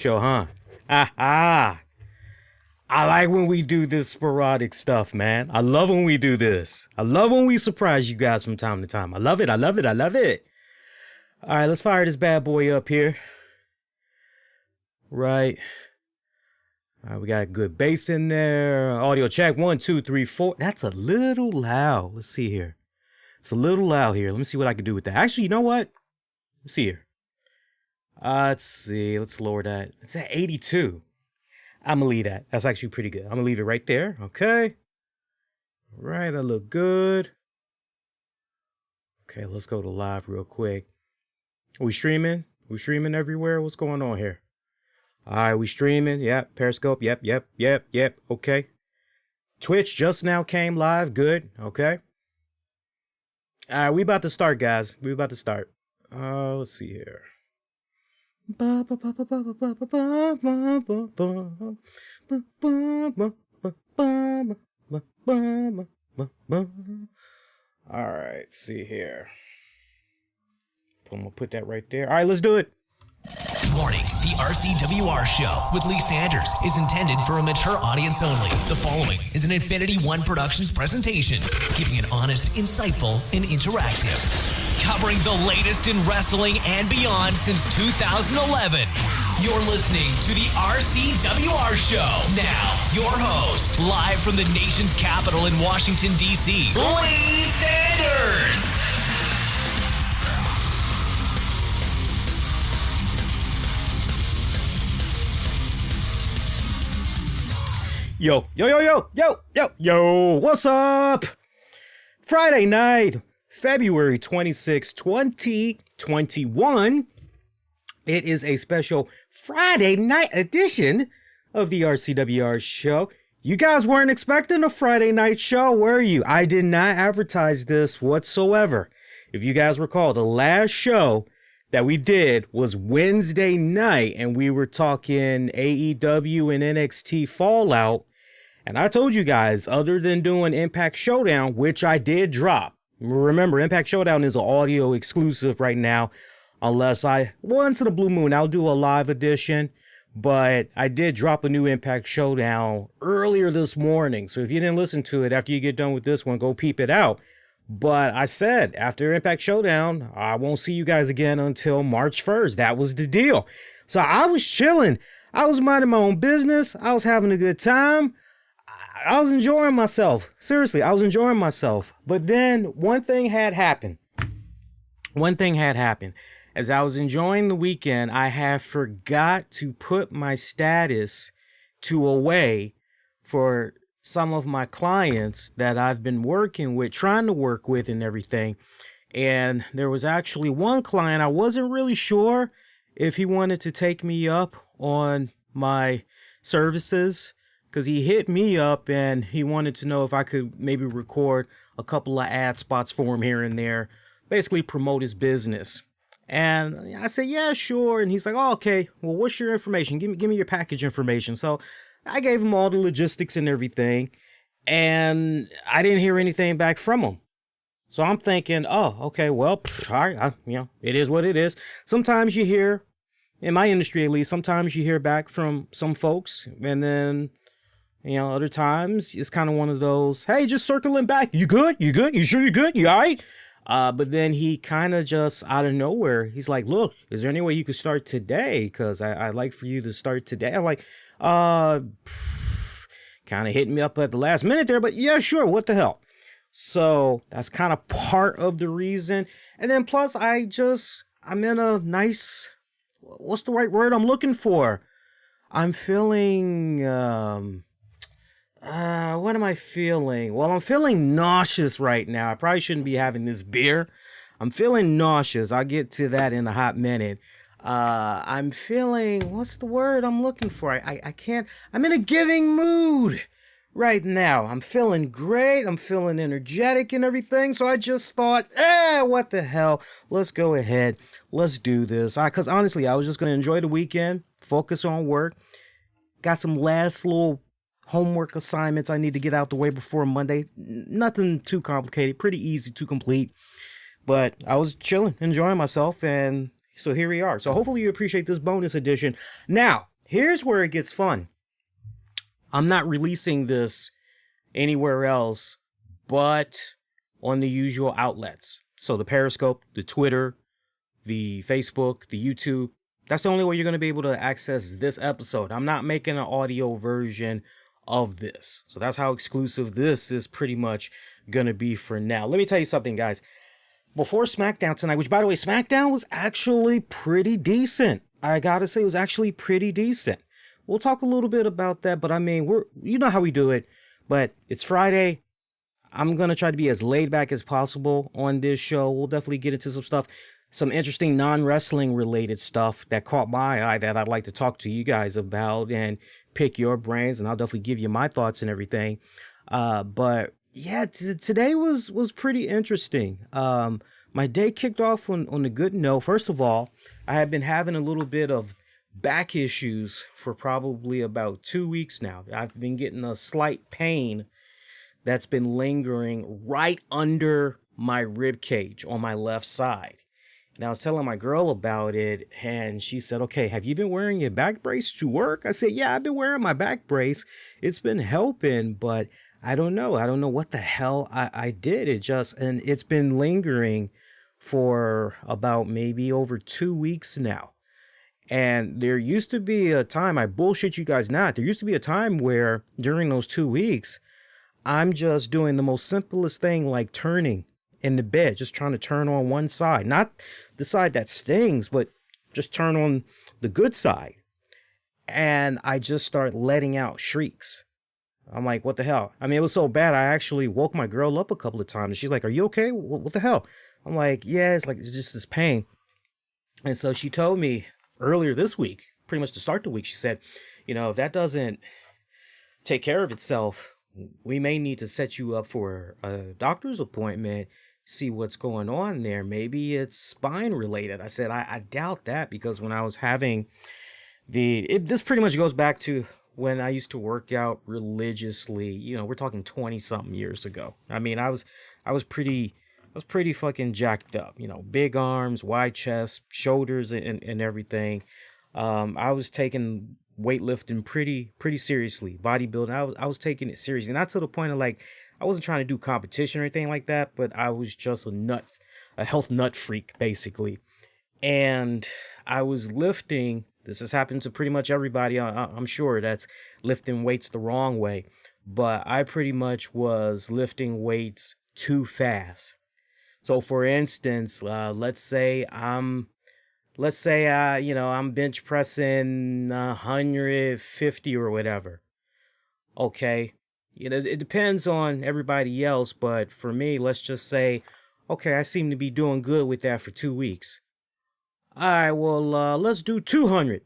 show, huh? Ah. I like when we do this sporadic stuff, man. I love when we do this. I love when we surprise you guys from time to time. I love it. I love it. I love it. All right, let's fire this bad boy up here. Right. All right, we got good bass in there. Audio check. 1, 2, 3, 4. That's a little loud. Let's see here. It's a little loud here. Let me see what I can do with that. Actually, you know what? Let's see here. Let's see. Let's lower that. It's at 82. I'm going to leave that. That's actually pretty good. I'm going to leave it right there. Okay. All right. That look good. Okay. Let's go to live real quick. Are we streaming? We streaming everywhere? What's going on here? All right. We streaming. Yep. Periscope. Yep. Okay. Twitch just now came live. Good. Okay. All right. We about to start, guys. We about to start. Let's see here. All right, see here. I'm gonna put that right there. All right, let's do it. Warning, the RCWR show with Lee Sanders is intended for a mature audience only. The following is an Infinity One Productions presentation, keeping it honest, insightful, and interactive. Covering the latest in wrestling and beyond since 2011. You're listening to the RCWR show. Now, your host, live from the nation's capital in Washington, D.C., Lee Sanders. Yo, what's up? Friday night, February 26, 2021. It is a special Friday night edition of the RCWR show. You guys weren't expecting a Friday night show, were you? I did not advertise this whatsoever. If you guys recall, the last show that we did was Wednesday night, and we were talking AEW and NXT Fallout. And I told you guys, other than doing Impact Showdown, which I did drop. Remember, Impact Showdown is an audio exclusive right now. Unless once in a blue moon, I'll do a live edition. But I did drop a new Impact Showdown earlier this morning. So if you didn't listen to it after you get done with this one, go peep it out. But I said, after Impact Showdown, I won't see you guys again until March 1st. That was the deal. So I was chilling. I was minding my own business. I was having a good time. I was enjoying myself. Seriously, I was enjoying myself. But then one thing had happened. As I was enjoying the weekend, I had forgot to put my status to away for some of my clients that I've been working with, trying to work with and everything. And there was actually one client, I wasn't really sure if he wanted to take me up on my services, because he hit me up and he wanted to know if I could maybe record a couple of ad spots for him here and there, basically promote his business. And I said, yeah, sure. And he's like, oh, okay, well, what's your information? Give me your package information. So I gave him all the logistics and everything, and I didn't hear anything back from him. So I'm thinking, oh, okay, well, all right, it is what it is. Sometimes you hear, in my industry at least, sometimes you hear back from some folks, and then other times it's kind of one of those, hey, just circling back. You good? You sure you good? You all right? But then he kind of just out of nowhere, he's like, look, is there any way you could start today? Because I'd like for you to start today. I'm like, kind of hitting me up at the last minute there, but yeah, sure. What the hell? So that's kind of part of the reason. And then plus I'm in a nice, what's the right word I'm looking for? I'm feeling, what am I feeling? Well, I'm feeling nauseous right now. I probably shouldn't be having this beer. I'm feeling nauseous. I'll get to that in a hot minute. I'm feeling, what's the word I'm looking for? I can't, I'm in a giving mood right now. I'm feeling great. I'm feeling energetic and everything. So I just thought, what the hell? Let's go ahead. Let's do this. Because honestly, I was just going to enjoy the weekend, focus on work. Got some last little homework assignments I need to get out the way before Monday. Nothing too complicated, pretty easy to complete. But I was chilling, enjoying myself, and so here we are. So hopefully you appreciate this bonus edition. Now, here's where it gets fun. I'm not releasing this anywhere else but on the usual outlets. So the Periscope, the Twitter, the Facebook, the YouTube. That's the only way you're going to be able to access this episode. I'm not making an audio version of this. So that's how exclusive this is pretty much going to be for now. Let me tell you something, guys. Before Smackdown tonight, which, by the way, Smackdown was actually pretty decent. I got to say, it was actually pretty decent. We'll talk a little bit about that, but I mean, you know how we do it. But it's Friday. I'm going to try to be as laid back as possible on this show. We'll definitely get into some stuff. Some interesting non-wrestling related stuff that caught my eye that I'd like to talk to you guys about and pick your brains, and I'll definitely give you my thoughts and everything. But yeah, today was pretty interesting. My day kicked off on a good note. First of all, I have been having a little bit of back issues for probably about 2 weeks now. I've been getting a slight pain that's been lingering right under my rib cage on my left side. And I was telling my girl about it, and she said, okay, have you been wearing your back brace to work? I said, yeah, I've been wearing my back brace. It's been helping, but I don't know. I don't know what the hell I did. And it's been lingering for about maybe over 2 weeks now. And there used to be a time, I bullshit you guys not, there used to be a time where during those 2 weeks, I'm just doing the most simplest thing, like turning in the bed, just trying to turn on one side, not the side that stings, but just turn on the good side. And I just start letting out shrieks. I'm like, what the hell? I mean, it was so bad, I actually woke my girl up a couple of times. And she's like, are you okay? What the hell? I'm like, yeah, it's just this pain. And so she told me earlier this week, pretty much to start the week, she said, if that doesn't take care of itself, we may need to set you up for a doctor's appointment, see what's going on there. Maybe it's spine related. I said, I doubt that, because when I was having this pretty much goes back to when I used to work out religiously, we're talking 20 something years ago. I mean, I was pretty fucking jacked up, big arms, wide chest, shoulders and everything. I was taking weightlifting pretty seriously, bodybuilding. I was taking it seriously, not to the point of like, I wasn't trying to do competition or anything like that, but I was just a health nut freak, basically. And I was lifting. This has happened to pretty much everybody, I'm sure, that's lifting weights the wrong way. But I pretty much was lifting weights too fast. So for instance, let's say I'm bench pressing 150 or whatever. Okay. It depends on everybody else, but for me, let's just say, okay, I seem to be doing good with that for 2 weeks. All right, well, let's do 200.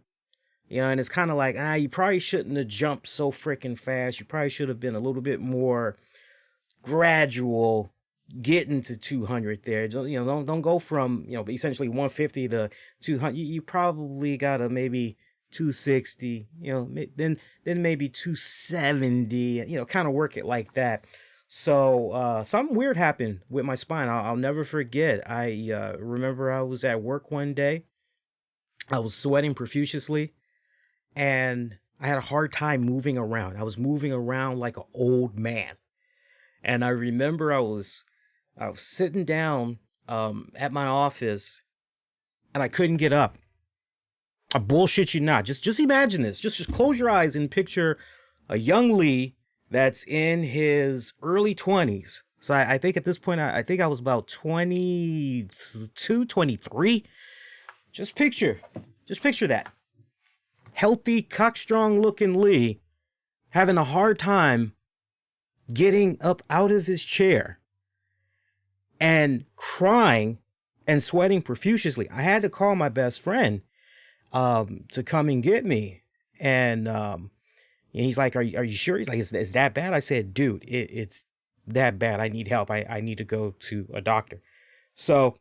And it's kind of like, you probably shouldn't have jumped so freaking fast. You probably should have been a little bit more gradual getting to 200 there. Don't go from, essentially 150 to 200. You probably got to maybe 260, then maybe 270, kind of work it like that. So something weird happened with my spine. I'll never forget. I remember I was at work one day. I was sweating profusely, and I had a hard time moving around. I was moving around like an old man. And I remember I was sitting down at my office, and I couldn't get up. I bullshit you not. Just imagine this. Just close your eyes and picture a young Lee that's in his early 20s. So I think at this point, I think I was about 22, 23. Just picture that. Healthy, cockstrong looking Lee having a hard time getting up out of his chair and crying and sweating profusely. I had to call my best friend to come and get me. And he's like, are you sure? He's like, is that bad? I said, dude, it's that bad. I need help. I need to go to a doctor. So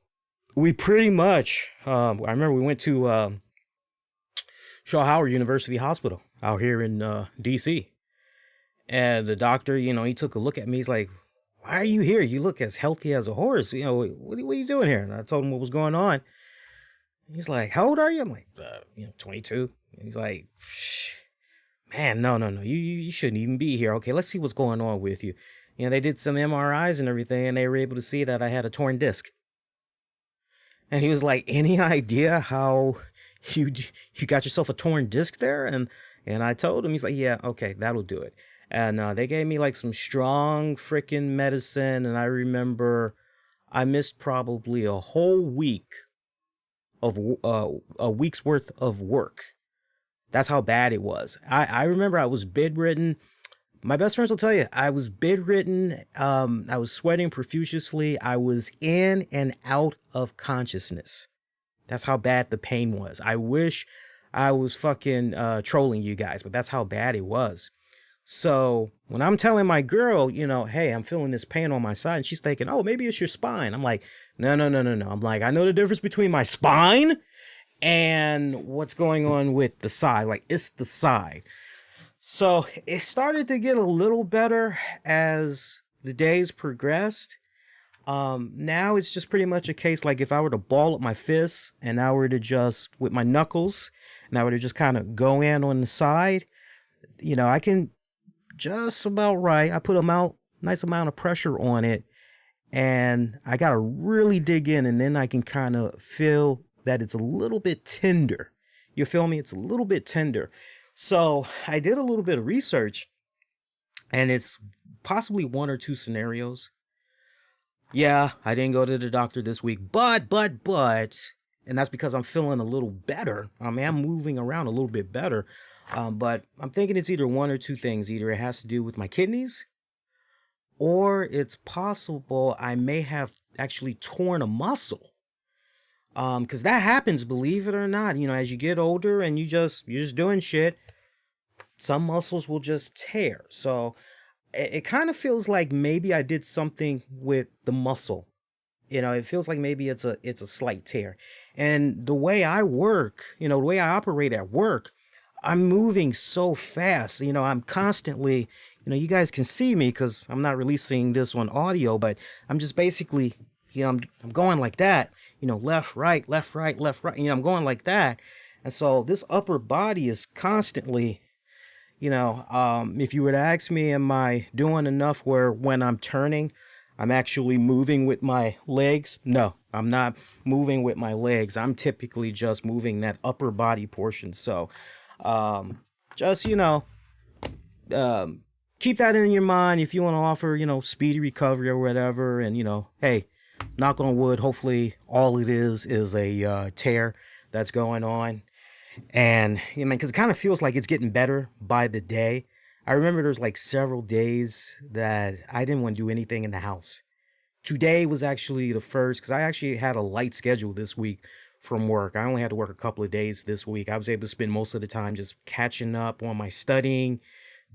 we pretty much, I remember we went to Shaw Howard University Hospital out here in DC. And the doctor, he took a look at me. He's like, why are you here? You look as healthy as a horse. What are you doing here? And I told him what was going on. He's like, how old are you? I'm like, 22. And he's like, man, no, no, no, you shouldn't even be here. Okay, let's see what's going on with you. You know, they did some MRIs and everything, and they were able to see that I had a torn disc. And he was like, any idea how you got yourself a torn disc there? And I told him, he's like, yeah, okay, that'll do it. And they gave me like some strong freaking medicine, and I remember I missed probably a whole week of a week's worth of work. That's how bad it was. I remember I was bedridden. My best friends will tell you, I was bedridden. I was sweating profusely. I was in and out of consciousness. That's how bad the pain was. I wish I was fucking trolling you guys, but that's how bad it was. So when I'm telling my girl, you know, hey, I'm feeling this pain on my side, and she's thinking, oh, maybe it's your spine. I'm like, no, no, no, no, no. I'm like, I know the difference between my spine and what's going on with the side. Like, it's the side. So it started to get a little better as the days progressed. Now it's just pretty much a case like if I were to ball up my fists and I were to just, with my knuckles, and I were to just kind of go in on the side, you know, I can just about right. I put nice amount of pressure on it, and I got to really dig in, and then I can kind of feel that it's a little bit tender. You feel me? It's a little bit tender. So I did a little bit of research, and it's possibly one or two scenarios. Yeah, I didn't go to the doctor this week, but, and that's because I'm feeling a little better. I mean, I'm moving around a little bit better. But I'm thinking it's either one or two things. Either it has to do with my kidneys, or it's possible I may have actually torn a muscle. Because that happens, believe it or not. You know, as you get older and you're just doing shit, some muscles will just tear. So it kind of feels like maybe I did something with the muscle. You know, it feels like maybe it's a slight tear. And the way I work, you know, the way I operate at work, I'm moving so fast. You know, I'm constantly, you know, you guys can see me because I'm not releasing this on audio, but I'm just basically, you know, I'm going like that, you know, left, right, left, right, left, right. You know, I'm going like that. And so this upper body is constantly, you know, if you were to ask me, am I doing enough where when I'm turning, I'm actually moving with my legs? No, I'm not moving with my legs. I'm typically just moving that upper body portion. So, just, you know, keep that in your mind if you want to offer, you know, speedy recovery or whatever. And, you know, hey, knock on wood, hopefully all it is a tear that's going on. And, you know, because it kind of feels like it's getting better by the day. I remember there's like several days that I didn't want to do anything in the house. Today was actually the first, because I actually had a light schedule this week from work. I only had to work a couple of days this week. I was able to spend most of the time just catching up on my studying,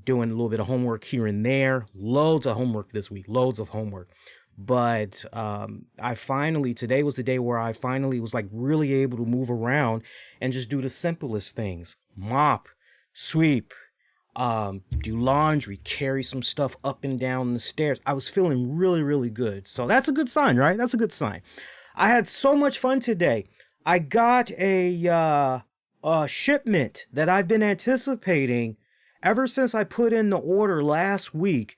doing a little bit of homework here and there. Loads of homework this week, loads of homework. But today was the day where I finally was like really able to move around and just do the simplest things. Mop, sweep, do laundry, carry some stuff up and down the stairs. I was feeling really, really good. So that's a good sign, right? That's a good sign. I had so much fun today. I got a shipment that I've been anticipating ever since I put in the order last week,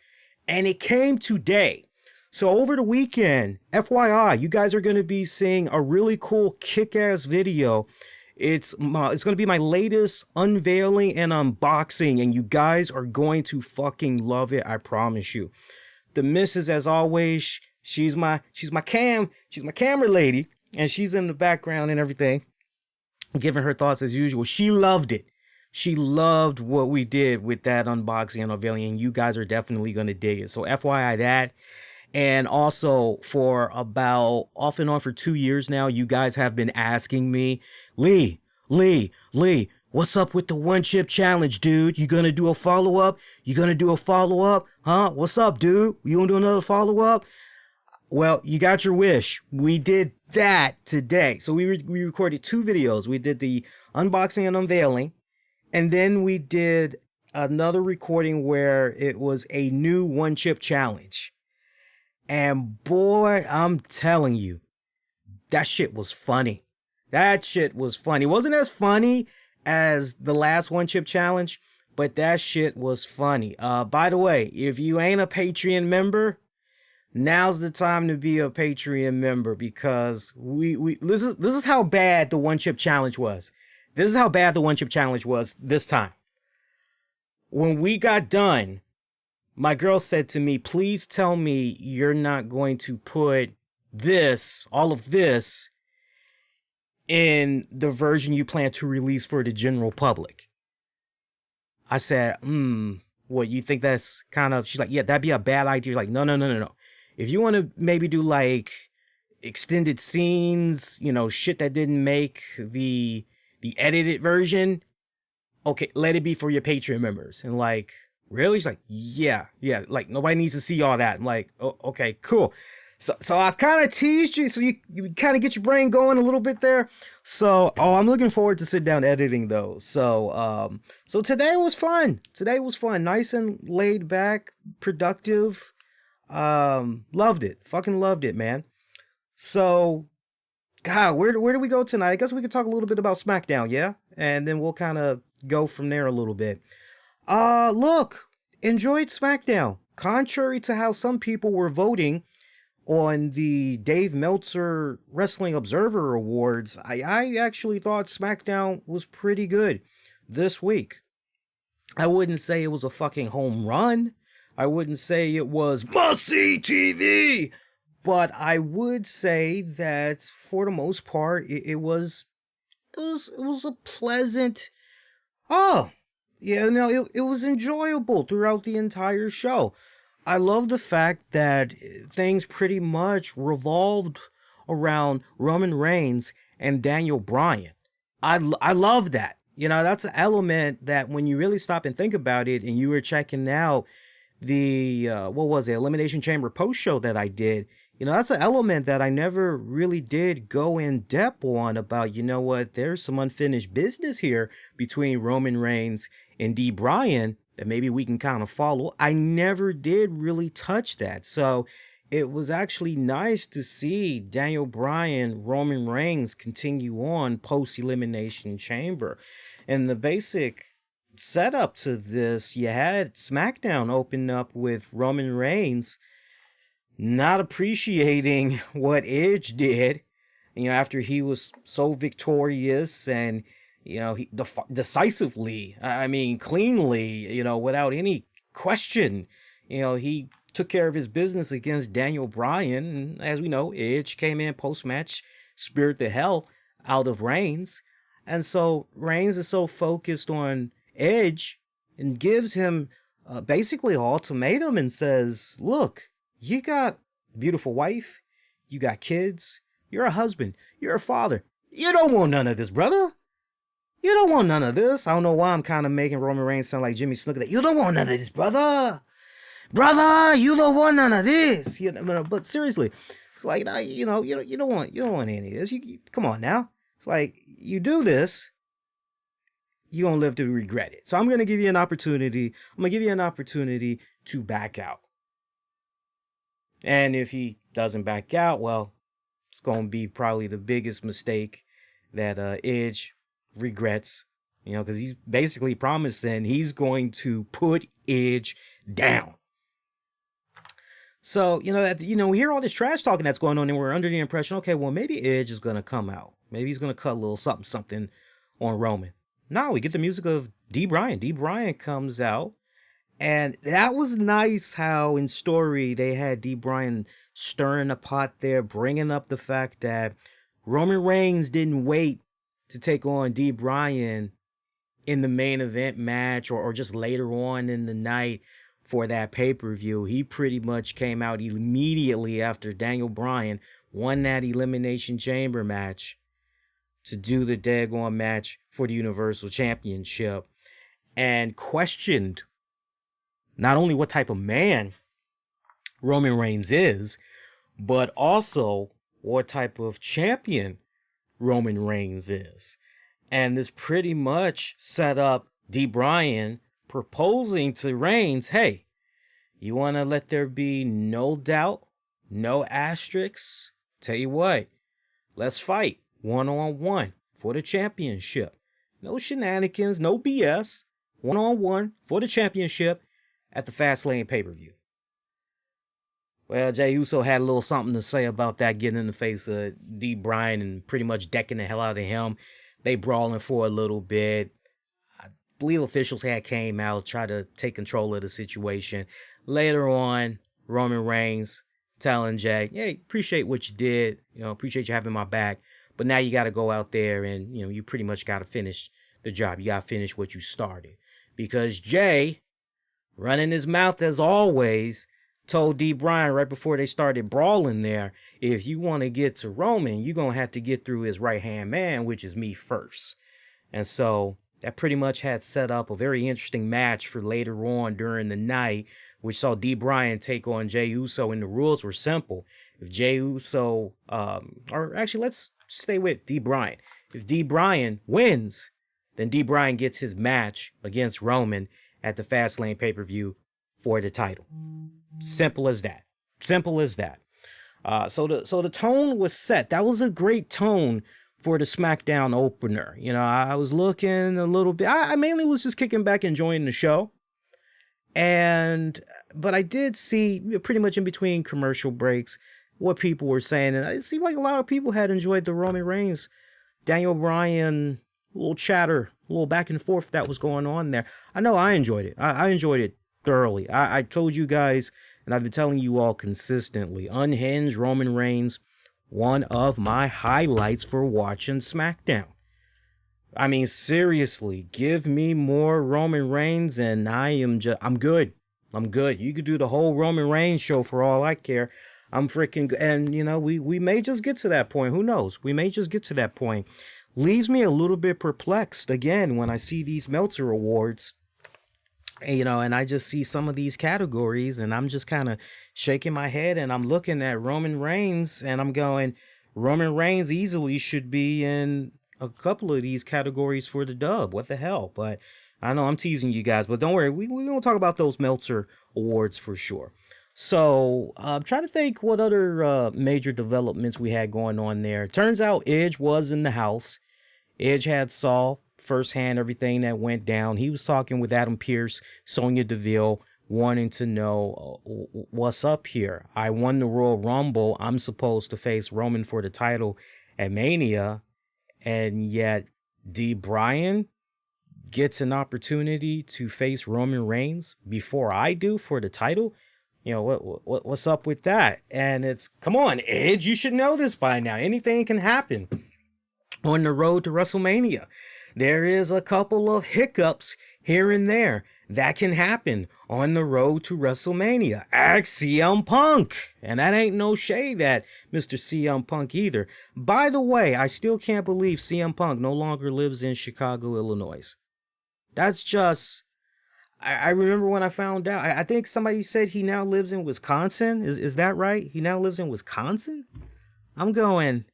and it came today. So over the weekend, FYI, you guys are going to be seeing a really cool kick-ass video. It's going to be my latest unveiling and unboxing, and you guys are going to fucking love it. I promise you. The missus, as always, she's my camera lady, and she's in the background and everything, giving her thoughts as usual. She loved it. She loved what we did with that unboxing and unveiling, and you guys are definitely going to dig it. So FYI that. And also for about off and on for 2 years now, you guys have been asking me, Lee, what's up with the one chip challenge, dude? You gonna do a follow-up? Huh? What's up, dude? You gonna do another follow-up? Well, you got your wish. We did that today. So we recorded 2 videos. We did the unboxing and unveiling, and then we did another recording where it was a new one chip challenge. And boy, I'm telling you, that shit was funny. It wasn't as funny as the last one chip challenge, but that shit was funny. By the way, if you ain't a Patreon member, now's the time to be a Patreon member, because this is how bad the One Chip Challenge was. This is how bad the One Chip Challenge was this time. When we got done, my girl said to me, please tell me you're not going to put all of this, in the version you plan to release for the general public. I said, what, you think that's kind of, she's like, yeah, that'd be a bad idea. Like, no. If you want to maybe do like extended scenes, shit that didn't make the edited version, okay, let it be for your Patreon members. And like, really? She's like, yeah, like nobody needs to see all that. I'm like, oh, okay, cool. So I kind of teased you, so you kind of get your brain going a little bit there. So, I'm looking forward to sit down editing those. So today was fun. Nice and laid back, productive. Loved it. Fucking loved it, man. So, God, where do we go tonight? I guess we could talk a little bit about Smackdown, yeah? And then we'll kind of go from there a little bit. Look, enjoyed Smackdown. Contrary to how some people were voting on the Dave Meltzer Wrestling Observer Awards, I actually thought SmackDown was pretty good this week. I wouldn't say it was a fucking home run. I wouldn't say it was must-see TV. But I would say that for the most part, it was a pleasant. It was enjoyable throughout the entire show. I love the fact that things pretty much revolved around Roman Reigns and Daniel Bryan. I love that. That's an element that when you really stop and think about it, and you were checking out the, Elimination Chamber post show that I did, that's an element that I never really did go in depth on about, there's some unfinished business here between Roman Reigns and D. Bryan that maybe we can kind of follow. I never did really touch that. So it was actually nice to see Daniel Bryan, Roman Reigns continue on post-Elimination Chamber. And the basic setup to this, you had SmackDown open up with Roman Reigns not appreciating what Edge did, after he was so victorious and he decisively, cleanly, without any question, he took care of his business against Daniel Bryan. And as we know, Edge came in post-match, speared the hell out of Reigns. And so Reigns is so focused on Edge and gives him basically an ultimatum and says, look, you got a beautiful wife, you got kids, you're a husband, you're a father. You don't want none of this, brother. You don't want none of this. I don't know why I'm kind of making Roman Reigns sound like Jimmy Snuka. You don't want none of this, brother. Brother, you don't want none of this. But seriously, it's like, you don't want any of this. You come on now. It's like, you do this, you're going to live to regret it. So I'm going to give you an opportunity. I'm going to give you an opportunity to back out. And if he doesn't back out, well, it's going to be probably the biggest mistake that Edge regrets, because he's basically promising he's going to put Edge down. So, we hear all this trash talking that's going on, and we're under the impression, okay, well, maybe Edge is going to come out. Maybe he's going to cut a little something on Roman. No, we get the music of D. Bryan. D. Bryan comes out, and that was nice how in story they had D. Bryan stirring the pot there, bringing up the fact that Roman Reigns didn't wait to take on D. Bryan in the main event match or just later on in the night for that pay-per-view. He pretty much came out immediately after Daniel Bryan won that Elimination Chamber match to do the daggone match for the Universal Championship, and questioned not only what type of man Roman Reigns is, but also what type of champion Roman Reigns is. And this pretty much set up D. Bryan proposing to Reigns, hey, you want to let there be no doubt, no asterisks? Tell you what, let's fight one-on-one for the championship. No shenanigans, no BS. one-on-one for the championship at the Fastlane pay-per-view. Well, Jey Uso had a little something to say about that, getting in the face of D. Bryan and pretty much decking the hell out of him. They brawling for a little bit. I believe officials had came out, tried to take control of the situation. Later on, Roman Reigns telling Jey, hey, appreciate what you did. Appreciate you having my back. But now you got to go out there and, you pretty much got to finish the job. You got to finish what you started. Because Jey, running his mouth as always, told D. Bryan right before they started brawling there, if you want to get to Roman, you're going to have to get through his right-hand man, which is me first. And so that pretty much had set up a very interesting match for later on during the night, which saw D. Bryan take on Jey Uso, and the rules were simple. If Jey Uso, or actually let's stay with D. Bryan. If D. Bryan wins, then D. Bryan gets his match against Roman at the Fastlane pay-per-view for the title. Simple as that. Simple as that. So the tone was set. That was a great tone for the Smackdown opener. I was looking a little bit. I mainly was just kicking back, enjoying the show. But I did see pretty much in between commercial breaks what people were saying, and it seemed like a lot of people had enjoyed the Roman Reigns, Daniel Bryan, little chatter, a little back and forth that was going on there. I know I enjoyed it. I enjoyed it thoroughly. I told you guys, and I've been telling you all consistently, unhinged Roman Reigns, one of my highlights for watching SmackDown. I mean, seriously, give me more Roman Reigns and I'm good. I'm good. You could do the whole Roman Reigns show for all I care. I'm freaking good. And, we may just get to that point. Who knows? We may just get to that point. Leaves me a little bit perplexed, again, when I see these Meltzer awards. And I just see some of these categories, and I'm just kind of shaking my head, and I'm looking at Roman Reigns, and I'm going, Roman Reigns easily should be in a couple of these categories for the dub. What the hell? But I know I'm teasing you guys, but don't worry. We're going to talk about those Meltzer awards for sure. So I'm trying to think what other major developments we had going on there. Turns out Edge was in the house. Edge had saw firsthand everything that went down. He was talking with Adam Pearce, Sonya Deville, wanting to know what's up here. I won the Royal Rumble. I'm supposed to face Roman for the title at Mania, and yet D. Bryan gets an opportunity to face Roman Reigns before I do for the title. What's up with that? And it's, come on, Edge, you should know this by now. Anything can happen on the road to WrestleMania. There is a couple of hiccups here and there that can happen on the road to WrestleMania. Ask CM Punk. And that ain't no shade at Mr. CM Punk either. By the way, I still can't believe CM Punk no longer lives in Chicago, Illinois. That's just... I remember when I found out, I think somebody said he now lives in Wisconsin. Is that right? He now lives in Wisconsin? I'm going,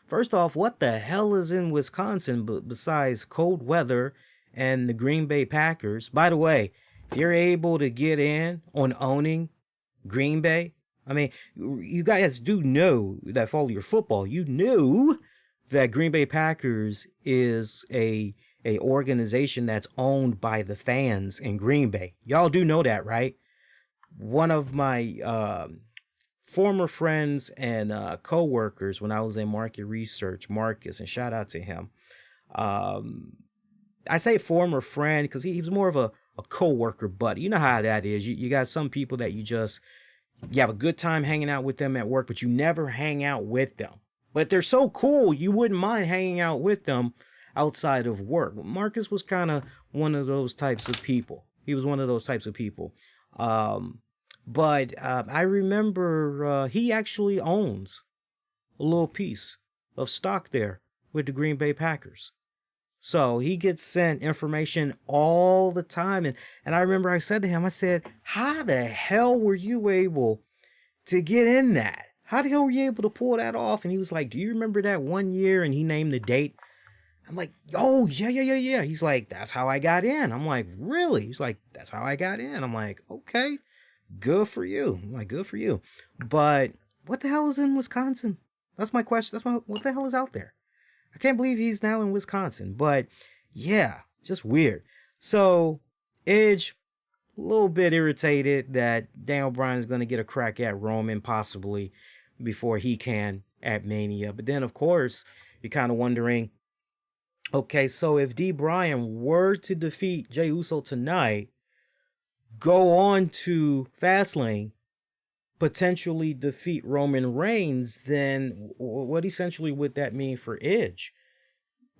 first off, what the hell is in Wisconsin besides cold weather and the Green Bay Packers? By the way, if you're able to get in on owning Green Bay, I mean, you guys do know that follow your football. You knew that Green Bay Packers is a organization that's owned by the fans in Green Bay. Y'all do know that, right? One of my former friends and co-workers when I was in market research, Marcus, and shout out to him. I say former friend because he was more of a co-worker buddy. You know how that is. You got some people that you have a good time hanging out with them at work, but you never hang out with them. But they're so cool, you wouldn't mind hanging out with them outside of work. Marcus was kind of one of those types of people. He was one of those types of people. But I remember he actually owns a little piece of stock there with the Green Bay Packers. So he gets sent information all the time. And I remember I said to him, I said, how the hell were you able to get in that? How the hell were you able to pull that off? And he was like, do you remember that one year? And he named the date. I'm like, oh, yeah. He's like, that's how I got in. I'm like, really? He's like, that's how I got in. I'm like, okay, good for you. I'm like, good for you. But what the hell is in Wisconsin? That's my question. What the hell is out there? I can't believe he's now in Wisconsin. But yeah, just weird. So Edge, a little bit irritated that Daniel Bryan's going to get a crack at Roman possibly before he can at Mania. But then, of course, you're kind of wondering, okay, so if D. Bryan were to defeat Jey Uso tonight, go on to Fastlane, potentially defeat Roman Reigns, then what essentially would that mean for Edge?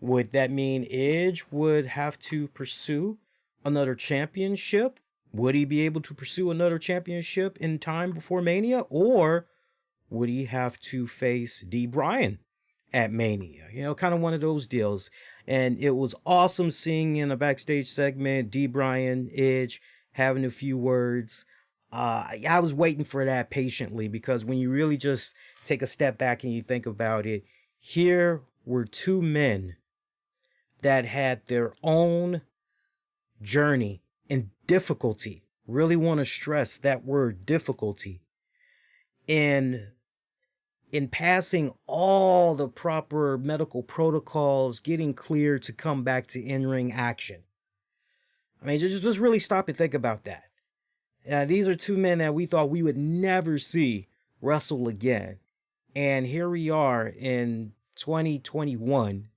Would that mean Edge would have to pursue another championship? Would he be able to pursue another championship in time before Mania? Or would he have to face D. Bryan at Mania? You know, kind of one of those deals. And it was awesome seeing in a backstage segment, D. Bryan, Edge, having a few words. I was waiting for that patiently, because when you really just take a step back and you think about it, here were two men that had their own journey and difficulty. Really want to stress that word, difficulty, in passing all the proper medical protocols, getting cleared to come back to in-ring action. I mean, just really stop and think about that. These are two men that we thought we would never see wrestle again. And here we are in 2021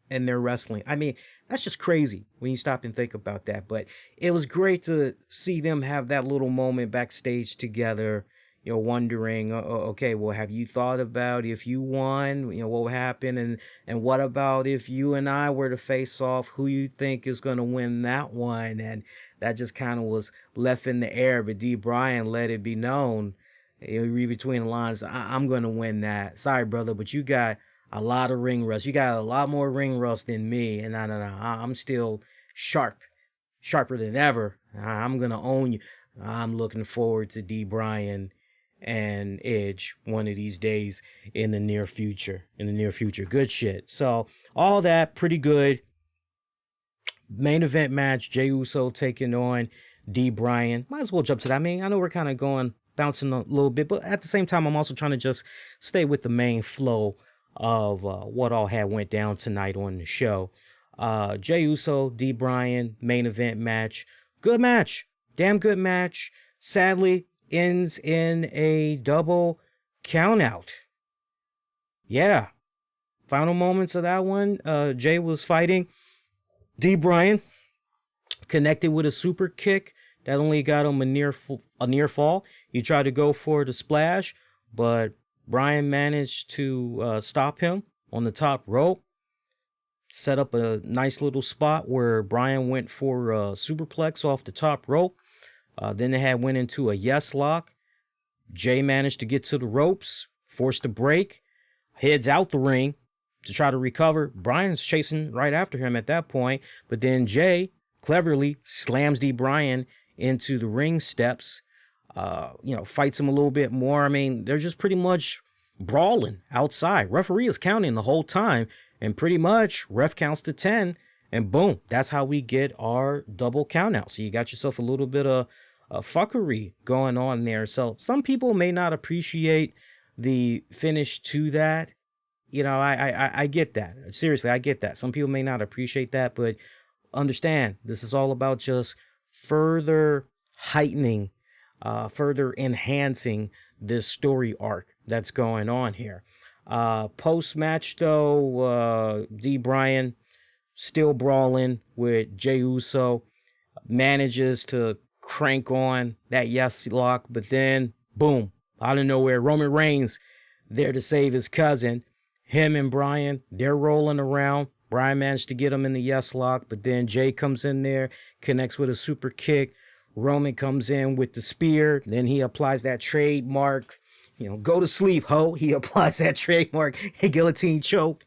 and they're wrestling. I mean, that's just crazy when you stop and think about that. But it was great to see them have that little moment backstage together, you know, wondering, okay, well, have you thought about if you won, you know, what would happen? And what about if you and I were to face off, who you think is going to win that one? And that just kind of was left in the air. But D. Bryan let it be known, you read between the lines, I'm going to win that. Sorry, brother, but you got a lot of ring rust. You got a lot more ring rust than me. And I'm still sharper than ever. I'm going to own you. I'm looking forward to D. Bryan and Edge one of these days in the near future. Good shit. So all that pretty good. Main event match, Jey Uso taking on D. Bryan. Might as well jump to that. I mean, I know we're kind of bouncing a little bit, but at the same time, I'm also trying to just stay with the main flow of what all had went down tonight on the show. Jey Uso, D. Bryan, main event match. Good match. Damn good match. Sadly, ends in a double countout. Yeah. Final moments of that one. Jey was fighting D. Bryan, connected with a super kick that only got him a near fall. He tried to go for the splash, but Bryan managed to stop him on the top rope. Set up a nice little spot where Bryan went for a superplex off the top rope. Then they went into a yes lock. Jey managed to get to the ropes, forced a break, heads out the ring to try to recover. Bryan's chasing right after him at that point, but then Jey cleverly slams D. Bryan into the ring steps, fights him a little bit more. I mean, they're just pretty much brawling outside. Referee is counting the whole time, and pretty much ref counts to 10, and boom, that's how we get our double count out. So you got yourself a little bit of fuckery going on there. So some people may not appreciate the finish to that. You know, I get that. Seriously, I get that. Some people may not appreciate that, but understand this is all about just further heightening, further enhancing this story arc that's going on here. Post-match, though, D. Bryan still brawling with Jey Uso, manages to crank on that yes lock, but then, boom, out of nowhere, Roman Reigns there to save his cousin. Him and Bryan, they're rolling around. Bryan managed to get him in the yes lock, but then Jey comes in there, connects with a super kick. Roman comes in with the spear. Then he applies that trademark, go to sleep, ho. He applies that trademark guillotine choke,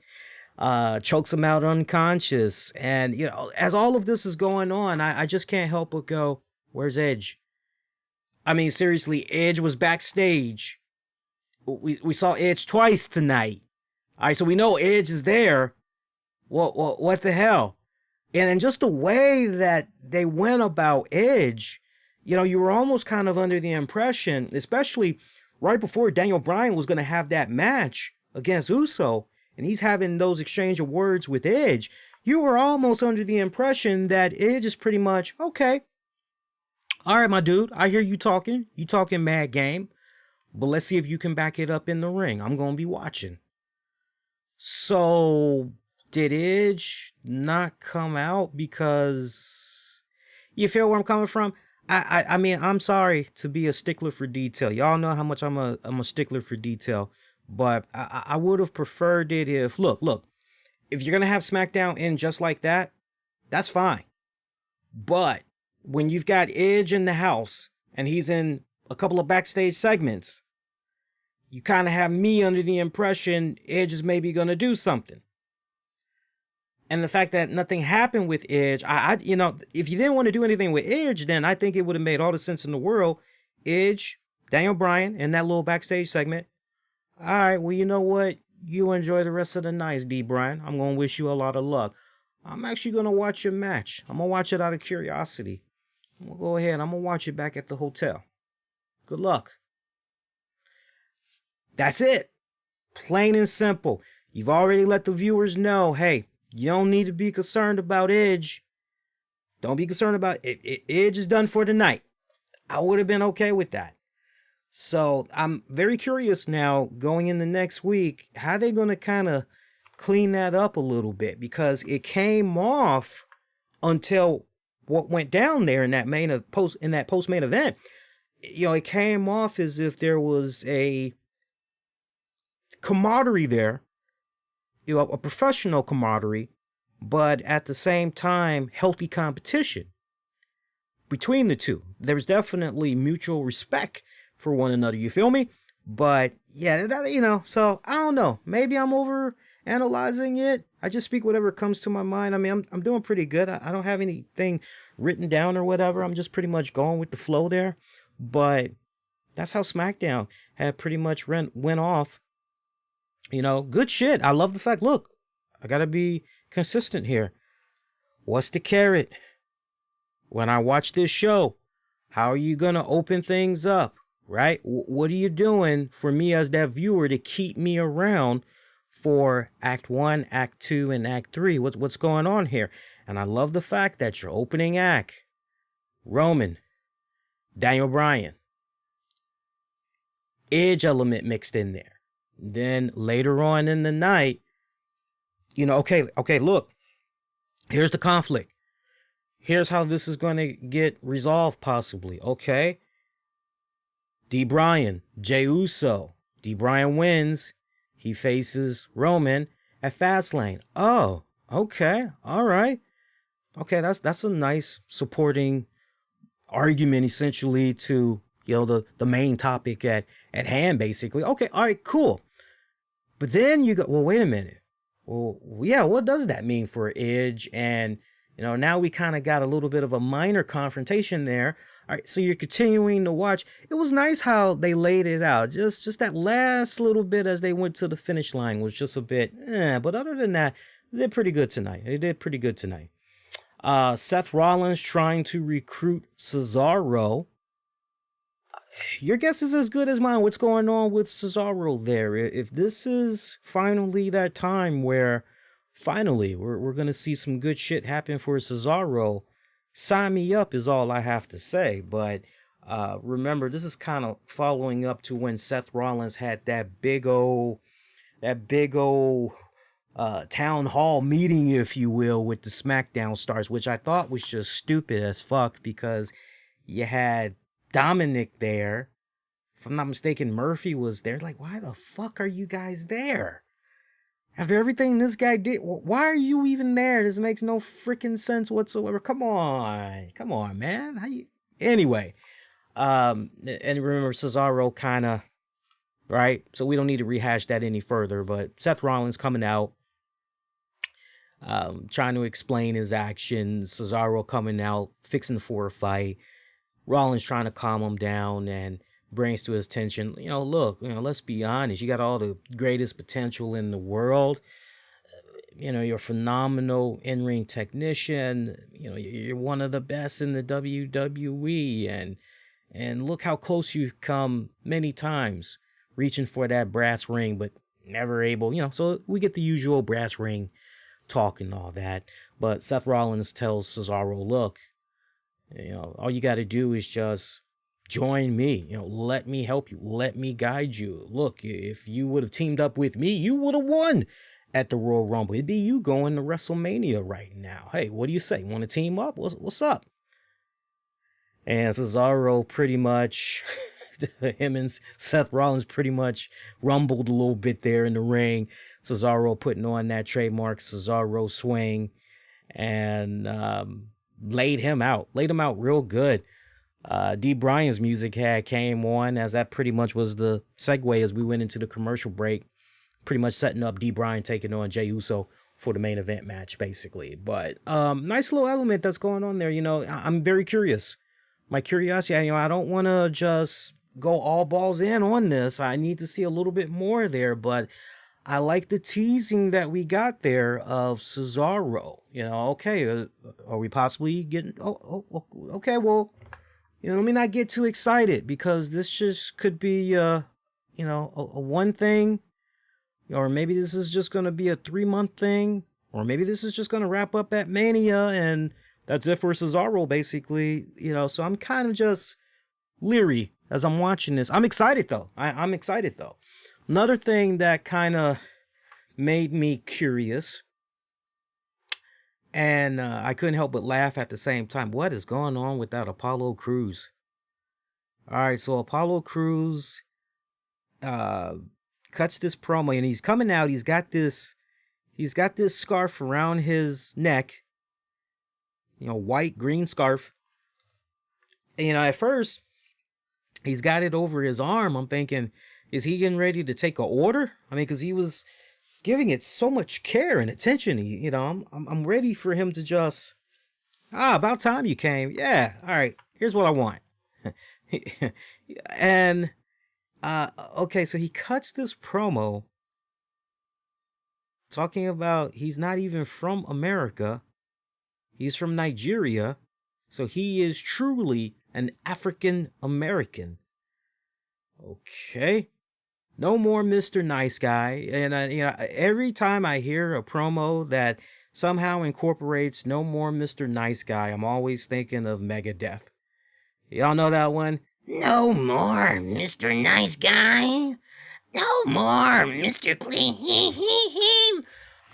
chokes him out unconscious. And, as all of this is going on, I just can't help but go, where's Edge? I mean, seriously, Edge was backstage. We saw Edge twice tonight. All right, so we know Edge is there. What the hell? And just the way that they went about Edge, you were almost kind of under the impression, especially right before Daniel Bryan was going to have that match against Uso, and he's having those exchange of words with Edge, you were almost under the impression that Edge is pretty much, okay, all right, my dude, I hear you talking mad game, but let's see if you can back it up in the ring. I'm going to be watching. So did Edge not come out because, you feel where I'm coming from? I mean, I'm sorry to be a stickler for detail. Y'all know how much I'm a stickler for detail, but I would have preferred it if, look, if you're going to have SmackDown end just like that, that's fine. But when you've got Edge in the house and he's in a couple of backstage segments, you kind of have me under the impression Edge is maybe going to do something. And the fact that nothing happened with Edge, if you didn't want to do anything with Edge, then I think it would have made all the sense in the world. Edge, Daniel Bryan, in that little backstage segment. All right, well, you know what? You enjoy the rest of the night, D. Bryan. I'm going to wish you a lot of luck. I'm actually going to watch your match. I'm going to watch it out of curiosity. I'm going to go ahead. I'm going to watch it back at the hotel. Good luck. That's it. Plain and simple. You've already let the viewers know, hey, you don't need to be concerned about Edge. Don't be concerned about it. Edge is done for the night. I would have been okay with that. So I'm very curious now going into next week, how they going to kind of clean that up a little bit, because it came off until what went down there in that post main event. It came off as if there was a camaraderie there, a professional camaraderie, but at the same time, healthy competition between the two. There was definitely mutual respect for one another. You feel me? But yeah, so I don't know. Maybe I'm over analyzing it. I just speak whatever comes to my mind. I mean, I'm doing pretty good. I don't have anything written down or whatever. I'm just pretty much going with the flow there. But that's how SmackDown had pretty much went off. Good shit. I love the fact, look, I got to be consistent here. What's the carrot? When I watch this show, how are you going to open things up, right? What are you doing for me as that viewer to keep me around for Act 1, Act 2, and Act 3? What's going on here? And I love the fact that your opening act, Roman, Daniel Bryan, Edge element mixed in there. Then later on in the night, okay, look, here's the conflict. Here's how this is going to get resolved possibly, okay? D. Bryan, Jey Uso. D. Bryan wins. He faces Roman at Fastlane. Oh, okay, all right. Okay, that's a nice supporting argument essentially to, the main topic at hand, basically. Okay, all right, cool. But then you go, well, wait a minute. Well, yeah, what does that mean for Edge? And, now we kind of got a little bit of a minor confrontation there. All right, so you're continuing to watch. It was nice how they laid it out. Just that last little bit as they went to the finish line was just a bit, but other than that, they did pretty good tonight. Seth Rollins trying to recruit Cesaro. Your guess is as good as mine. What's going on with Cesaro there? If this is finally that time where finally we're going to see some good shit happen for Cesaro, sign me up is all I have to say. But remember, this is kind of following up to when Seth Rollins had that big old town hall meeting, if you will, with the SmackDown stars, which I thought was just stupid as fuck, because you had Dominic there. If I'm not mistaken, Murphy was there. Like, why the fuck are you guys there? After everything this guy did, why are you even there? This makes no freaking sense whatsoever. Come on, man. Anyway, and remember Cesaro kind of, right? So we don't need to rehash that any further, but Seth Rollins coming out, trying to explain his actions. Cesaro coming out, fixing for a fight. Rollins trying to calm him down and brings to his attention, look, let's be honest. You got all the greatest potential in the world. You're a phenomenal in-ring technician. You're one of the best in the WWE. And look how close you've come many times, reaching for that brass ring, but never able, so we get the usual brass ring talk and all that. But Seth Rollins tells Cesaro, look, all you got to do is just join me. Let me help you. Let me guide you. Look, if you would have teamed up with me, you would have won at the Royal Rumble. It'd be you going to WrestleMania right now. Hey, what do you say? Want to team up? What's up? And Cesaro pretty much, him and Seth Rollins pretty much rumbled a little bit there in the ring. Cesaro putting on that trademark Cesaro swing and laid him out real good. D. Bryan's music came on as that pretty much was the segue as we went into the commercial break, pretty much setting up D. Bryan taking on Jey Uso for the main event match, basically. But nice little element that's going on there. I'm very curious. My curiosity, I don't want to just go all balls in on this. I need to see a little bit more there, but I like the teasing that we got there of Cesaro. Okay, are we possibly getting... okay, well, let me not get too excited because this just could be, a one thing, or maybe this is just going to be a 3-month thing, or maybe this is just going to wrap up at Mania and that's it for Cesaro, basically. So I'm kind of just leery as I'm watching this. I'm excited, though. I'm excited, though. Another thing that kind of made me curious, and I couldn't help but laugh at the same time. What is going on with that Apollo Crews? All right, so Apollo Crews cuts this promo, and he's coming out. He's got this scarf around his neck, white, green scarf. At first, he's got it over his arm. I'm thinking, is he getting ready to take an order? Because he was giving it so much care and attention. I'm ready for him to just, about time you came. Yeah, all right, here's what I want. And, okay, so he cuts this promo talking about he's not even from America. He's from Nigeria, so he is truly an African American. Okay. No more Mr. Nice Guy. And every time I hear a promo that somehow incorporates no more Mr. Nice Guy, I'm always thinking of Megadeth. Y'all know that one? No more Mr. Nice Guy. No more Mr. Clean.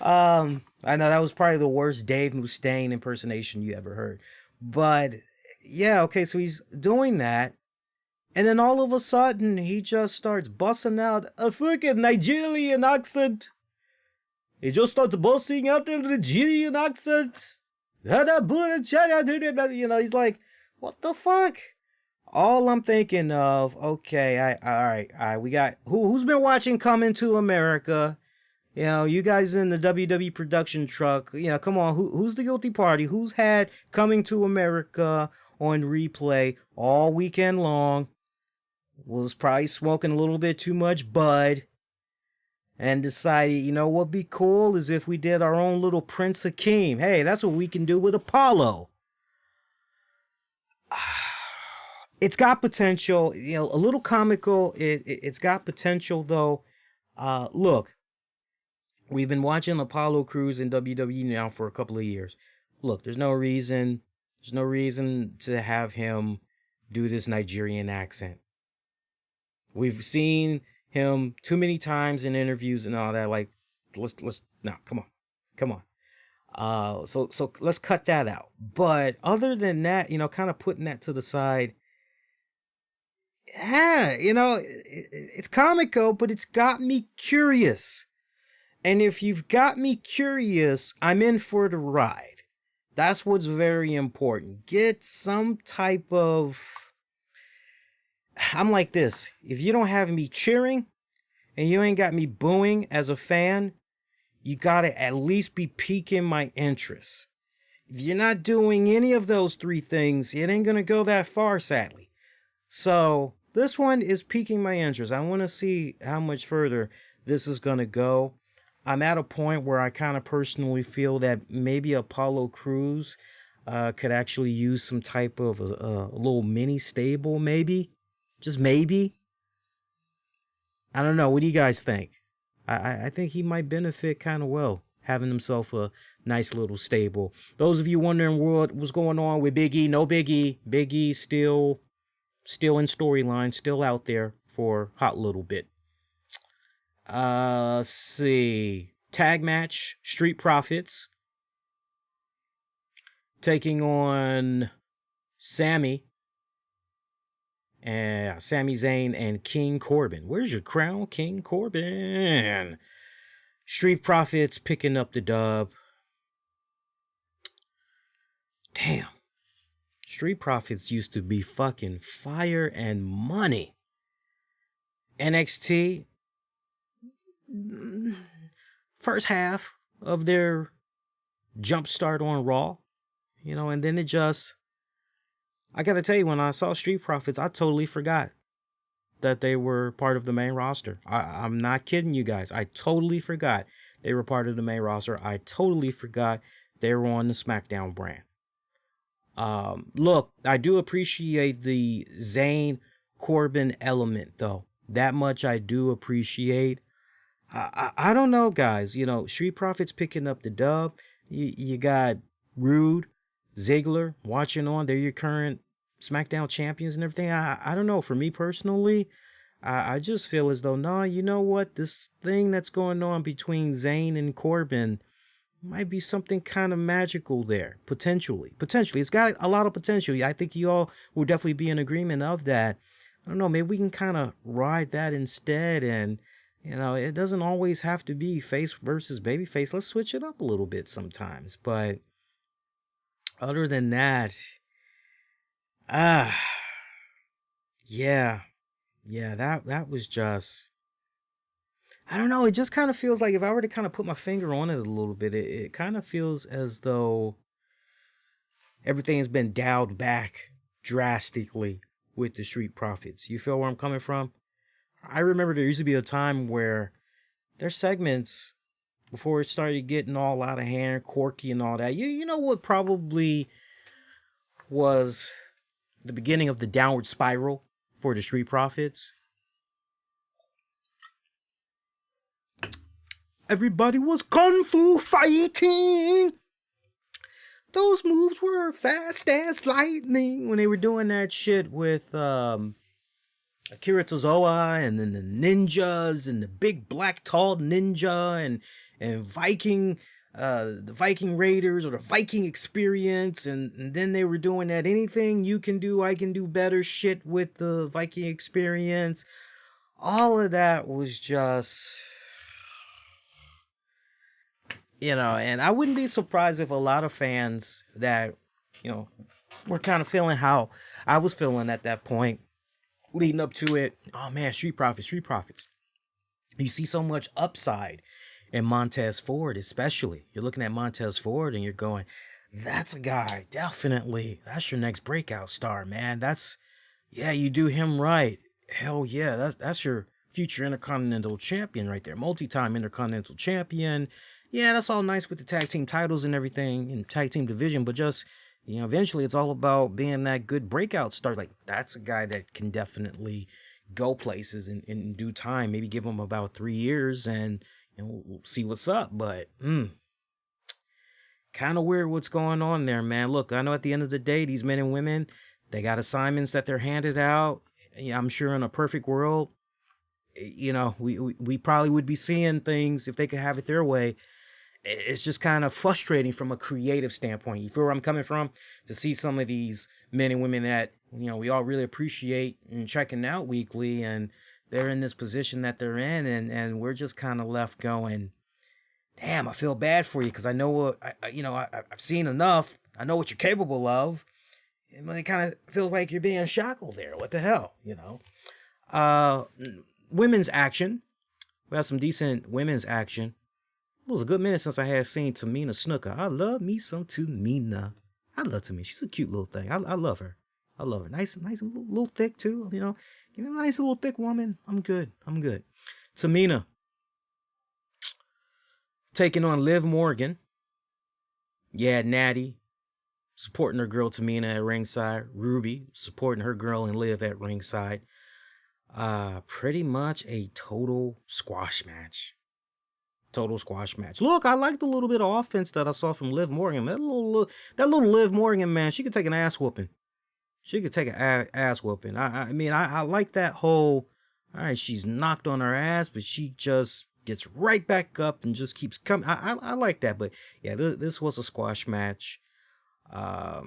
I know that was probably the worst Dave Mustaine impersonation you ever heard. But yeah, okay, so he's doing that. And then all of a sudden, he just starts busting out a freaking Nigerian accent. He just starts busting out a Nigerian accent. He's like, what the fuck? All I'm thinking of, okay, all right, we got, who's been watching Coming to America? You guys in the WWE production truck, come on, who's the guilty party? Who's had Coming to America on replay all weekend long? Was probably smoking a little bit too much bud and decided, what'd be cool is if we did our own little Prince Hakeem. Hey, that's what we can do with Apollo. It's got potential, a little comical. It's got potential, though. Look, we've been watching Apollo Crews in WWE now for a couple of years. Look, there's no reason to have him do this Nigerian accent. We've seen him too many times in interviews and all that. Like, come on. So let's cut that out. But other than that, kind of putting that to the side. Yeah, it's comical, but it's got me curious. And if you've got me curious, I'm in for the ride. That's what's very important. Get some type of... I'm like this. If you don't have me cheering and you ain't got me booing as a fan, you gotta at least be piquing my interest. If you're not doing any of those three things, it ain't gonna go that far, sadly. So this one is piquing my interest. I want to see how much further this is gonna go. I'm at a point where I kind of personally feel that maybe Apollo Crews could actually use some type of a little mini stable, maybe. Just maybe. I don't know. What do you guys think? I think he might benefit kind of well having himself a nice little stable. Those of you wondering what was going on with Big E, no Big E. Big E still in storyline, still out there for a hot little bit. Let's see. Tag match, Street Profits taking on Sami Zayn and King Corbin. Where's your crown, King Corbin? Street Profits picking up the dub. Damn. Street Profits used to be fucking fire and money. NXT, first half of their jump start on Raw, and then it just, I gotta tell you, when I saw Street Profits, I totally forgot that they were part of the main roster. I'm not kidding you guys. I totally forgot they were part of the main roster. I totally forgot they were on the Smackdown brand. Look, I do appreciate the Zayn Corbin element, though. That much I do appreciate. I don't know, guys. Street Profits picking up the dub. You got Rude, Ziggler watching on. They're your current SmackDown champions and everything. I don't know. For me personally, I just feel as though, no, you know what? This thing that's going on between Zayn and Corbin might be something kind of magical there. Potentially. It's got a lot of potential. I think you all will definitely be in agreement of that. I don't know. Maybe we can kind of ride that instead. And, it doesn't always have to be face versus babyface. Let's switch it up a little bit sometimes. But other than that, yeah, that was just, I don't know. It just kind of feels like, if I were to kind of put my finger on it a little bit, it kind of feels as though everything's been dialed back drastically with the Street Profits. You feel where I'm coming from? I remember there used to be a time where their segments, before it started getting all out of hand, quirky and all that, you know what probably was the beginning of the downward spiral for the Street Profits? Everybody was kung fu fighting. Those moves were fast as lightning when they were doing that shit with Akira Tozawa and then the ninjas and the big black tall ninja and Viking, the Viking Raiders or the Viking Experience, and then they were doing that anything you can do, I can do better shit with the Viking Experience. All of that was just, and I wouldn't be surprised if a lot of fans that, were kind of feeling how I was feeling at that point, leading up to it. Oh man, Street Profits. You see so much upside in Montez Ford, especially. You're looking at Montez Ford and you're going, that's a guy, definitely. That's your next breakout star, man. You do him right. Hell yeah, that's your future Intercontinental Champion right there. Multi-time Intercontinental Champion. Yeah, that's all nice with the tag team titles and everything and tag team division, but just, eventually it's all about being that good breakout star. Like, that's a guy that can definitely go places in due time. Maybe give him about 3 years and we'll see what's up. But kind of weird what's going on there, man. Look, I know at the end of the day, these men and women, they got assignments that they're handed out. I'm sure in a perfect world, we probably would be seeing things if they could have it their way. It's just kind of frustrating from a creative standpoint. You feel where I'm coming from? To see some of these men and women that, we all really appreciate and checking out weekly, and they're in this position that they're in, and we're just kind of left going, damn, I feel bad for you, because I know, I've seen enough. I know what you're capable of. And it kind of feels like you're being shackled there. What the hell, Women's action. We have some decent women's action. It was a good minute since I had seen Tamina Snuka. I love me some Tamina. I love Tamina. She's a cute little thing. I love her. Nice and little thick too. Give me a nice little thick woman. I'm good. Tamina taking on Liv Morgan. Yeah, Natty supporting her girl Tamina at ringside. Ruby supporting her girl and Liv at ringside. Pretty much a total squash match. total squash match. Look, I liked the little bit of offense that I saw from Liv Morgan. That little Liv Morgan, man, she could take an ass whooping. She could take an ass whooping. I mean, I like that whole, all right, she's knocked on her ass, but she just gets right back up and just keeps coming. I like that. But yeah, this was a squash match. I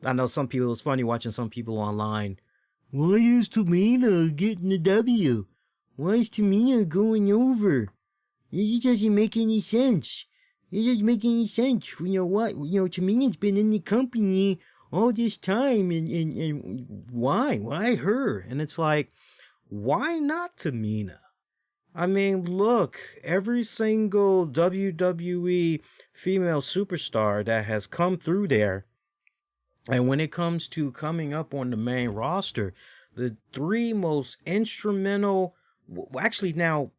know some people, it's funny watching some people online. Why is Tamina getting the W? Why is Tamina going over? It doesn't make any sense. It doesn't make any sense. You know what? You know, Tamina's been in the company all this time, and why? Why her? And it's like, why not Tamina? I mean, look, every single WWE female superstar that has come through there, and when it comes to coming up on the main roster, the three most instrumental, actually now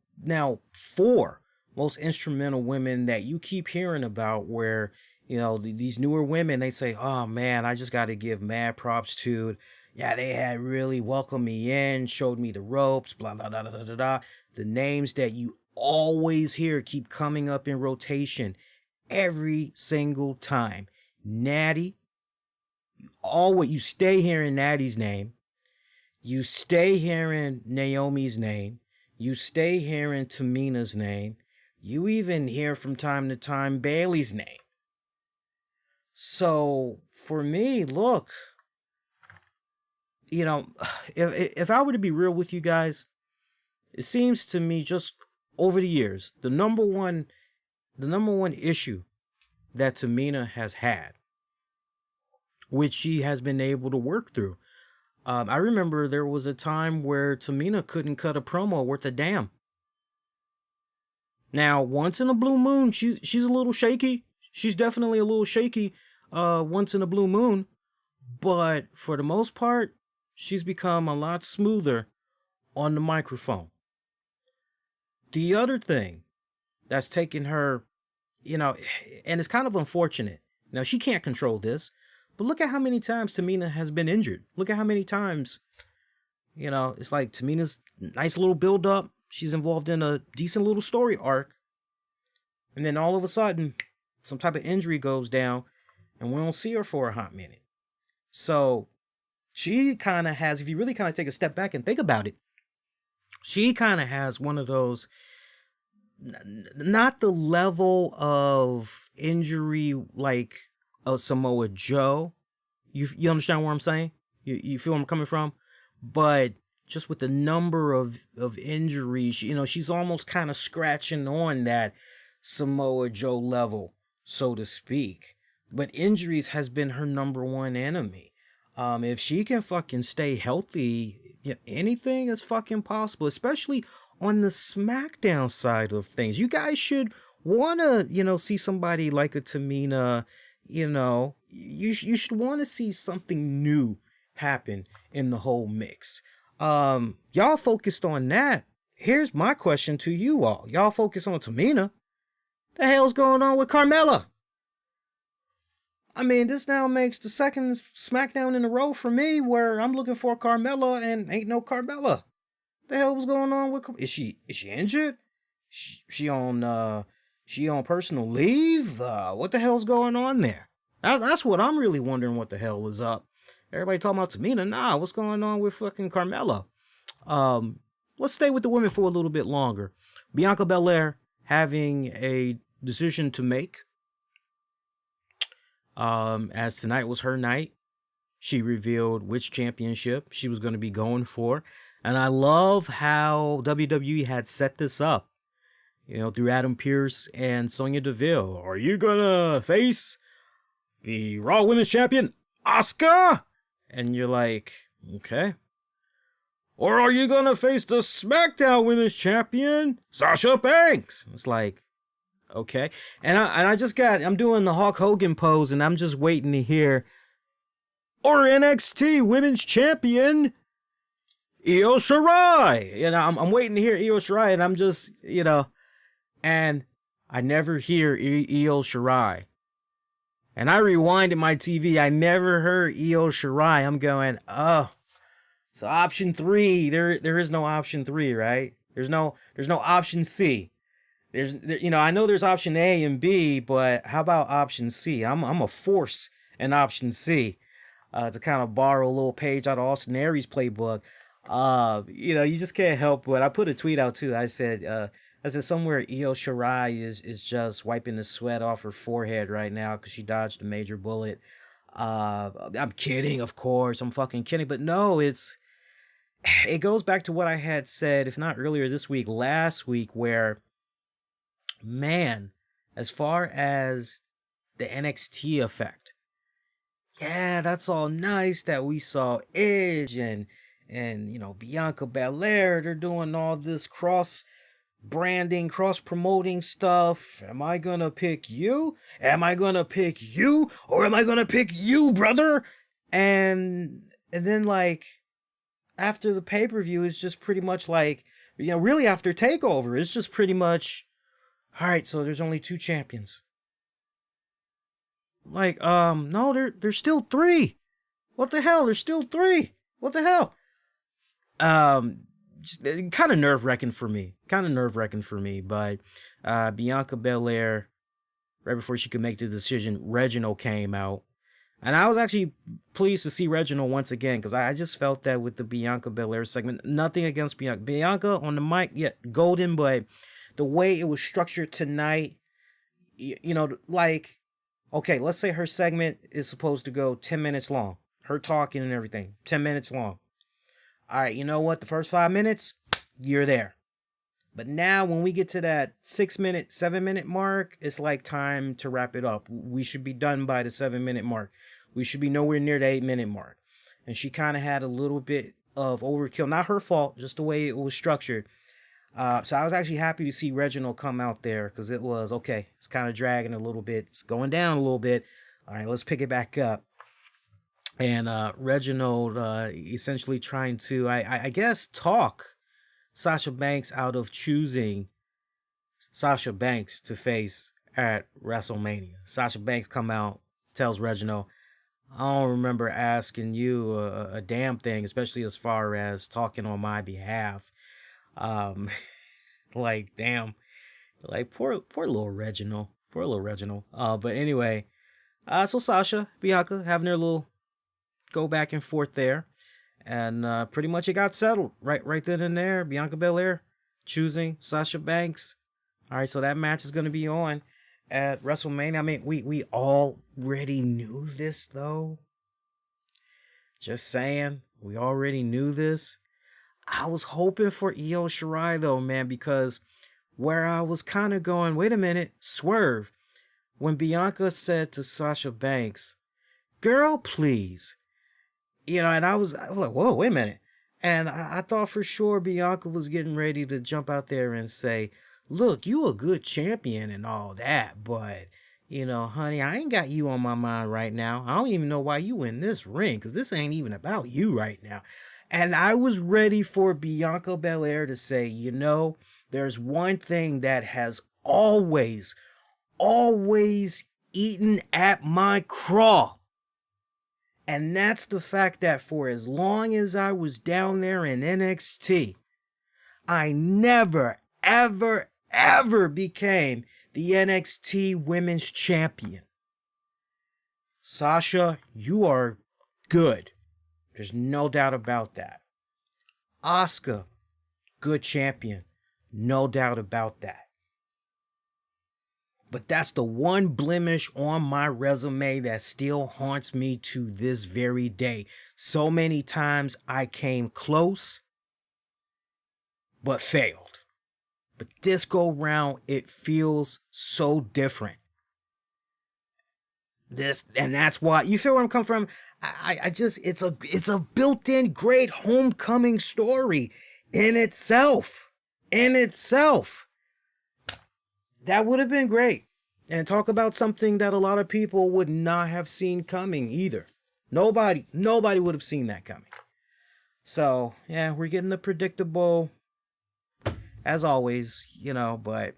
4 most instrumental women that you keep hearing about, where, you know, these newer women, they say, oh man, I just got to give mad props to, yeah, they had really welcomed me in, showed me the ropes, blah, blah, blah, blah, blah, blah. The names that you always hear keep coming up in rotation every single time. Natty, you stay hearing Natty's name. You stay hearing Naomi's name. You stay hearing Tamina's name. You even hear from time to time Bayley's name. So for me, look, you know, if I were to be real with you guys, it seems to me just over the years, the number one issue that Tamina has had, which she has been able to work through. I remember there was a time where Tamina couldn't cut a promo worth a damn. Now, once in a blue moon, she's a little shaky. She's definitely a little shaky once in a blue moon. But for the most part, she's become a lot smoother on the microphone. The other thing that's taken her, you know, and it's kind of unfortunate. Now, she can't control this, but look at how many times Tamina has been injured. Look at how many times, you know, it's like Tamina's nice little build up. She's involved in a decent little story arc. And then all of a sudden, some type of injury goes down and we don't see her for a hot minute. So she kind of has, if you really kind of take a step back and think about it, she kind of has one of those, not the level of injury like a Samoa Joe. You understand what I'm saying? You feel where I'm coming from? But just with the number of injuries, you know, she's almost kind of scratching on that Samoa Joe level, so to speak. But injuries has been her number one enemy. If she can fucking stay healthy, yeah, anything is fucking possible, especially on the Smackdown side of things. You guys should want to, you know, see somebody like a Tamina, you know, you should want to see something new happen in the whole mix. Y'all focused on that. Here's my question to you all. Y'all focus on Tamina. The hell's going on with Carmella? I mean, this now makes the second Smackdown in a row for me where I'm looking for Carmella and ain't no Carmella. The hell was going on with? Is she injured? She on personal leave? What the hell's going on there? That's what I'm really wondering. What the hell is up? Everybody talking about Tamina. Nah, what's going on with fucking Carmella? Let's stay with the women for a little bit longer. Bianca Belair having a decision to make. As tonight was her night, she revealed which championship she was going to be going for. And I love how WWE had set this up, you know, through Adam Pearce and Sonya Deville. Are you going to face the Raw Women's Champion, Asuka? And you're like, okay. Or are you going to face the SmackDown Women's Champion, Sasha Banks? It's like, okay. And I'm doing the Hulk Hogan pose and I'm just waiting to hear, or NXT Women's Champion, Io Shirai. You know, I'm waiting to hear Io Shirai and I'm just, you know, and I never hear Io Shirai. And I rewinded my TV. I never heard Io Shirai. I'm going, oh, so option 3. There is no option 3, right? There's no option C. I know there's option A and B, but how about option C? I'm a force in option C, to kind of borrow a little page out of Austin Aries' playbook. You just can't help but I put a tweet out too. I said somewhere Io Shirai is just wiping the sweat off her forehead right now because she dodged a major bullet. I'm kidding, of course. I'm fucking kidding, but no, it goes back to what I had said, if not earlier this week, last week, where, man, as far as the NXT effect, yeah, that's all nice that we saw Edge and Bianca Belair. They're doing all this cross branding, cross promoting stuff. Am I gonna pick you? Am I gonna pick you? Or am I gonna pick you, brother? And then, like, after the pay-per-view, it's just pretty much like, really after TakeOver, it's just pretty much, all right, so there's only 2 champions. Like, no, there's still 3. What the hell? There's still 3. What the hell? Just kind of nerve-wracking for me. But Bianca Belair, right before she could make the decision, Reginald came out. And I was actually pleased to see Reginald once again, because I just felt that with the Bianca Belair segment, nothing against Bianca. Bianca on the mic, yeah, golden, but the way it was structured tonight, like, okay, let's say her segment is supposed to go 10 minutes long. Her talking and everything, 10 minutes long. All right, you know what? The first 5 minutes, you're there. But now when we get to that 6-minute, 7-minute mark, it's like time to wrap it up. We should be done by the 7-minute mark. We should be nowhere near the 8-minute mark. And she kind of had a little bit of overkill. Not her fault, just the way it was structured. So I was actually happy to see Reginald come out there, because it was, okay, it's kind of dragging a little bit. It's going down a little bit. All right, let's pick it back up. And Reginald essentially trying to, I guess, talk Sasha Banks out of choosing Sasha Banks to face at WrestleMania. Sasha Banks come out, tells Reginald, I don't remember asking you a damn thing, especially as far as talking on my behalf. Like, damn. Like, poor little Reginald. But anyway, so Sasha, Bianca having their little go back and forth there. And pretty much it got settled right then and there. Bianca Belair choosing Sasha Banks. All right, so that match is going to be on at WrestleMania. I mean, we already knew this, though. Just saying, we already knew this. I was hoping for Io Shirai, though, man, because where I was kind of going, wait a minute, swerve. When Bianca said to Sasha Banks, girl, please. And I was like, whoa, wait a minute. And I thought for sure Bianca was getting ready to jump out there and say, look, you a good champion and all that, but, honey, I ain't got you on my mind right now. I don't even know why you in this ring, because this ain't even about you right now. And I was ready for Bianca Belair to say, there's one thing that has always eaten at my craw. And that's the fact that for as long as I was down there in NXT, I never, ever, ever became the NXT Women's Champion. Sasha, you are good. There's no doubt about that. Asuka, good champion. No doubt about that. But that's the one blemish on my resume that still haunts me to this very day. So many times I came close, but failed. But this go round, it feels so different. And that's why, you feel where I'm coming from? I just, it's a built-in great homecoming story in itself. That would have been great. And talk about something that a lot of people would not have seen coming either. Nobody would have seen that coming. So, yeah, we're getting the predictable, as always, but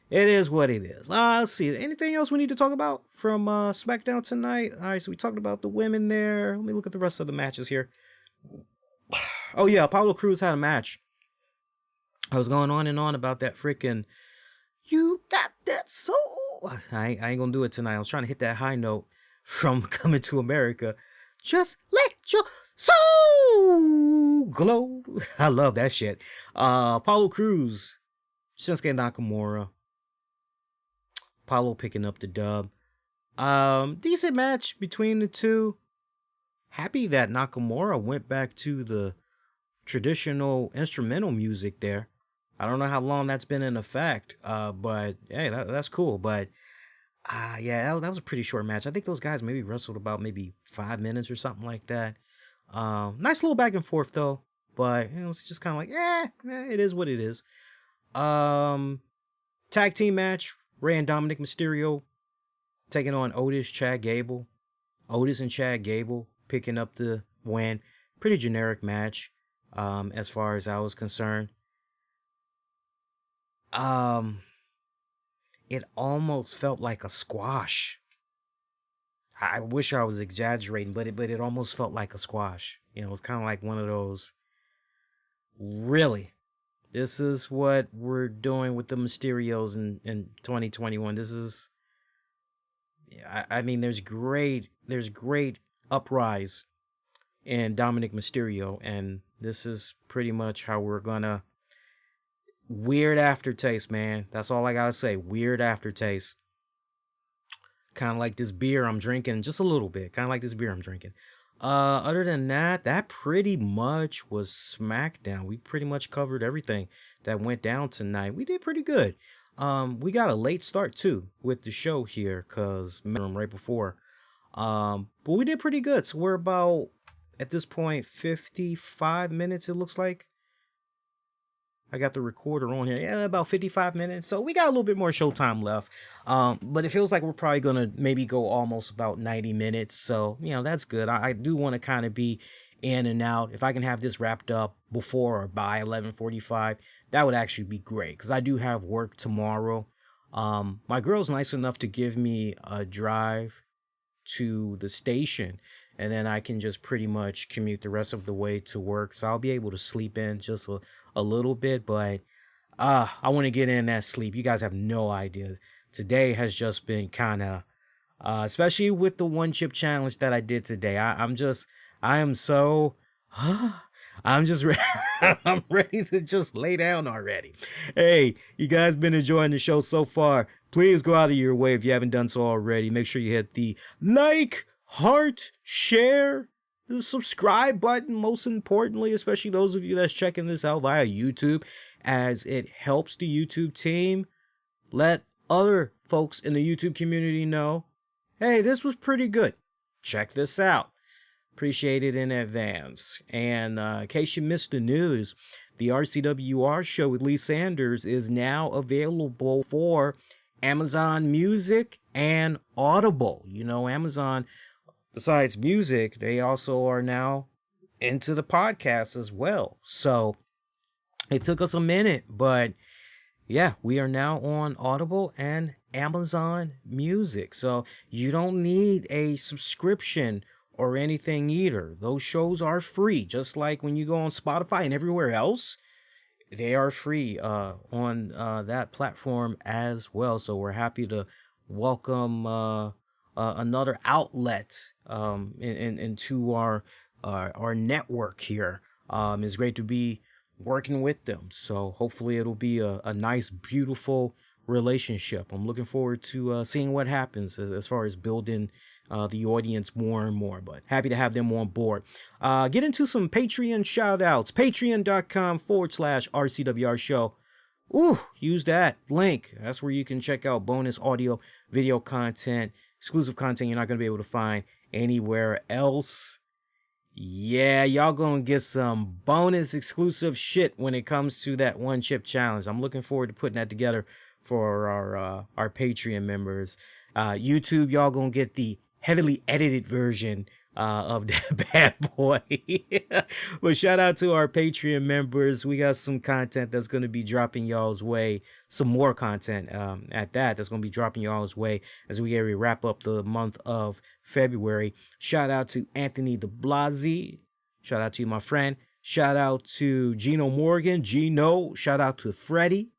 it is what it is. Let's see. Anything else we need to talk about from Smackdown tonight? All right, so we talked about the women there. Let me look at the rest of the matches here. Oh, yeah, Apollo Crews had a match. I was going on and on about that freaking You got that soul. I ain't gonna do it tonight. I was trying to hit that high note from Coming to America. Just let your soul glow. I love that shit. Apollo Crews, Shinsuke Nakamura. Apollo picking up the dub. Decent match between the two. Happy that Nakamura went back to the traditional instrumental music there. I don't know how long that's been in effect, but hey, that's cool. But yeah, that was a pretty short match. I think those guys maybe wrestled about maybe 5 minutes or something like that. Nice little back and forth though, but it's just kind of like, it is what it is. Tag team match: Rey and Dominic Mysterio taking on Otis, Chad Gable. Otis and Chad Gable picking up the win. Pretty generic match, as far as I was concerned. It almost felt like a squash. I wish I was exaggerating, but it almost felt like a squash. It was kind of like one of those, really? This is what we're doing with the Mysterios in 2021. This is, I mean, there's great uprise in Dominic Mysterio, and this is pretty much how we're gonna. Weird aftertaste, man. That's all I gotta say. Weird aftertaste. Kind of like this beer I'm drinking, just a little bit. Kind of like this beer I'm drinking. Other than that, that pretty much was Smackdown. We pretty much covered everything that went down tonight. We did pretty good. We got a late start too with the show here, cause right before. But we did pretty good. So we're about, at this point, 55 minutes. It looks like. I got the recorder on here. Yeah, about 55 minutes. So we got a little bit more showtime left. But it feels like we're probably going to maybe go almost about 90 minutes. So, that's good. I do want to kind of be in and out. If I can have this wrapped up before or by 11:45, that would actually be great. Because I do have work tomorrow. My girl's nice enough to give me a drive to the station. And then I can just pretty much commute the rest of the way to work. So I'll be able to sleep in just a little bit, but I want to get in that sleep. You guys have no idea. Today has just been kind of, especially with the one chip challenge that I did today. I'm just I'm ready to just lay down already. Hey, you guys been enjoying the show so far. Please go out of your way if you haven't done so already. Make sure you hit the like, heart, share, the subscribe button, most importantly, especially those of you that's checking this out via YouTube, as it helps the YouTube team let other folks in the YouTube community know, hey, this was pretty good. Check this out. Appreciate it in advance. And in case you missed the news, the RCWR show with Lee Sanders is now available for Amazon Music and Audible. Amazon, besides music, they also are now into the podcast as well. So it took us a minute, but yeah, we are now on Audible and Amazon Music. So you don't need a subscription or anything either. Those shows are free, just like when you go on Spotify and everywhere else. They are free on that platform as well. So we're happy to welcome another outlet into our network here. It's great to be working with them. So hopefully it'll be a nice, beautiful relationship. I'm looking forward to seeing what happens as far as building the audience more and more, but happy to have them on board. Get into some Patreon shout outs. Patreon.com/RCWR show. Use that link. That's where you can check out bonus audio, video content, exclusive content you're not going to be able to find anywhere else. Yeah, y'all gonna get some bonus exclusive shit when it comes to that one chip challenge. I'm looking forward to putting that together for our Patreon members. YouTube, y'all gonna get the heavily edited version of that bad boy. But shout out to our Patreon members. We got some content that's going to be dropping y'all's way. Some more content that's going to be dropping y'all's way as we wrap up the month of February. Shout out to Anthony DeBlasi. Shout out to you, my friend. Shout out to Gino Morgan. Gino. Shout out to Freddie.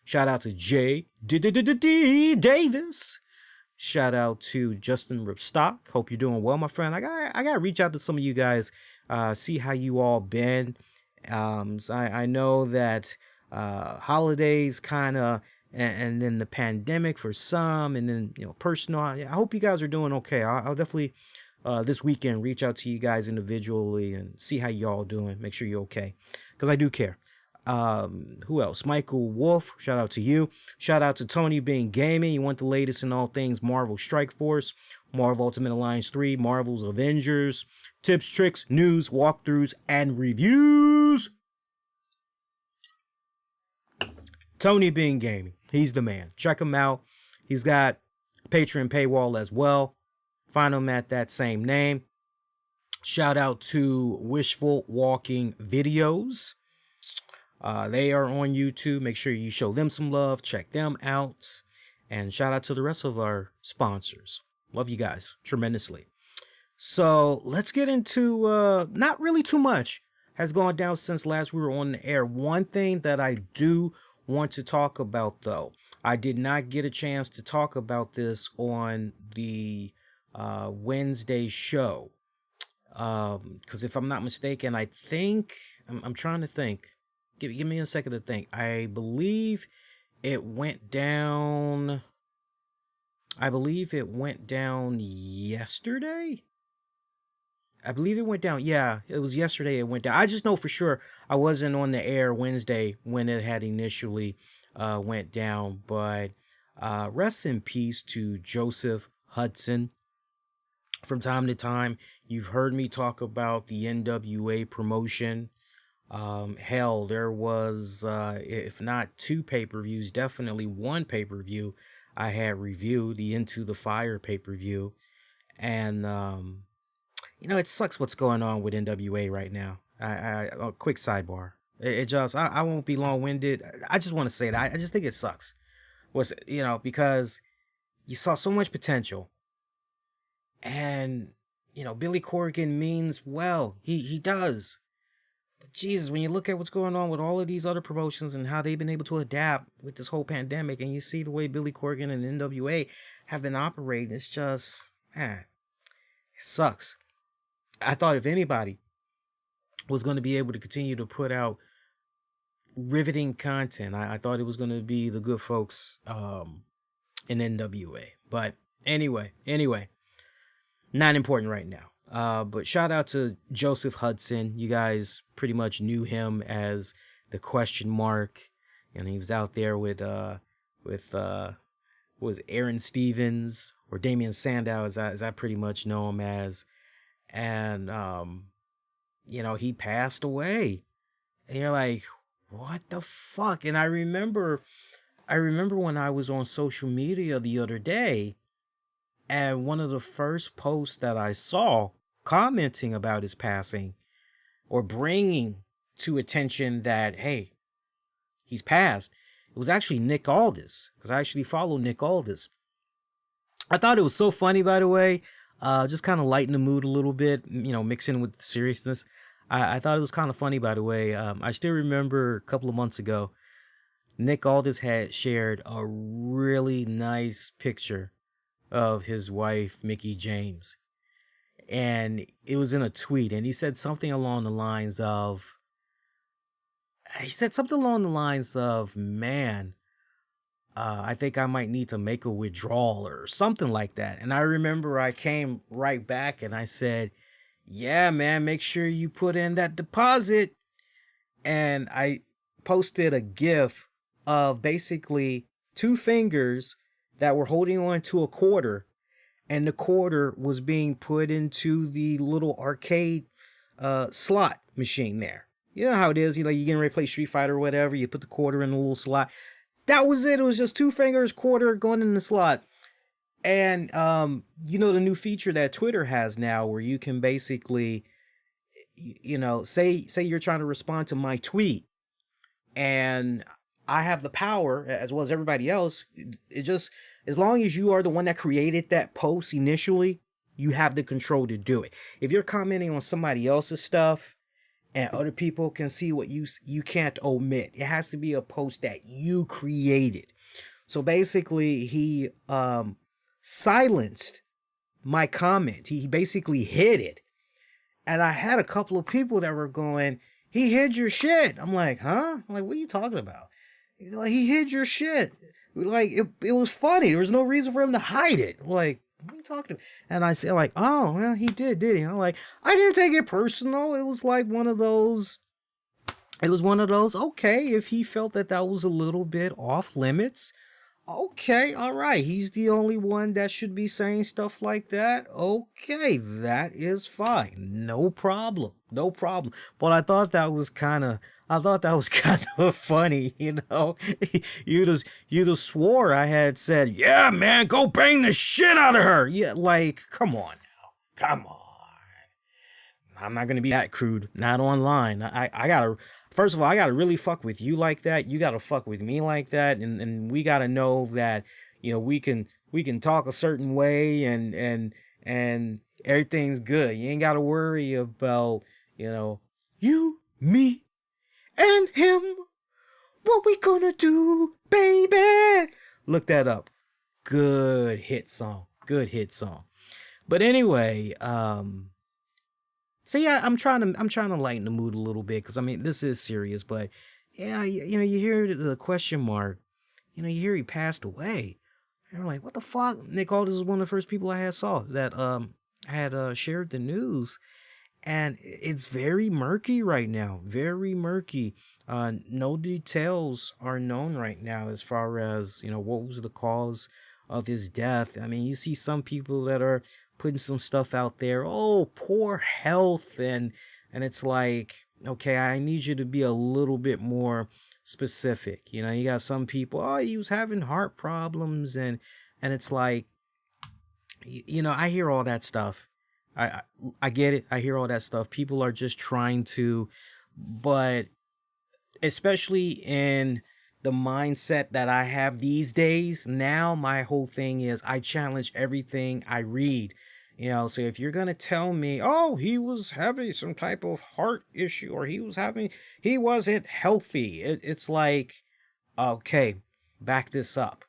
Shout out to J. Davis. Shout out to Justin Ripstock. Hope you're doing well, my friend. I got to reach out to some of you guys, see how you all been. So I know that holidays kind of, and then the pandemic for some, and then, personal. I hope you guys are doing okay. I'll definitely this weekend reach out to you guys individually and see how y'all doing. Make sure you're okay, because I do care. Who else? Michael Wolf, shout out to you. Shout out to Tony Being Gaming. You want the latest in all things Marvel Strike Force, Marvel Ultimate Alliance 3, Marvel's Avengers, tips, tricks, news, walkthroughs, and reviews. Tony Being Gaming. He's the man. Check him out. He's got Patreon paywall as well. Find him at that same name. Shout out to Wishful Walking Videos. They are on YouTube. Make sure you show them some love. Check them out. And shout out to the rest of our sponsors. Love you guys tremendously. So let's get into not really too much has gone down since last we were on the air. One thing that I do want to talk about, though, I did not get a chance to talk about this on the Wednesday show. Because if I'm not mistaken, I think I'm trying to think. Give me a second to think. I believe it went down. Yesterday. I believe it went down. Yeah, it was yesterday it went down. I just know for sure I wasn't on the air Wednesday when it had initially went down. But rest in peace to Joseph Hudson. From time to time, you've heard me talk about the NWA promotion. Hell, there was, if not 2 pay-per-views, definitely 1 pay-per-view I had reviewed, the Into the Fire pay-per-view. And, it sucks what's going on with NWA right now. A quick sidebar. I won't be long-winded. I just want to say that I just think it sucks. Because you saw so much potential. And, Billy Corgan means well. He does. But Jesus, when you look at what's going on with all of these other promotions and how they've been able to adapt with this whole pandemic, and you see the way Billy Corgan and NWA have been operating, it's just, it sucks. I thought if anybody was going to be able to continue to put out riveting content, I thought it was going to be the good folks in NWA. But anyway, not important right now. But shout out to Joseph Hudson. You guys pretty much knew him as the question mark, and he was out there with was Aaron Stevens or Damian Sandow, as I pretty much know him as. And he passed away. And you're like, what the fuck? And I remember when I was on social media the other day, and one of the first posts that I saw commenting about his passing or bringing to attention that, hey, he's passed, it was actually Nick Aldis, because I actually follow Nick Aldis. I thought it was so funny, by the way, just kind of lighten the mood a little bit, mixing with the seriousness. I thought it was kind of funny, by the way. I still remember a couple of months ago, Nick Aldis had shared a really nice picture of his wife, Mickie James. And it was in a tweet, and he said something along the lines of, man, I think I might need to make a withdrawal or something like that. And I remember I came right back and I said, yeah, man, make sure you put in that deposit. And I posted a GIF of basically 2 fingers that were holding on to a quarter, and the quarter was being put into the little arcade slot machine there. You know how it is, you're getting ready to play Street Fighter or whatever, you put the quarter in the little slot. That was it. It was just 2 fingers, quarter going in the slot. And the new feature that Twitter has now, where you can basically, say you're trying to respond to my tweet, and I have the power, as well as everybody else. It just, as long as you are the one that created that post initially, you have the control to do it. If you're commenting on somebody else's stuff and other people can see what you can't omit. It has to be a post that you created. So basically, he silenced my comment. He basically hid it. And I had a couple of people that were going, he hid your shit. I'm like, huh? I'm like, what are you talking about? Like, he hid your shit. Like, it was funny. There was no reason for him to hide it. Like, what are you talking about? And I said, like, oh, well, he did he? I'm like, I didn't take it personal. It was like one of those, okay, if he felt that was a little bit off limits, okay, all right. He's the only one that should be saying stuff like that. Okay, that is fine. No problem. No problem. But I thought that was kind of funny, you know. You just swore I had said, yeah, man, go bang the shit out of her. Yeah, like, come on now. Come on. I'm not gonna be that crude. Not online. I gotta, first of all, I gotta really fuck with you like that. You gotta fuck with me like that, and we gotta know that, you know, we can talk a certain way and everything's good. You ain't gotta worry about, you know, you, me, and him. What we gonna do, baby? Look that up. Good hit song. Good hit song. But anyway, so yeah, I'm trying to lighten the mood a little bit, because I mean, this is serious, but yeah, you know, you hear the question mark, you know, you hear he passed away, and I'm like, what the fuck? Nick Aldis is one of the first people I saw that had shared the news, and it's very murky right now, very murky. No details are known right now as far as, you know, what was the cause of his death. I mean, you see some people that are putting some stuff out there, oh, poor health, and it's like, okay, I need you to be a little bit more specific. You know, you got some people, oh, he was having heart problems, and it's like, you know, I hear all that stuff. I get it. I hear all that stuff. People are just trying to, but especially in the mindset that I have these days, now my whole thing is I challenge everything I read. You know, so if you're going to tell me, oh, he was having some type of heart issue, or he wasn't healthy, it's like, okay, back this up.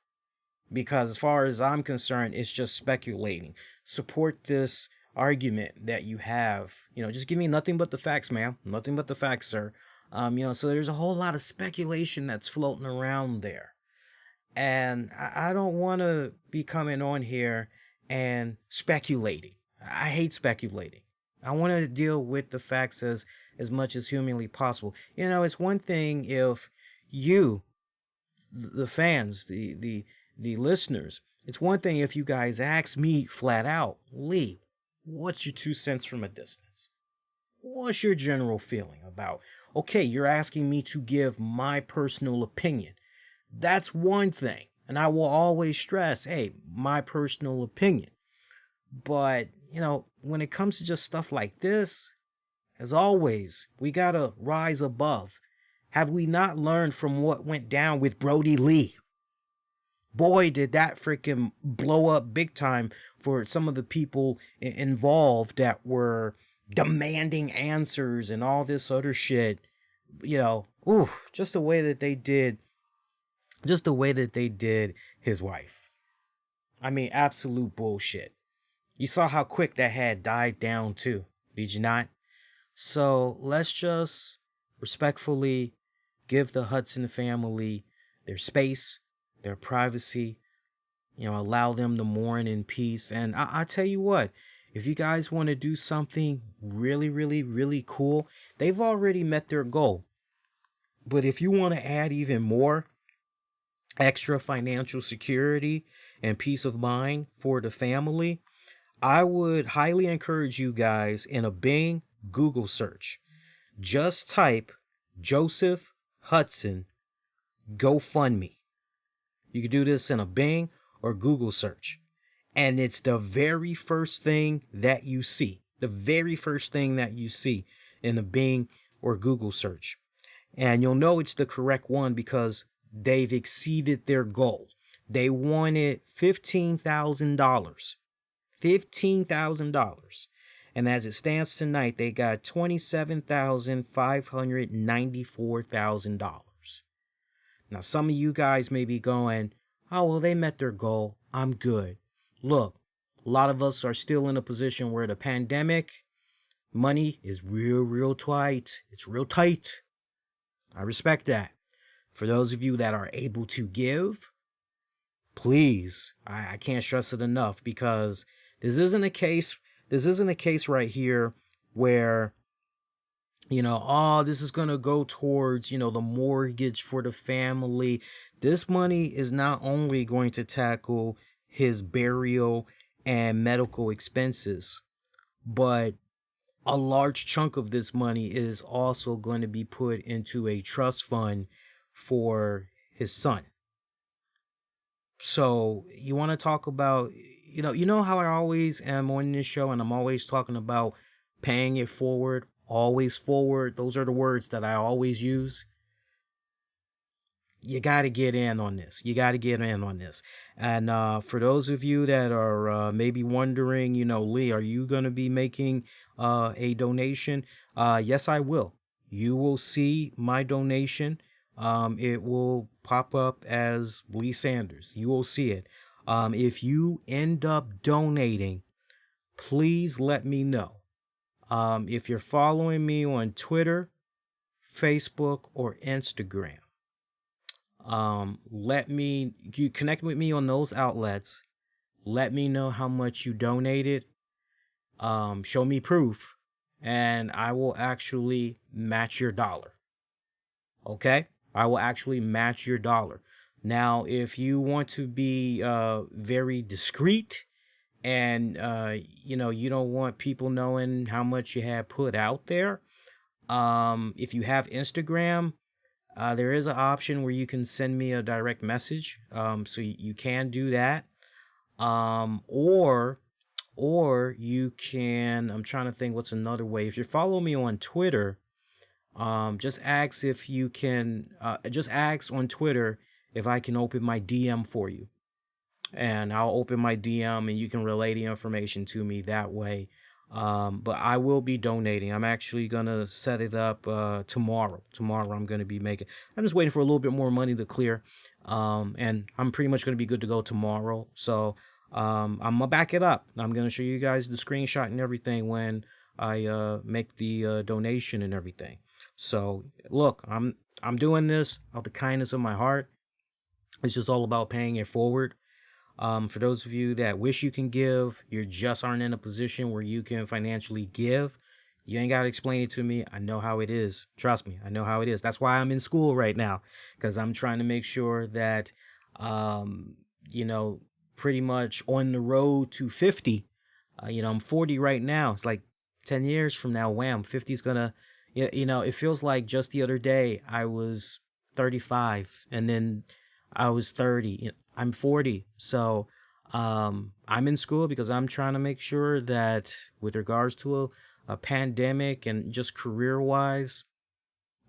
Because as far as I'm concerned, it's just speculating. Support this argument that you have. You know, just give me nothing but the facts, ma'am. Nothing but the facts, sir. You know, so there's a whole lot of speculation that's floating around there. And I don't want to be coming on here and speculating. I hate speculating. I want to deal with the facts as much as humanly possible. You know, it's one thing if you, the fans, the listeners, it's one thing if you guys ask me flat out, Lee, what's your 2 cents from a distance? What's your general feeling about, okay, you're asking me to give my personal opinion. That's one thing. And I will always stress, hey, my personal opinion. But, you know, when it comes to just stuff like this, as always, we got to rise above. Have we not learned from what went down with Brody Lee? Boy, did that freaking blow up big time for some of the people involved that were demanding answers and all this other shit. You know, just the way that they did his wife. I mean, absolute bullshit. You saw how quick that had died down too, did you not? So let's just respectfully give the Hudson family their space, their privacy, you know, allow them to mourn in peace. And I tell you what, if you guys want to do something really, really, really cool, they've already met their goal. But if you want to add even more extra financial security and peace of mind for the family, I would highly encourage you guys in a Bing Google search, just type Joseph Hudson GoFundMe. You can do this in a Bing or Google search, and it's the very first thing that you see. The very first thing that you see in the Bing or Google search. And you'll know it's the correct one because they've exceeded their goal. They wanted $15,000. $15,000. And as it stands tonight, they got $27,594,000. Now, some of you guys may be going, oh, well, they met their goal. I'm good. Look, a lot of us are still in a position where the pandemic, money is real tight. It's real tight. I respect that. For those of you that are able to give, please, I can't stress it enough, because this isn't a case right here where, oh, this is going to go towards, the mortgage for the family. This money is not only going to tackle his burial and medical expenses, but a large chunk of this money is also going to be put into a trust fund for his son. So you want to talk about, you know how I always am on this show, and I'm always talking about paying it forward, always forward. Those are the words that I always use. You got to get in on this. And for those of you that are maybe wondering, Lee, are you going to be making a donation? Yes, I will. You will see my donation. It will pop up as Lee Sanders. You will see it. If you end up donating, please let me know. If you're following me on Twitter, Facebook, or Instagram, you connect with me on those outlets. Let me know how much you donated. Show me proof, and I will actually match your dollar. Okay? I will actually match your dollar. Now, if you want to be very discreet, and you don't want people knowing how much you have put out there, if you have Instagram, there is an option where you can send me a direct message. So you can do that. Or you can, I'm trying to think what's another way. If you follow me on Twitter, just ask if you can, just ask on Twitter if I can open my DM for you. And I'll open my DM and you can relay the information to me that way. But I will be donating. I'm actually going to set it up tomorrow. Tomorrow I'm going to be I'm just waiting for a little bit more money to clear. And I'm pretty much going to be good to go tomorrow. So I'm going to back it up. I'm going to show you guys the screenshot and everything when I make the donation and everything. So look, I'm doing this out of the kindness of my heart. It's just all about paying it forward. For those of you that wish you can give, you just aren't in a position where you can financially give. You ain't got to explain it to me. I know how it is. Trust me, I know how it is. That's why I'm in school right now, because I'm trying to make sure that, pretty much on the road to 50. I'm 40 right now. It's like 10 years from now, wham, 50 is going to, it feels like just the other day I was 35 and then I was 30. I'm 40. So I'm in school because I'm trying to make sure that with regards to a pandemic and just career-wise,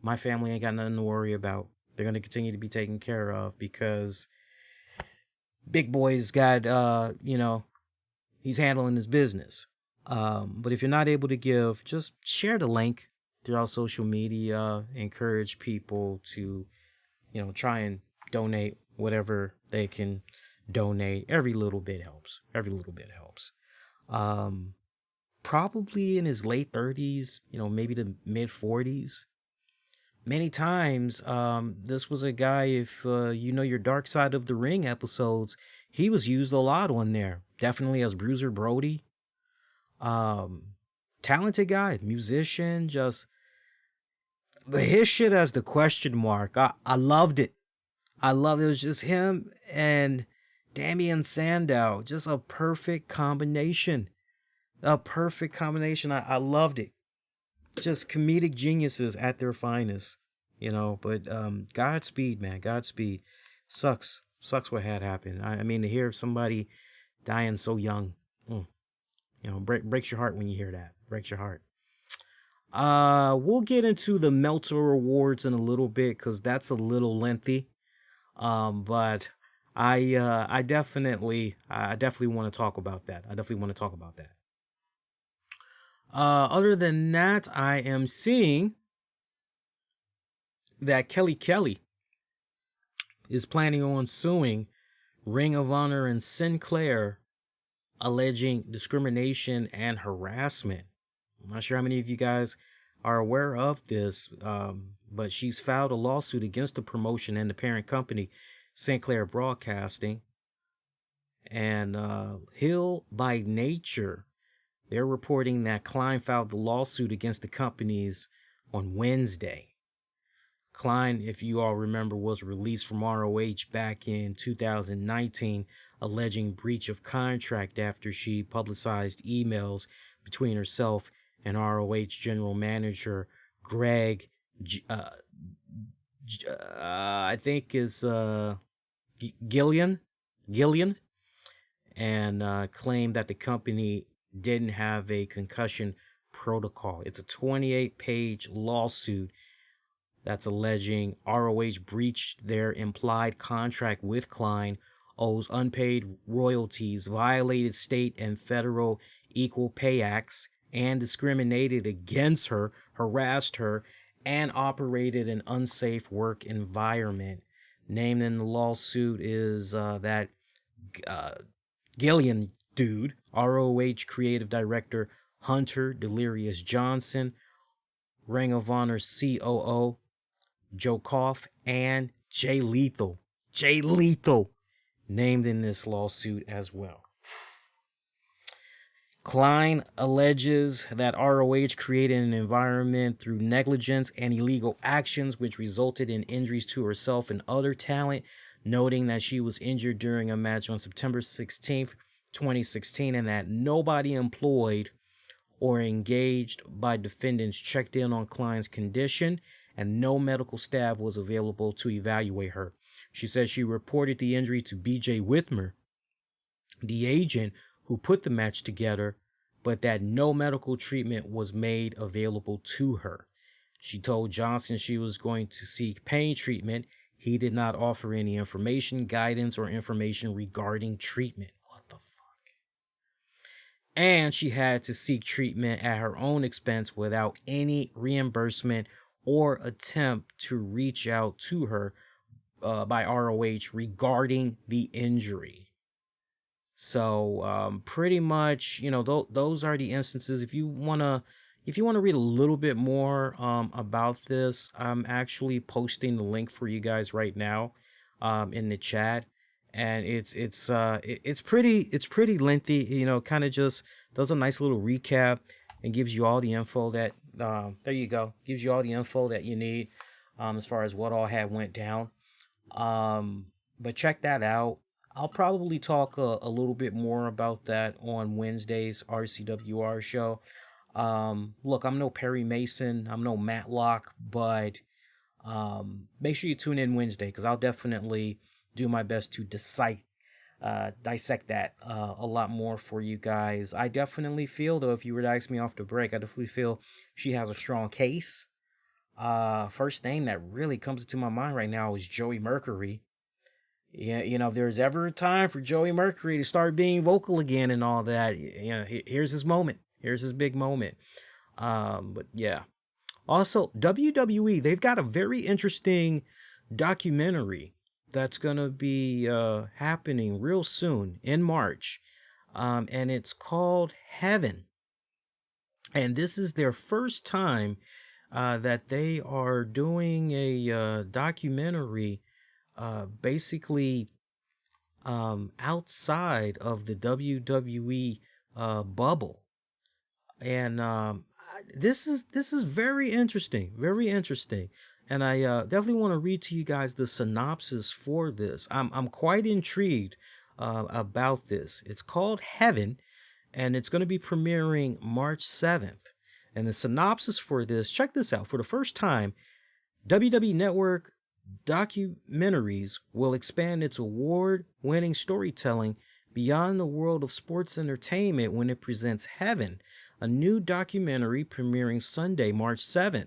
my family ain't got nothing to worry about. They're going to continue to be taken care of because Big Boy's got, he's handling his business. But if you're not able to give, just share the link throughout social media. Encourage people to, try and donate whatever they can donate. Every little bit helps. Probably in his late 30s, maybe the mid 40s. Many times, this was a guy, if your Dark Side of the Ring episodes, he was used a lot on there. Definitely as Bruiser Brody. Talented guy, musician, but his shit as the question mark. I loved it. It was just him and Damian Sandow. Just a perfect combination. I loved it. Just comedic geniuses at their finest, but Godspeed, man. Godspeed. Sucks what had happened. I mean, to hear somebody dying so young, breaks your heart when you hear that. Breaks your heart. We'll get into the Meltzer Awards in a little bit because that's a little lengthy. But I definitely want to talk about that. Other than that, I am seeing that Kelly is planning on suing Ring of Honor and Sinclair, alleging discrimination and harassment. I'm not sure how many of you guys are aware of this, but she's filed a lawsuit against the promotion and the parent company, Sinclair Broadcasting. And Hill by Nature, they're reporting that Klein filed the lawsuit against the companies on Wednesday. Klein, if you all remember, was released from ROH back in 2019, alleging breach of contract after she publicized emails between herself and ROH general manager Greg, I think is Gillian, and claimed that the company didn't have a concussion protocol. It's a 28-page lawsuit that's alleging ROH breached their implied contract with Klein, owes unpaid royalties, violated state and federal equal pay acts, and discriminated against her, harassed her, and operated an unsafe work environment. Named in the lawsuit is that Gillian dude, ROH creative director Hunter Delirious Johnson, Ring of Honor COO Joe Koff, and Jay Lethal named in this lawsuit as well. Klein alleges that ROH created an environment through negligence and illegal actions which resulted in injuries to herself and other talent, noting that she was injured during a match on September 16th, 2016, and that nobody employed or engaged by defendants checked in on Klein's condition, and no medical staff was available to evaluate her. She said she reported the injury to BJ Whitmer, the agent who put the match together, but that no medical treatment was made available to her. She told Johnson she was going to seek pain treatment. He did not offer any information, guidance, or information regarding treatment. What the fuck? And she had to seek treatment at her own expense without any reimbursement or attempt to reach out to her by ROH regarding the injury. So pretty much, those are the instances. If you wanna read a little bit more about this, I'm actually posting the link for you guys right now in the chat, and it's pretty lengthy. Kind of just does a nice little recap and gives you all the info that there you go, gives you all the info that you need as far as what all had went down. But check that out. I'll probably talk a little bit more about that on Wednesday's RCWR show. Look, I'm no Perry Mason, I'm no Matlock, but make sure you tune in Wednesday, because I'll definitely do my best to dissect that a lot more for you guys. I definitely feel, though, if you were to ask me off the break, I definitely feel she has a strong case. First name that really comes into my mind right now is Joey Mercury. Yeah, if there's ever a time for Joey Mercury to start being vocal again and all that, here's his moment. Here's his big moment. But yeah. Also, WWE, they've got a very interesting documentary that's going to be happening real soon in March. And it's called Heaven. And this is their first time that they are doing a documentary basically outside of the WWE bubble. And this is very interesting, and I definitely want to read to you guys the synopsis for this. I'm quite intrigued about this. It's called Heaven, and it's going to be premiering March 7th. And the synopsis for this, check this out. For the first time, WWE Network Documentaries will expand its award-winning storytelling beyond the world of sports entertainment when it presents Heaven, a new documentary premiering Sunday, March 7th.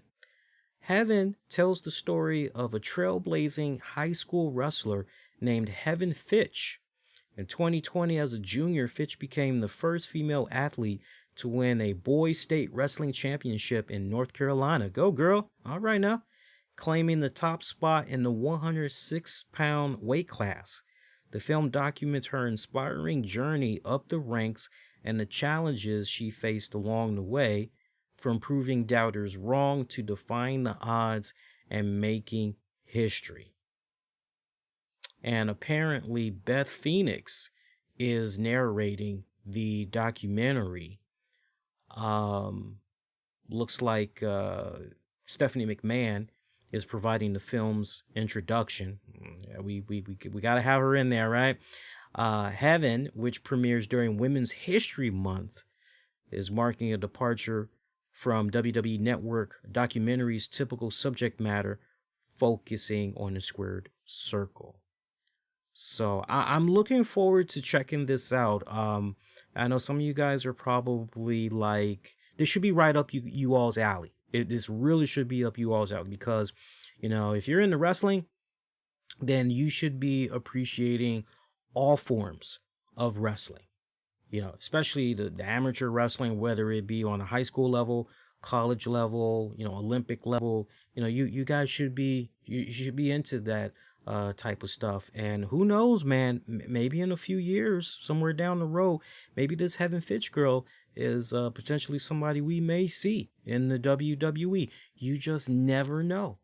Heaven tells the story of a trailblazing high school wrestler named Heaven Fitch. In 2020, as a junior, Fitch became the first female athlete to win a boys state wrestling championship in North Carolina. Go, girl. All right now. Claiming the top spot in the 106-pound weight class. The film documents her inspiring journey up the ranks and the challenges she faced along the way, from proving doubters wrong to defying the odds and making history. And apparently Beth Phoenix is narrating the documentary. Looks like Stephanie McMahon is providing the film's introduction. We got to have her in there, right? Heaven, which premieres during Women's History Month, is marking a departure from WWE Network documentary's typical subject matter, focusing on the squared circle. So I'm looking forward to checking this out. I know some of you guys are probably like, this should be right up you all's alley. This really should be up you all's alley because, you know, if you're into wrestling, then you should be appreciating all forms of wrestling. You know, especially the amateur wrestling, whether it be on a high school level, college level, you know, Olympic level. You know, you guys should be into that type of stuff. And who knows, man, maybe in a few years, somewhere down the road, maybe this Heaven Fitch girl is potentially somebody we may see in the WWE. You just never know.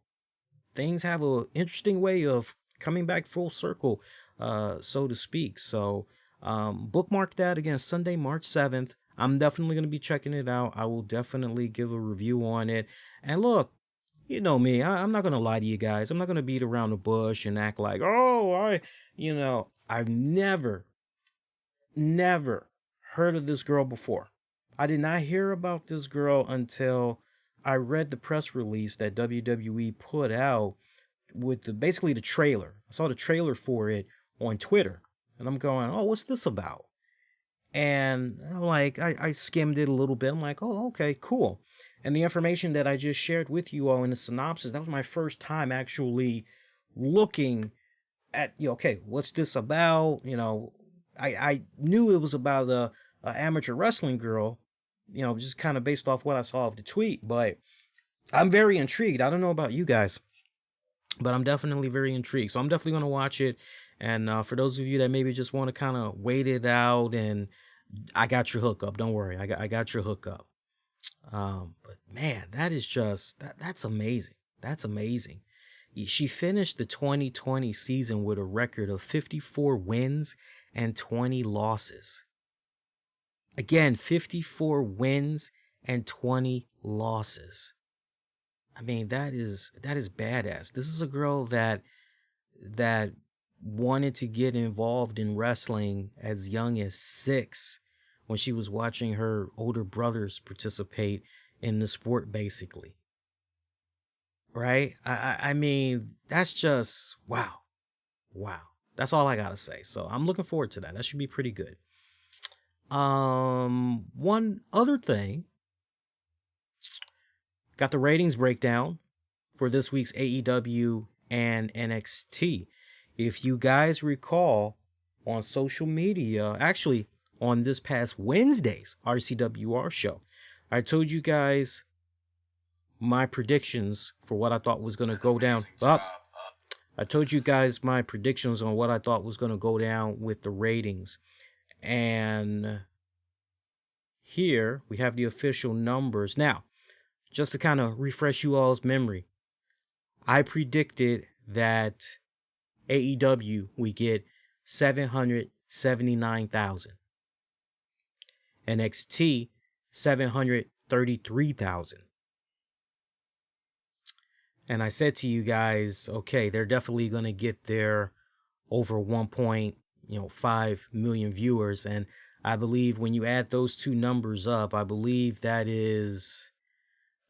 Things have an interesting way of coming back full circle, so to speak. So bookmark that again, Sunday, March 7th. I'm definitely going to be checking it out. I will definitely give a review on it. And look, you know me, I'm not going to lie to you guys. I'm not going to beat around the bush and act like, oh, I've never heard of this girl before. I did not hear about this girl until I read the press release that WWE put out with basically the trailer. I saw the trailer for it on Twitter. And I'm going, oh, what's this about? And I'm like, I skimmed it a little bit. I'm like, oh, okay, cool. And the information that I just shared with you all in the synopsis, that was my first time actually looking at, okay, what's this about? You know, I knew it was about a amateur wrestling girl, you know, just kind of based off what I saw of the tweet. But I'm very intrigued. I don't know about you guys, but I'm definitely very intrigued. So I'm definitely going to watch it. And for those of you that maybe just want to kind of wait it out, and I got your hookup. Don't worry, I got your hookup. But man, that is just that's amazing. That's amazing. She finished the 2020 season with a record of 54 wins and 20 losses. Again, 54 wins and 20 losses. I mean, that is badass. This is a girl that wanted to get involved in wrestling as young as 6 when she was watching her older brothers participate in the sport, basically. Right? I mean, that's just wow. That's all I gotta say. So I'm looking forward to that. That should be pretty good. One other thing, got the ratings breakdown for this week's AEW and NXT. If you guys recall, on social media, actually on this past Wednesday's RCWR show, I told you guys my predictions for what I thought was going to go down. I told you guys my predictions on what I thought was going to go down with the ratings. And here we have the official numbers. Now, just to kind of refresh you all's memory, I predicted that AEW we get 779,000. NXT 733,000. And I said to you guys, okay, they're definitely going to get their over 1.5 million viewers. And I believe when you add those two numbers up, I believe that is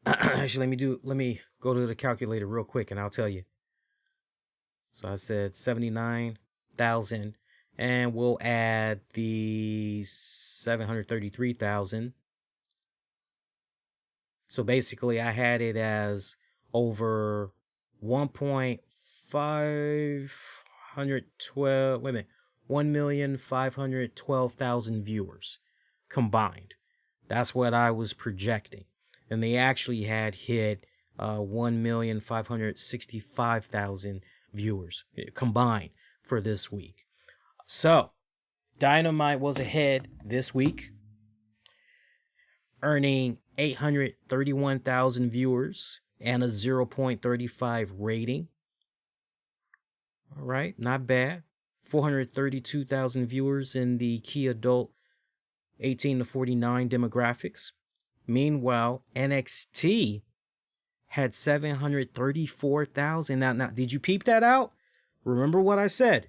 actually let me go to the calculator real quick and I'll tell you. So I said 79,000, and we'll add the 733,000. So basically I had it as over 1,512,000 viewers combined That's what I was projecting. And they actually had hit 1,565,000 viewers combined for this week. So, Dynamite was ahead this week, earning 831,000 viewers and a 0.35 rating. All right, not bad. 432,000 viewers in the key adult 18 to 49 demographics. Meanwhile, NXT had 734,000. Now, did you peep that out? Remember what I said.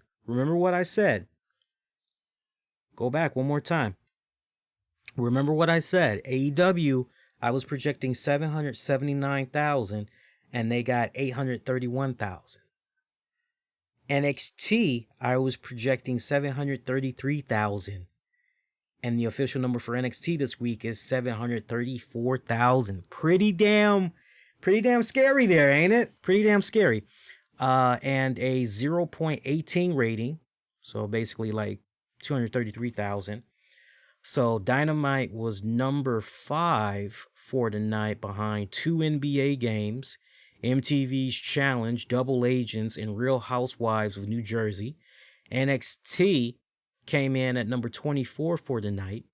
Go back one more time. Remember what I said. AEW, I was projecting 779,000, and they got 831,000. NXT, I was projecting 733,000. And the official number for NXT this week is 734,000. Pretty damn scary there, ain't it? Pretty damn scary. And a 0.18 rating. So basically like 233,000. So Dynamite was number 5 for the night behind 2 NBA games, MTV's Challenge, Double Agents, and Real Housewives of New Jersey. NXT came in at number 24 for the night.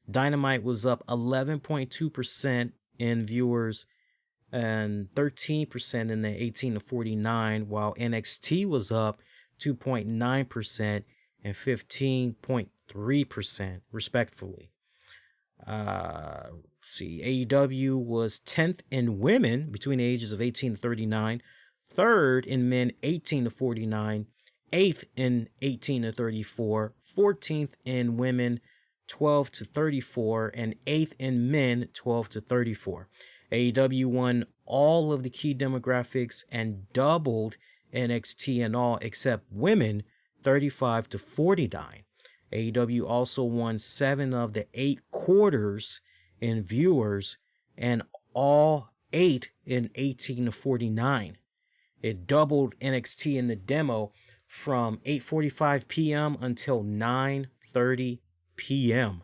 Dynamite was up 11.2% in viewers and 13% in the 18 to 49, while NXT was up 2.9% and 15.3% respectively. AEW was 10th in women between the ages of 18 to 39, 3rd in men 18 to 49, 8th in 18 to 34, 14th in women 12 to 34, and 8th in men 12 to 34. AEW won all of the key demographics and doubled NXT in all except women 35 to 49. AEW also won 7 of the 8 quarters in viewers and all 8 in 18 to 49. It doubled NXT in the demo from 8:45 p.m. until 9:30 p.m.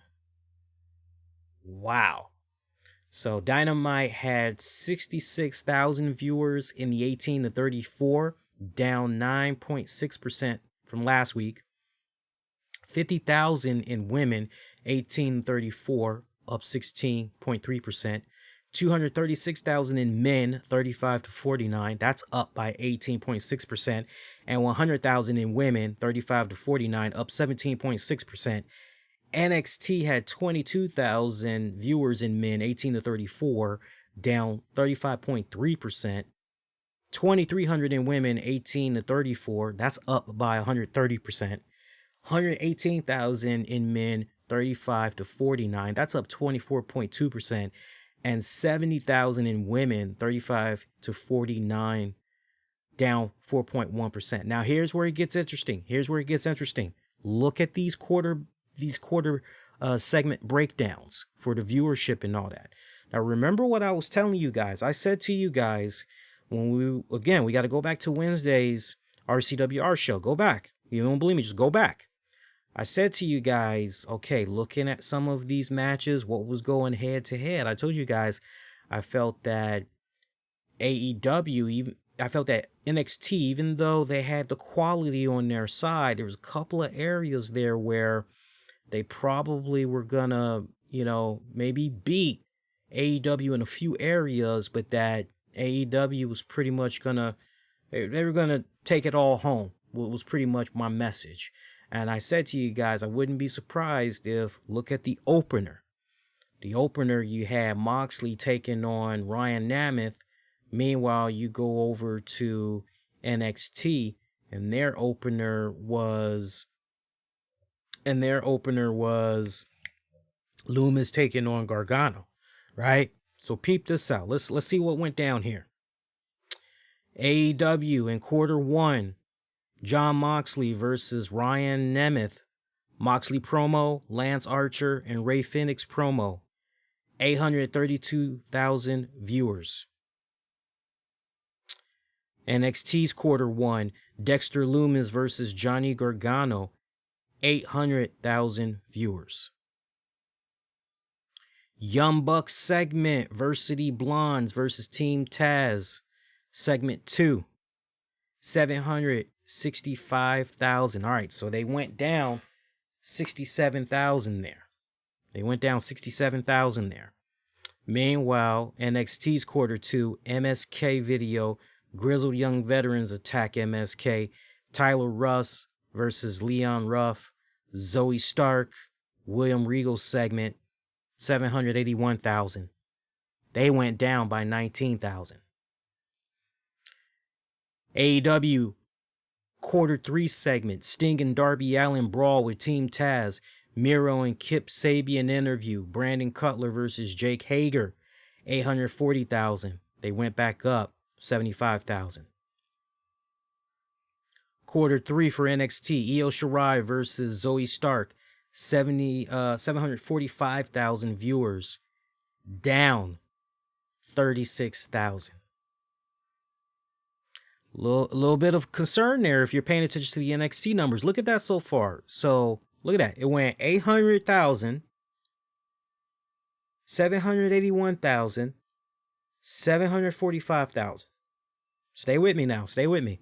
Wow. So Dynamite had 66,000 viewers in the 18 to 34, down 9.6% from last week. 50,000 in women 18 to 34, up 16.3%. 236,000 in men 35 to 49, that's up by 18.6%, and 100,000 in women 35 to 49, up 17.6%. NXT had 22,000 viewers in men 18 to 34, down 35.3%. 2,300 in women 18 to 34, that's up by 130%. 118,000 in men 35 to 49, that's up 24.2%. And 70,000 in women 35 to 49, down 4.1%. Now here's where it gets interesting. Look at these quarter segment breakdowns for the viewership and all that. Now remember what I was telling you guys. I said to you guys when we got to go back to Wednesday's RCWR show. Go back. You don't believe me? Just go back. I said to you guys, okay, looking at some of these matches, what was going head to head, I told you guys, I felt that NXT, even though they had the quality on their side, there was a couple of areas there where they probably were gonna, maybe beat AEW in a few areas, but that AEW was pretty much they were gonna take it all home. Was pretty much my message. And I said to you guys, I wouldn't be surprised if, look at the opener. The opener, you had Moxley taking on Ryan Nemeth. Meanwhile, you go over to NXT, and their opener was Loomis taking on Gargano, right? So peep this out. Let's see what went down here. AEW in quarter 1. Jon Moxley versus Ryan Nemeth. Moxley promo, Lance Archer, and Rey Fenix promo. 832,000 viewers. NXT's quarter 1. Dexter Lumis versus Johnny Gargano. 800,000 viewers. Young Bucks segment, Varsity Blondes versus Team Taz. Segment 2, 765,000. All right, so they went down 67,000 there. They went down 67,000 there. Meanwhile, NXT's quarter 2, MSK video, Grizzled Young Veterans attack MSK, Tyler Russ versus Leon Ruff, Zoe Stark, William Regal segment, 781,000. They went down by 19,000. AEW quarter 3 segment, Sting and Darby Allin brawl with Team Taz, Miro and Kip Sabian interview, Brandon Cutler versus Jake Hager, 840,000. They went back up, 75,000. Quarter 3 for NXT, Io Shirai versus Zoe Stark, 745,000 viewers, down 36,000. Little bit of concern there if you're paying attention to the NXT numbers. Look at that so far. So look at that. It went 800,000, 781,000, 745,000. Stay with me now. Stay with me.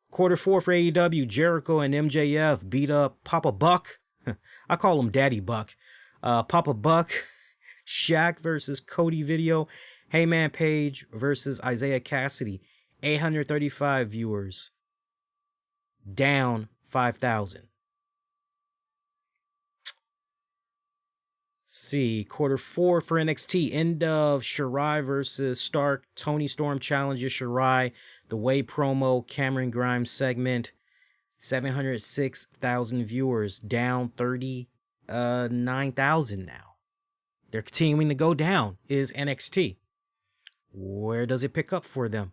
Quarter 4 for AEW, Jericho and MJF beat up Papa Buck. I call him Daddy Buck. Papa Buck, Shaq versus Cody video, Heyman Page versus Isaiah Cassidy, 835 viewers, down 5,000. See, quarter 4 for NXT, end of Shirai versus Stark, Tony Storm challenges Shirai, the Way promo, Cameron Grimes segment, 706,000 viewers, down 39,000 now. They're continuing to go down, is NXT. Where does it pick up for them?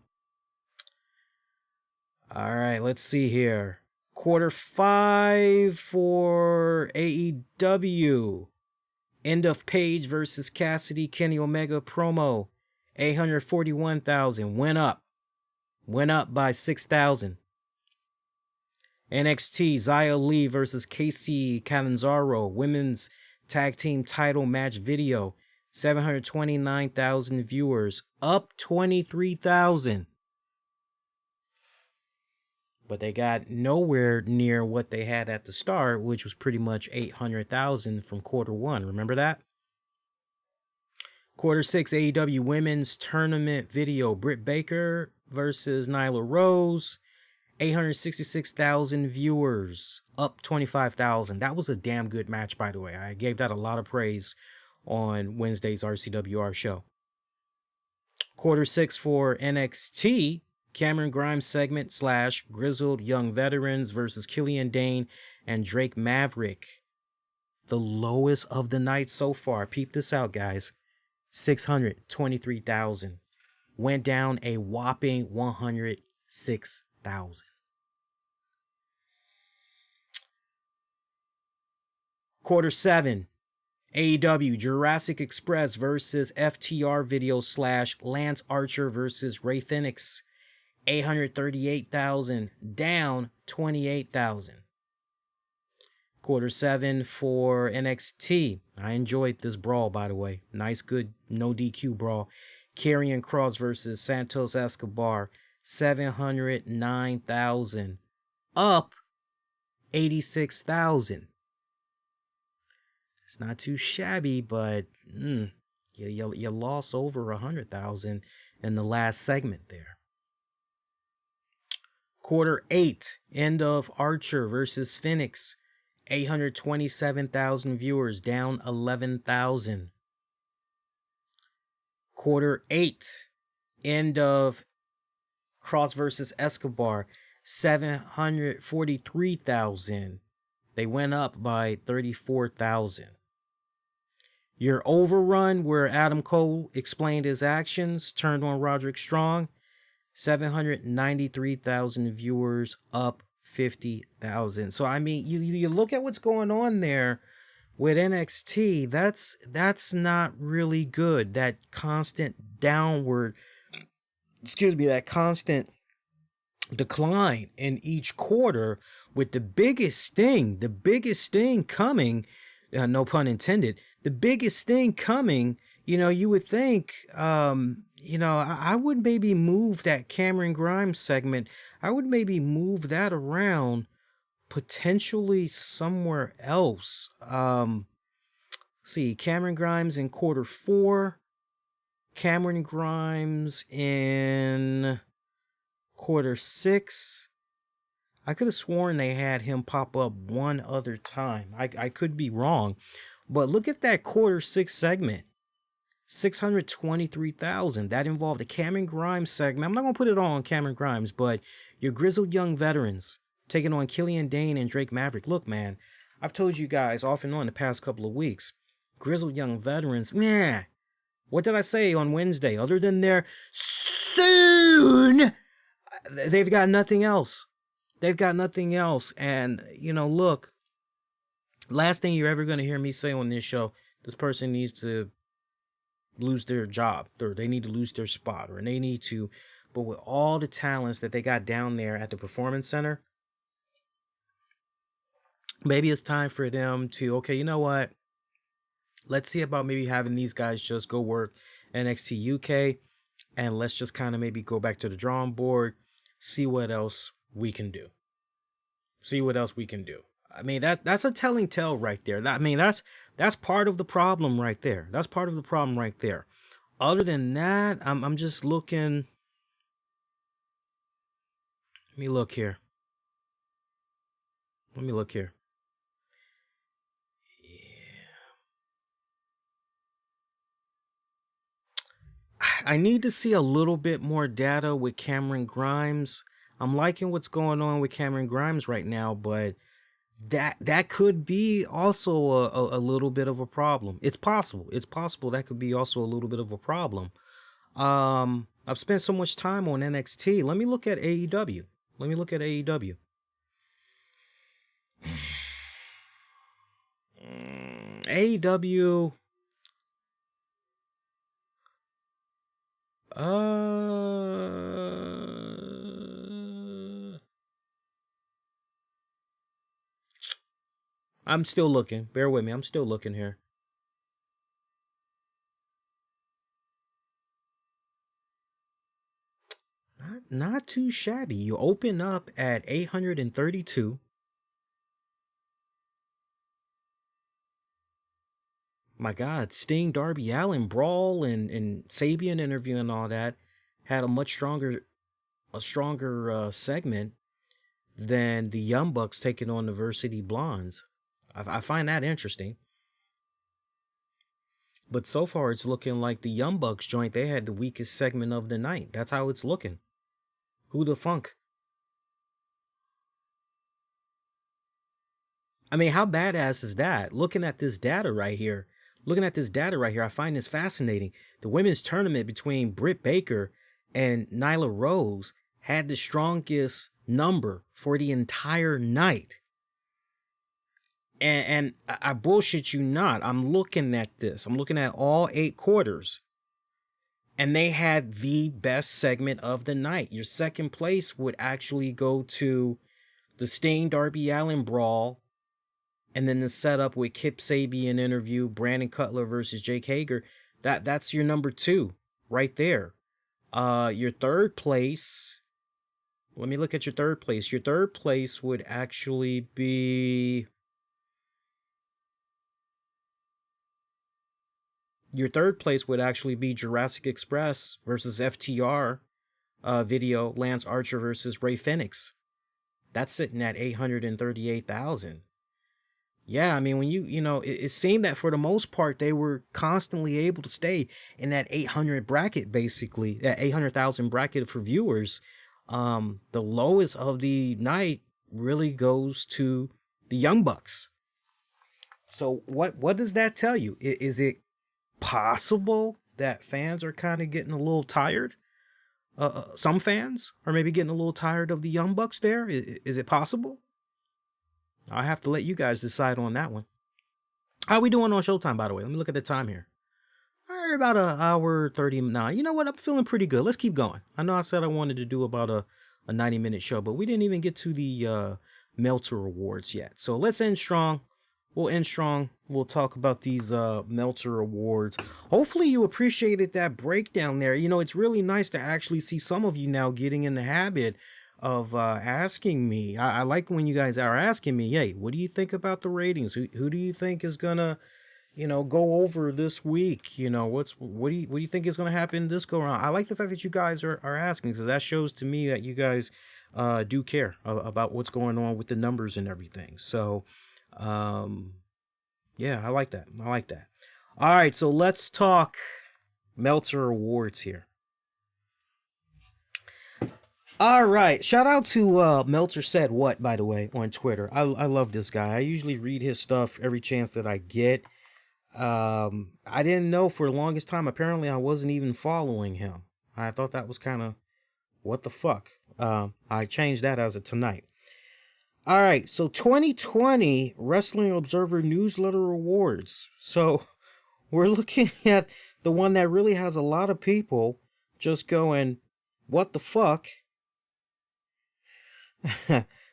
All right, let's see here. Quarter 5 for AEW. End of Page versus Cassidy, Kenny Omega promo, 841,000. Went up by 6,000. NXT, Xia Li versus Casey Catanzaro, women's tag team title match video, 729,000 viewers, up 23,000. But they got nowhere near what they had at the start, which was pretty much 800,000 from quarter 1. Remember that? Quarter 6, AEW women's tournament video, Britt Baker versus Nyla Rose, 866,000 viewers, up 25,000. That was a damn good match, by the way. I gave that a lot of praise on Wednesday's RCWR show. Quarter 6 for NXT, Cameron Grimes segment / Grizzled Young Veterans versus Killian Dane and Drake Maverick. The lowest of the night so far. Peep this out, guys. 623,000. Went down a whopping 106,000. Quarter 7. AEW Jurassic Express versus FTR video / Lance Archer versus Rey Fenix. 838,000, down 28,000. Quarter 7 for NXT. I enjoyed this brawl, by the way. Nice, good, no DQ brawl. Karrion Kross versus Santos Escobar. 709,000, up 86,000. It's not too shabby, but you lost over 100,000 in the last segment there. Quarter 8, end of Archer versus Phoenix, 827,000 viewers, down 11,000. Quarter 8, end of Kross versus Escobar, 743,000. They went up by 34,000. Your overrun, where Adam Cole explained his actions, turned on Roderick Strong, 793,000 viewers, up 50,000. So I mean, you look at what's going on there with NXT. That's not really good. That constant downward, that constant decline in each quarter, with the biggest sting coming no pun intended. The biggest thing coming, you would think, I would maybe move that Cameron Grimes segment. I would maybe move that around potentially somewhere else. See, Cameron Grimes in Q4, Cameron Grimes in Q6. I could have sworn they had him pop up one other time. I could be wrong. But look at that Q6 segment. 623,000. That involved a Cameron Grimes segment. I'm not going to put it all on Cameron Grimes, but your grizzled young veterans taking on Killian Dane and Drake Maverick. Look, man, I've told you guys off and on the past couple of weeks, grizzled young veterans, man, what did I say on Wednesday? Other than their soon, they've got nothing else. They've got nothing else. And, look, last thing you're ever going to hear me say on this show, this person needs to lose their job, or they need to lose their spot, or they need to, but with all the talents that they got down there at the Performance Center, maybe it's time for them to, okay, you know what? Let's see about maybe having these guys just go work NXT UK, and let's just kind of maybe go back to the drawing board, see what else we can do. See what else we can do. I mean, that's a telling tale right there. That's part of the problem right there. That's part of the problem right there. Other than that, I'm just looking. Let me look here. Yeah. I need to see a little bit more data with Cameron Grimes. I'm liking what's going on with Cameron Grimes right now, but that could be also a little bit of a problem. It's possible that could be also a little bit of a problem. I've spent so much time on NXT. Let me look at AEW. AEW. I'm still looking. Bear with me. I'm still looking here. Not too shabby. You open up at 832. My God, Sting, Darby Allin brawl and Sabian interview and all that had a stronger segment than the Young Bucks taking on the Varsity Blondes. I find that interesting. But so far, it's looking like the Young Bucks joint, they had the weakest segment of the night. That's how it's looking. Who the funk? I mean, how badass is that? Looking at this data right here, I find this fascinating. The women's tournament between Britt Baker and Nyla Rose had the strongest number for the entire night. And I bullshit you not. I'm looking at this. I'm looking at all 8 quarters. And they had the best segment of the night. Your second place would actually go to the Sting Darby Allin brawl. And then the setup with Kip Sabian interview, Brandon Cutler versus Jake Hager. That's your number 2 right there. Your third place. Let me look at your third place. Your third place would actually be... Jurassic Express versus FTR video, Lance Archer versus Ray Phoenix. That's sitting at 838,000. Yeah, I mean, when it seemed that for the most part, they were constantly able to stay in that 800 bracket, basically, that 800,000 bracket for viewers. The lowest of the night really goes to the Young Bucks. So what does that tell you? Is it possible that fans are kind of getting a little tired? Some fans are maybe getting a little tired of the Young Bucks there. Is it possible? I have to let you guys decide on that one. How are we doing on Showtime, by the way? Let me look at the time here. We're about an hour 39. You know what? I'm feeling pretty good. Let's keep going. I know I said I wanted to do about a 90-minute show, but we didn't even get to the Meltzer Awards yet. So let's end strong. we'll end strong. We'll talk about these Meltzer awards. Hopefully you appreciated that breakdown there. You know, it's really nice to actually see some of you now getting in the habit of asking me. I like when you guys are asking me, hey, what do you think about the ratings? Who do you think is gonna, go over this week? What do you think is gonna happen this go around? I like the fact that you guys are asking, because that shows to me that you guys do care about what's going on with the numbers and everything. So, yeah, I like that. All right, so let's talk Meltzer awards here. All right, shout out to Meltzer Said What, by the way, on Twitter. I love this guy. I usually read his stuff every chance that I get. I didn't know for the longest time. Apparently, I wasn't even following him. I thought that was kind of what the fuck. I changed that as of tonight. All right, so 2020 Wrestling Observer Newsletter Awards. So we're looking at the one that really has a lot of people just going, what the fuck?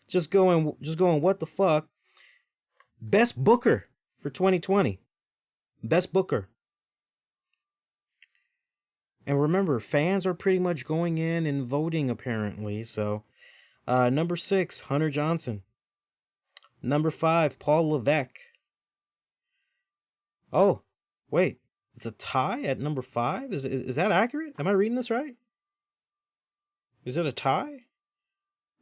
just going, what the fuck? Best Booker for 2020. Best Booker. And remember, fans are pretty much going in and voting, apparently. So, number 6, Hunter Johnson. Number 5, Paul Levesque. Oh, wait. It's a tie at number 5? Is that accurate? Am I reading this right? Is it a tie?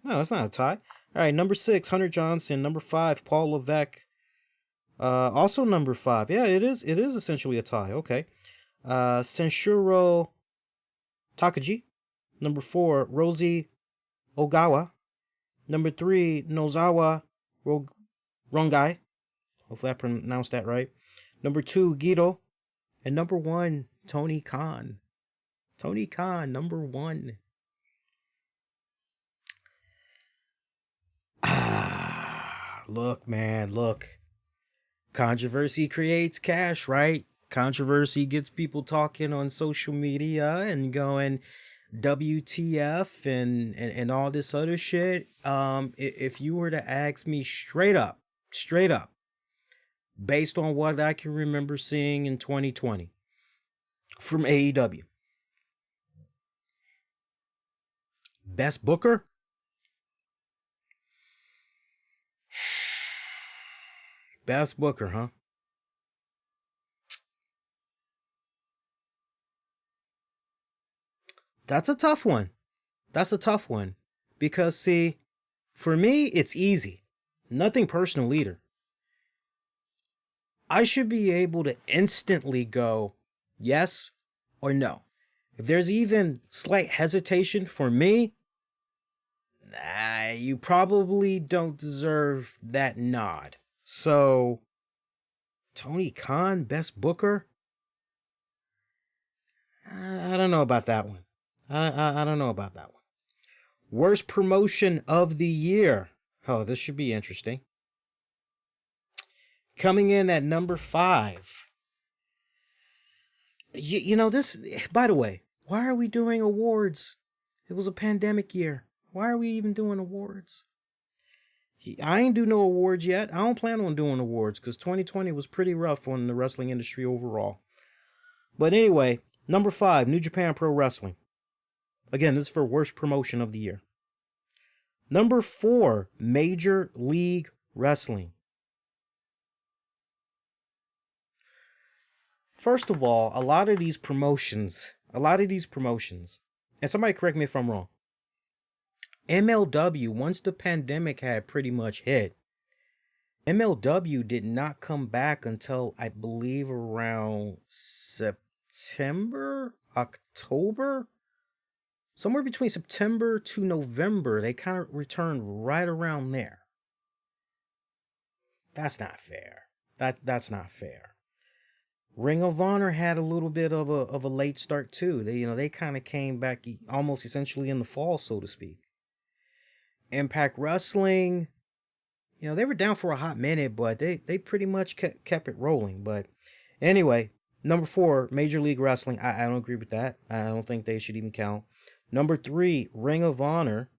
No, it's not a tie. All right, number 6, Hunter Johnson. Number 5, Paul Levesque. Also number 5. Yeah, it is essentially a tie. Okay. Senshuro Takagi. Number 4, Rosie Ogawa. Number 3, Nozawa Rongai. Hopefully I pronounced that right. Number 2, Guido. And number 1, Tony Khan. Tony Khan, number 1. Look, man, look. Controversy creates cash, right? Controversy gets people talking on social media and going WTF and all this other shit. If you were to ask me straight up, based on what I can remember seeing in 2020 from AEW, Best Booker? Best Booker, huh? That's a tough one. Because, see, for me, it's easy. Nothing personal either. I should be able to instantly go yes or no. If there's even slight hesitation for me, you probably don't deserve that nod. So, Tony Khan, Best Booker? I don't know about that one. I don't know about that one. Worst Promotion of the Year. Oh, this should be interesting. Coming in at number 5. This, by the way, why are we doing awards? It was a pandemic year. Why are we even doing awards? I ain't do no awards yet. I don't plan on doing awards because 2020 was pretty rough on the wrestling industry overall. But anyway, number 5, New Japan Pro Wrestling. Again, this is for Worst Promotion of the Year. Number 4, Major League Wrestling. First of all, a lot of these promotions, and somebody correct me if I'm wrong, MLW, once the pandemic had pretty much hit, MLW did not come back until, I believe, around September, October? Somewhere between September to November, they kind of returned right around there. That's not fair. That's not fair. Ring of Honor had a little bit of a late start too. They kind of came back almost essentially in the fall, so to speak. Impact Wrestling, they were down for a hot minute, but they pretty much kept it rolling. But anyway, number 4, Major League Wrestling. I don't agree with that. I don't think they should even count. Number 3, Ring of Honor.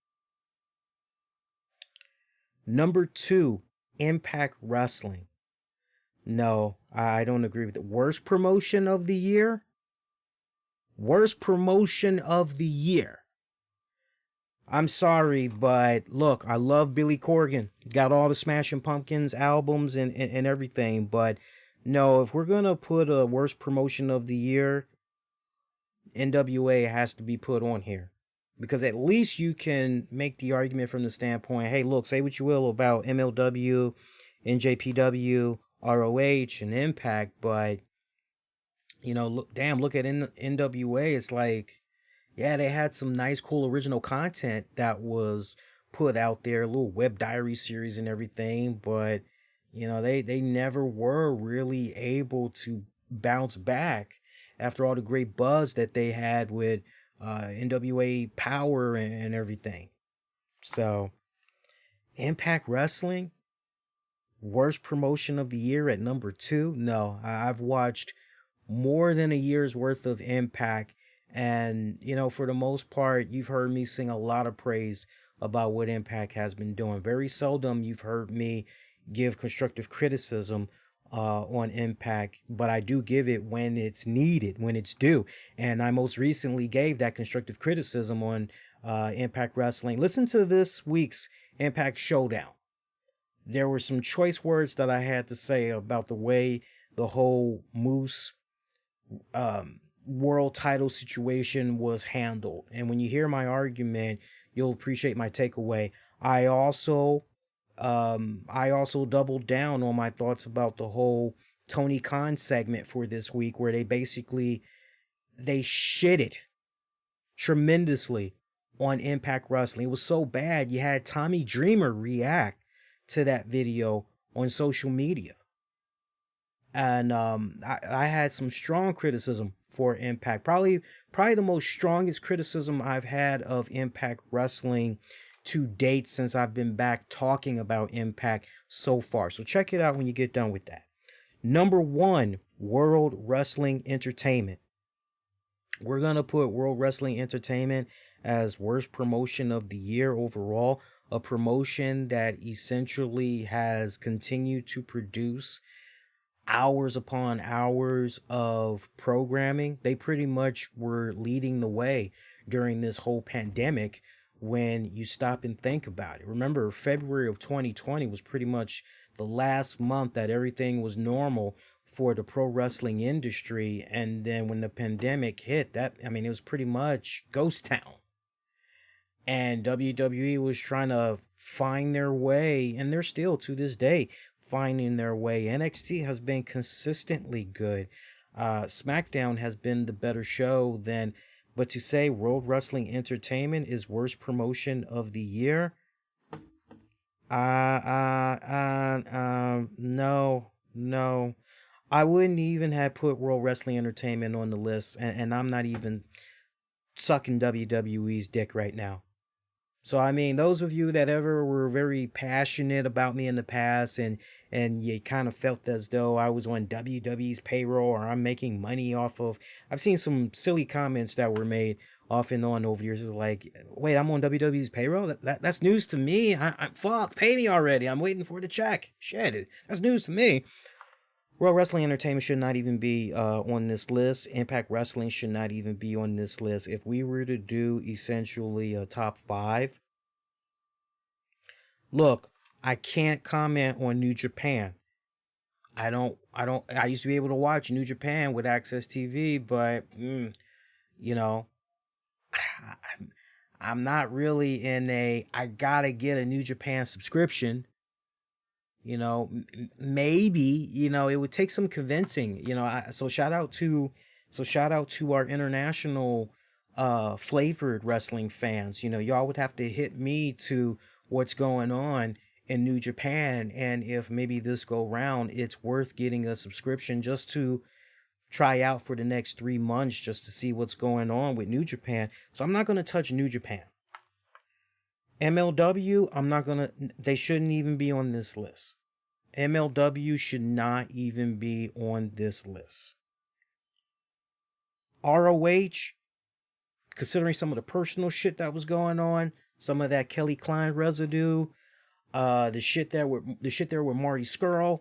Number 2, Impact Wrestling. No, I don't agree with it. Worst promotion of the year? Worst promotion of the year. I'm sorry, but look, I love Billy Corgan. Got all the Smashing Pumpkins albums and everything. But no, if we're going to put a worst promotion of the year, NWA has to be put on here. Because at least you can make the argument from the standpoint, hey, look, say what you will about MLW, NJPW, ROH, and Impact, but, you know, look at NWA. It's like, yeah, they had some nice, cool original content that was put out there, a little web diary series and everything, but, you know, they never were really able to bounce back after all the great buzz that they had with NWA Power and everything. So, Impact Wrestling, worst promotion of the year at number 2. No, I've watched more than a year's worth of Impact, and you know, for the most part, you've heard me sing a lot of praise about what Impact has been doing. Very seldom you've heard me give constructive criticism on Impact, but I do give it when it's needed, when it's due. And I most recently gave that constructive criticism on Impact Wrestling. Listen to this week's Impact Showdown. There were some choice words that I had to say about the way the whole Moose world title situation was handled. And when you hear my argument, you'll appreciate my takeaway. I also doubled down on my thoughts about the whole Tony Khan segment for this week, where they shitted tremendously on Impact Wrestling. It was so bad you had Tommy Dreamer react to that video on social media. And I had some strong criticism for Impact. Probably the most strongest criticism I've had of Impact Wrestling to date since I've been back talking about Impact so far. So check it out when you get done with that. Number 1, World Wrestling Entertainment. We're going to put World Wrestling Entertainment as worst promotion of the year overall. A promotion that essentially has continued to produce hours upon hours of programming. They pretty much were leading the way during this whole pandemic when you stop and think about it. Remember, February of 2020 was pretty much the last month that everything was normal for the pro wrestling industry. And then when the pandemic hit, it was pretty much ghost town. And WWE was trying to find their way, and they're still to this day finding their way. NXT has been consistently good. Smackdown has been the better show than, but to say World Wrestling Entertainment is worst promotion of the year, no. I wouldn't even have put World Wrestling Entertainment on the list, and I'm not even sucking WWE's dick right now. So, I mean, those of you that ever were very passionate about me in the past and you kind of felt as though I was on WWE's payroll or I'm making money off of... I've seen some silly comments that were made off and on over the years. Like, wait, I'm on WWE's payroll? That's news to me. Fuck, pay me already. I'm waiting for the check. Shit, that's news to me. World Wrestling Entertainment should not even be on this list. Impact Wrestling should not even be on this list. If we were to do essentially a top 5, look, I can't comment on New Japan. I used to be able to watch New Japan with Access TV, but you know, I'm not really in I gotta get a New Japan subscription. You know, maybe, you know, it would take some convincing, you know. So shout out to our international flavored wrestling fans. You know, y'all would have to hit me to what's going on in New Japan, and if maybe this go round it's worth getting a subscription just to try out for the next 3 months just to see what's going on with New Japan. So I'm not going to touch New Japan. MLW, they shouldn't even be on this list. MLW should not even be on this list. ROH, considering some of the personal shit that was going on, some of that Kelly Klein residue, the shit there with Marty Scurll,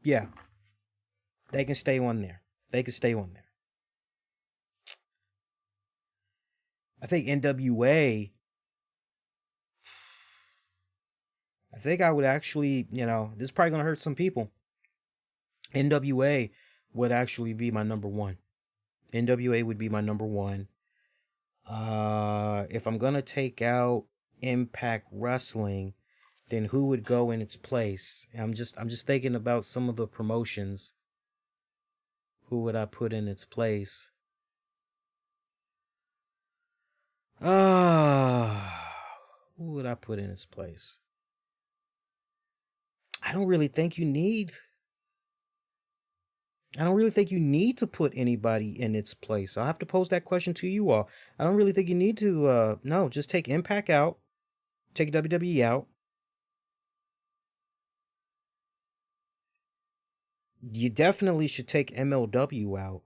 Yeah, they can stay on there. They can stay on there. I think NWA, I think I would actually, this is probably going to hurt some people. NWA would actually be my number one. NWA would be my number one. If I'm going to take out Impact Wrestling, then who would go in its place? I'm just thinking about some of the promotions. Who would I put in its place? Who would I put in its place? I don't really think you need to put anybody in its place. I'll have to pose that question to you all. I don't really think you need to, no, just take Impact out. Take WWE out. You definitely should take MLW out.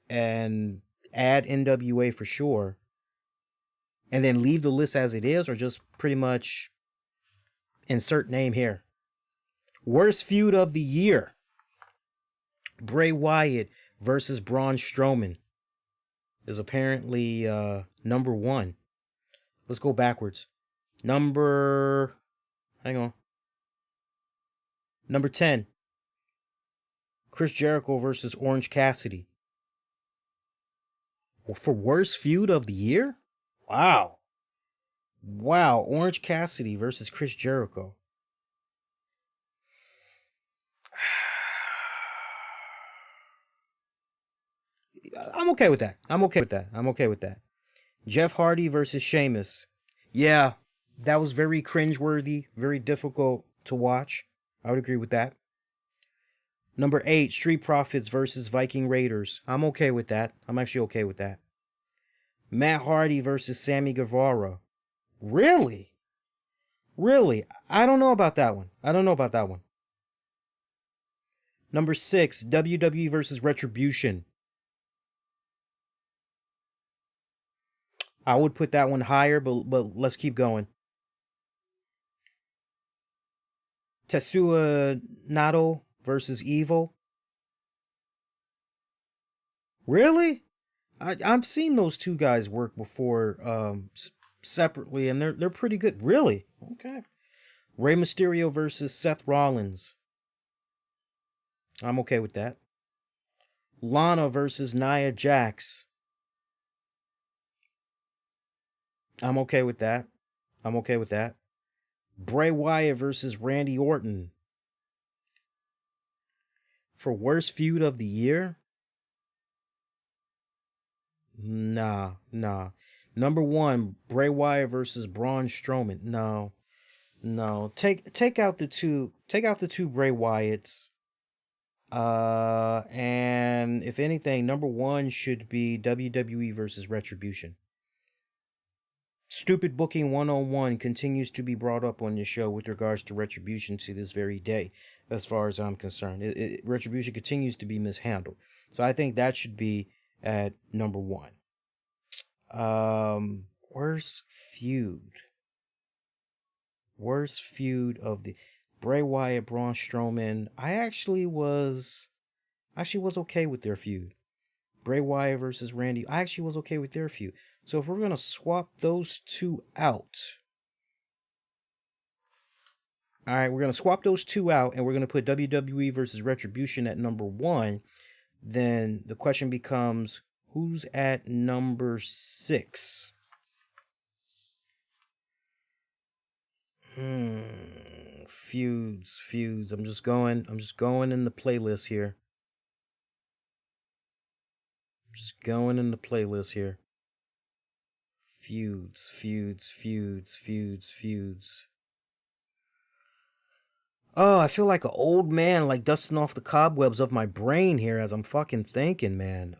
And add NWA for sure. And then leave the list as it is, or just pretty much insert name here. Worst feud of the year. Bray Wyatt versus Braun Strowman is apparently number one. Let's go backwards. Number 10. Chris Jericho versus Orange Cassidy. For worst feud of the year? Wow. Orange Cassidy versus Chris Jericho. I'm okay with that. Jeff Hardy versus Sheamus. Yeah, that was very cringeworthy, very difficult to watch. I would agree with that. Number 8, Street Profits versus Viking Raiders. I'm okay with that. I'm actually okay with that. Matt Hardy versus Sammy Guevara. Really? I don't know about that one. Number 6, WWE versus Retribution. I would put that one higher, but let's keep going. Tetsuya Naito versus Evil. Really? I've seen those two guys work before separately, and they're pretty good. Really? Okay. Rey Mysterio versus Seth Rollins. I'm okay with that. Lana versus Nia Jax. I'm okay with that. Bray Wyatt versus Randy Orton. For worst feud of the year? Nah. Number 1, Bray Wyatt versus Braun Strowman. No. Take out the two Bray Wyatts. And if anything, number 1 should be WWE versus Retribution. Stupid booking 101 continues to be brought up on the show with regards to Retribution to this very day, as far as I'm concerned. Retribution continues to be mishandled. So I think that should be at number 1. Worst feud of the Bray Wyatt, Braun Strowman. I actually was okay with their feud. Bray Wyatt versus Randy. I actually was okay with their feud. So if we're going to swap those two out. All right, we're going to swap those two out and we're going to put WWE versus Retribution at number 1. Then the question becomes, who's at number 6? Feuds. I'm just going in the playlist here. Feuds. Oh, I feel like an old man, like dusting off the cobwebs of my brain here as I'm fucking thinking, man.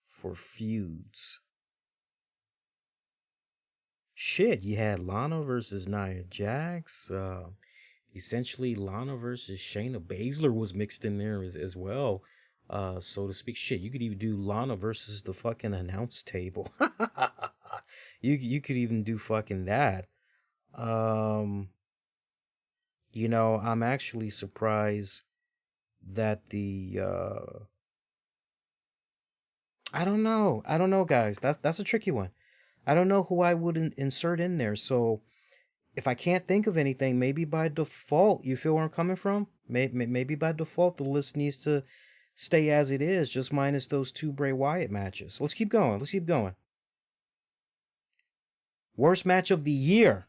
For feuds. Shit, you had Lana versus Nia Jax. Essentially, Lana versus Shayna Baszler was mixed in there as well. so to speak. Shit, you could even do Lana versus the fucking announce table. You could even do fucking that. You know, I'm actually surprised that the I don't know. I don't know, guys. That's a tricky one. I don't know who I would insert in there. So if I can't think of anything, maybe by default, you feel where I'm coming from? Maybe by default, the list needs to stay as it is, just minus those two Bray Wyatt matches. Let's keep going. Let's keep going. Worst match of the year.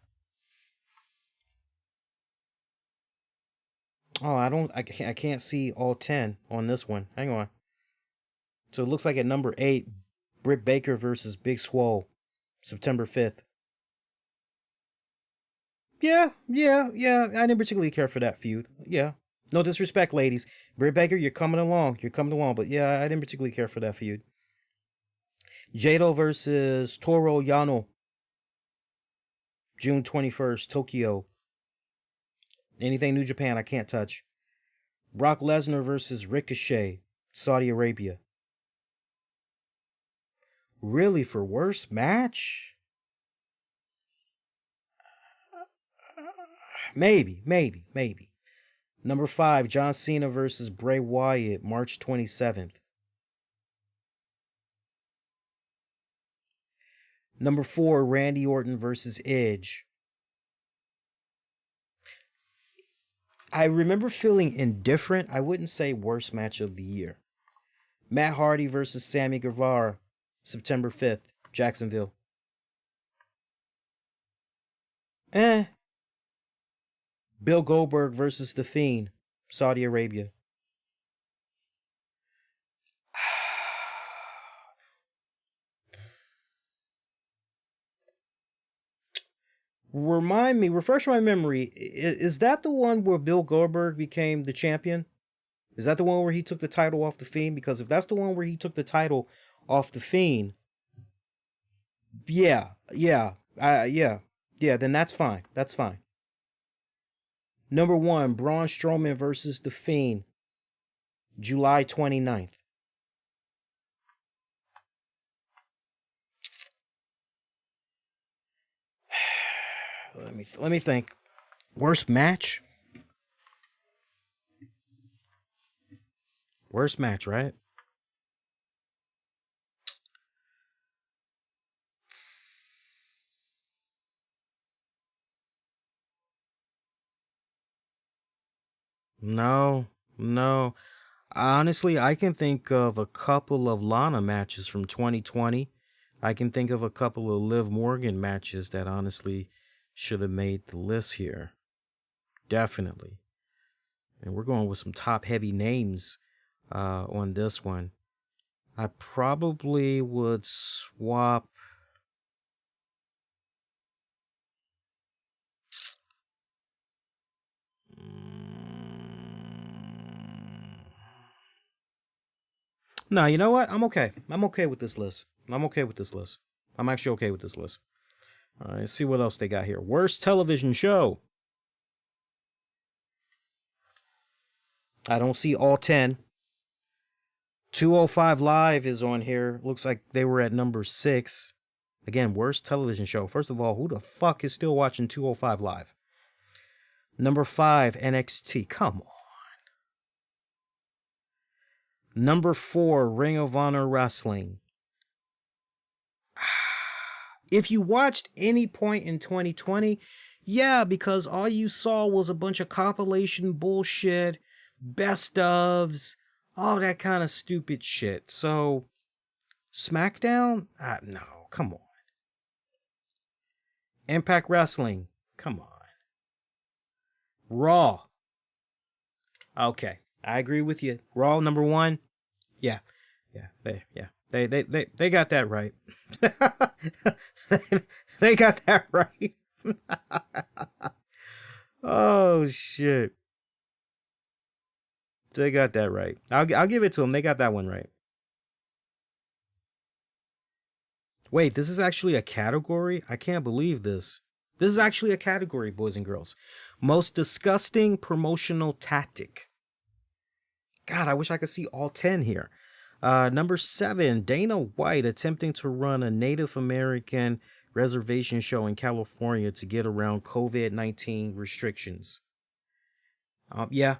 Oh, I can't see all 10 on this one. Hang on. So it looks like at number 8, Britt Baker versus Big Swole, September 5th. Yeah. I didn't particularly care for that feud. Yeah. No disrespect, ladies. Britt Baker, you're coming along. But yeah, I didn't particularly care for that feud. Jado versus Toro Yano, June 21st, Tokyo. Anything New Japan, I can't touch. Brock Lesnar versus Ricochet, Saudi Arabia. Really, for worst match? Maybe. Number 5, John Cena versus Bray Wyatt, March 27th. Number 4, Randy Orton versus Edge. I remember feeling indifferent. I wouldn't say worst match of the year. Matt Hardy versus Sammy Guevara, September 5th, Jacksonville. Bill Goldberg versus The Fiend, Saudi Arabia. Refresh my memory. Is that the one where Bill Goldberg became the champion? Is that the one where he took the title off The Fiend? Because if that's the one where he took the title off The Fiend, yeah, then that's fine. That's fine. Number 1, Braun Strowman versus The Fiend, July 29th. Let me think. Worst match? Worst match, right? No. Honestly, I can think of a couple of Lana matches from 2020. I can think of a couple of Liv Morgan matches that honestly should have made the list here. Definitely. And we're going with some top heavy names on this one. I probably would swap. No, you know what? I'm okay. I'm okay with this list. I'm actually okay with this list. All right, let's see what else they got here. Worst television show. I don't see all 10. 205 Live is on here. Looks like they were at number 6. Again, worst television show. First of all, who the fuck is still watching 205 Live? Number 5, NXT. Come on. Number 4, Ring of Honor Wrestling. If you watched any point in 2020, yeah, because all you saw was a bunch of compilation bullshit, best ofs, all that kind of stupid shit. So, Smackdown? No, come on. Impact Wrestling? Come on. Raw? Okay, I agree with you. Raw, number 1? Yeah. They got that right. They got that right. Oh shit. They got that right. I'll give it to them. They got that one right. Wait, this is actually a category? I can't believe this. This is actually a category, boys and girls. Most disgusting promotional tactic. God, I wish I could see all 10 here. Number 7, Dana White attempting to run a Native American reservation show in California to get around COVID-19 restrictions. Yeah.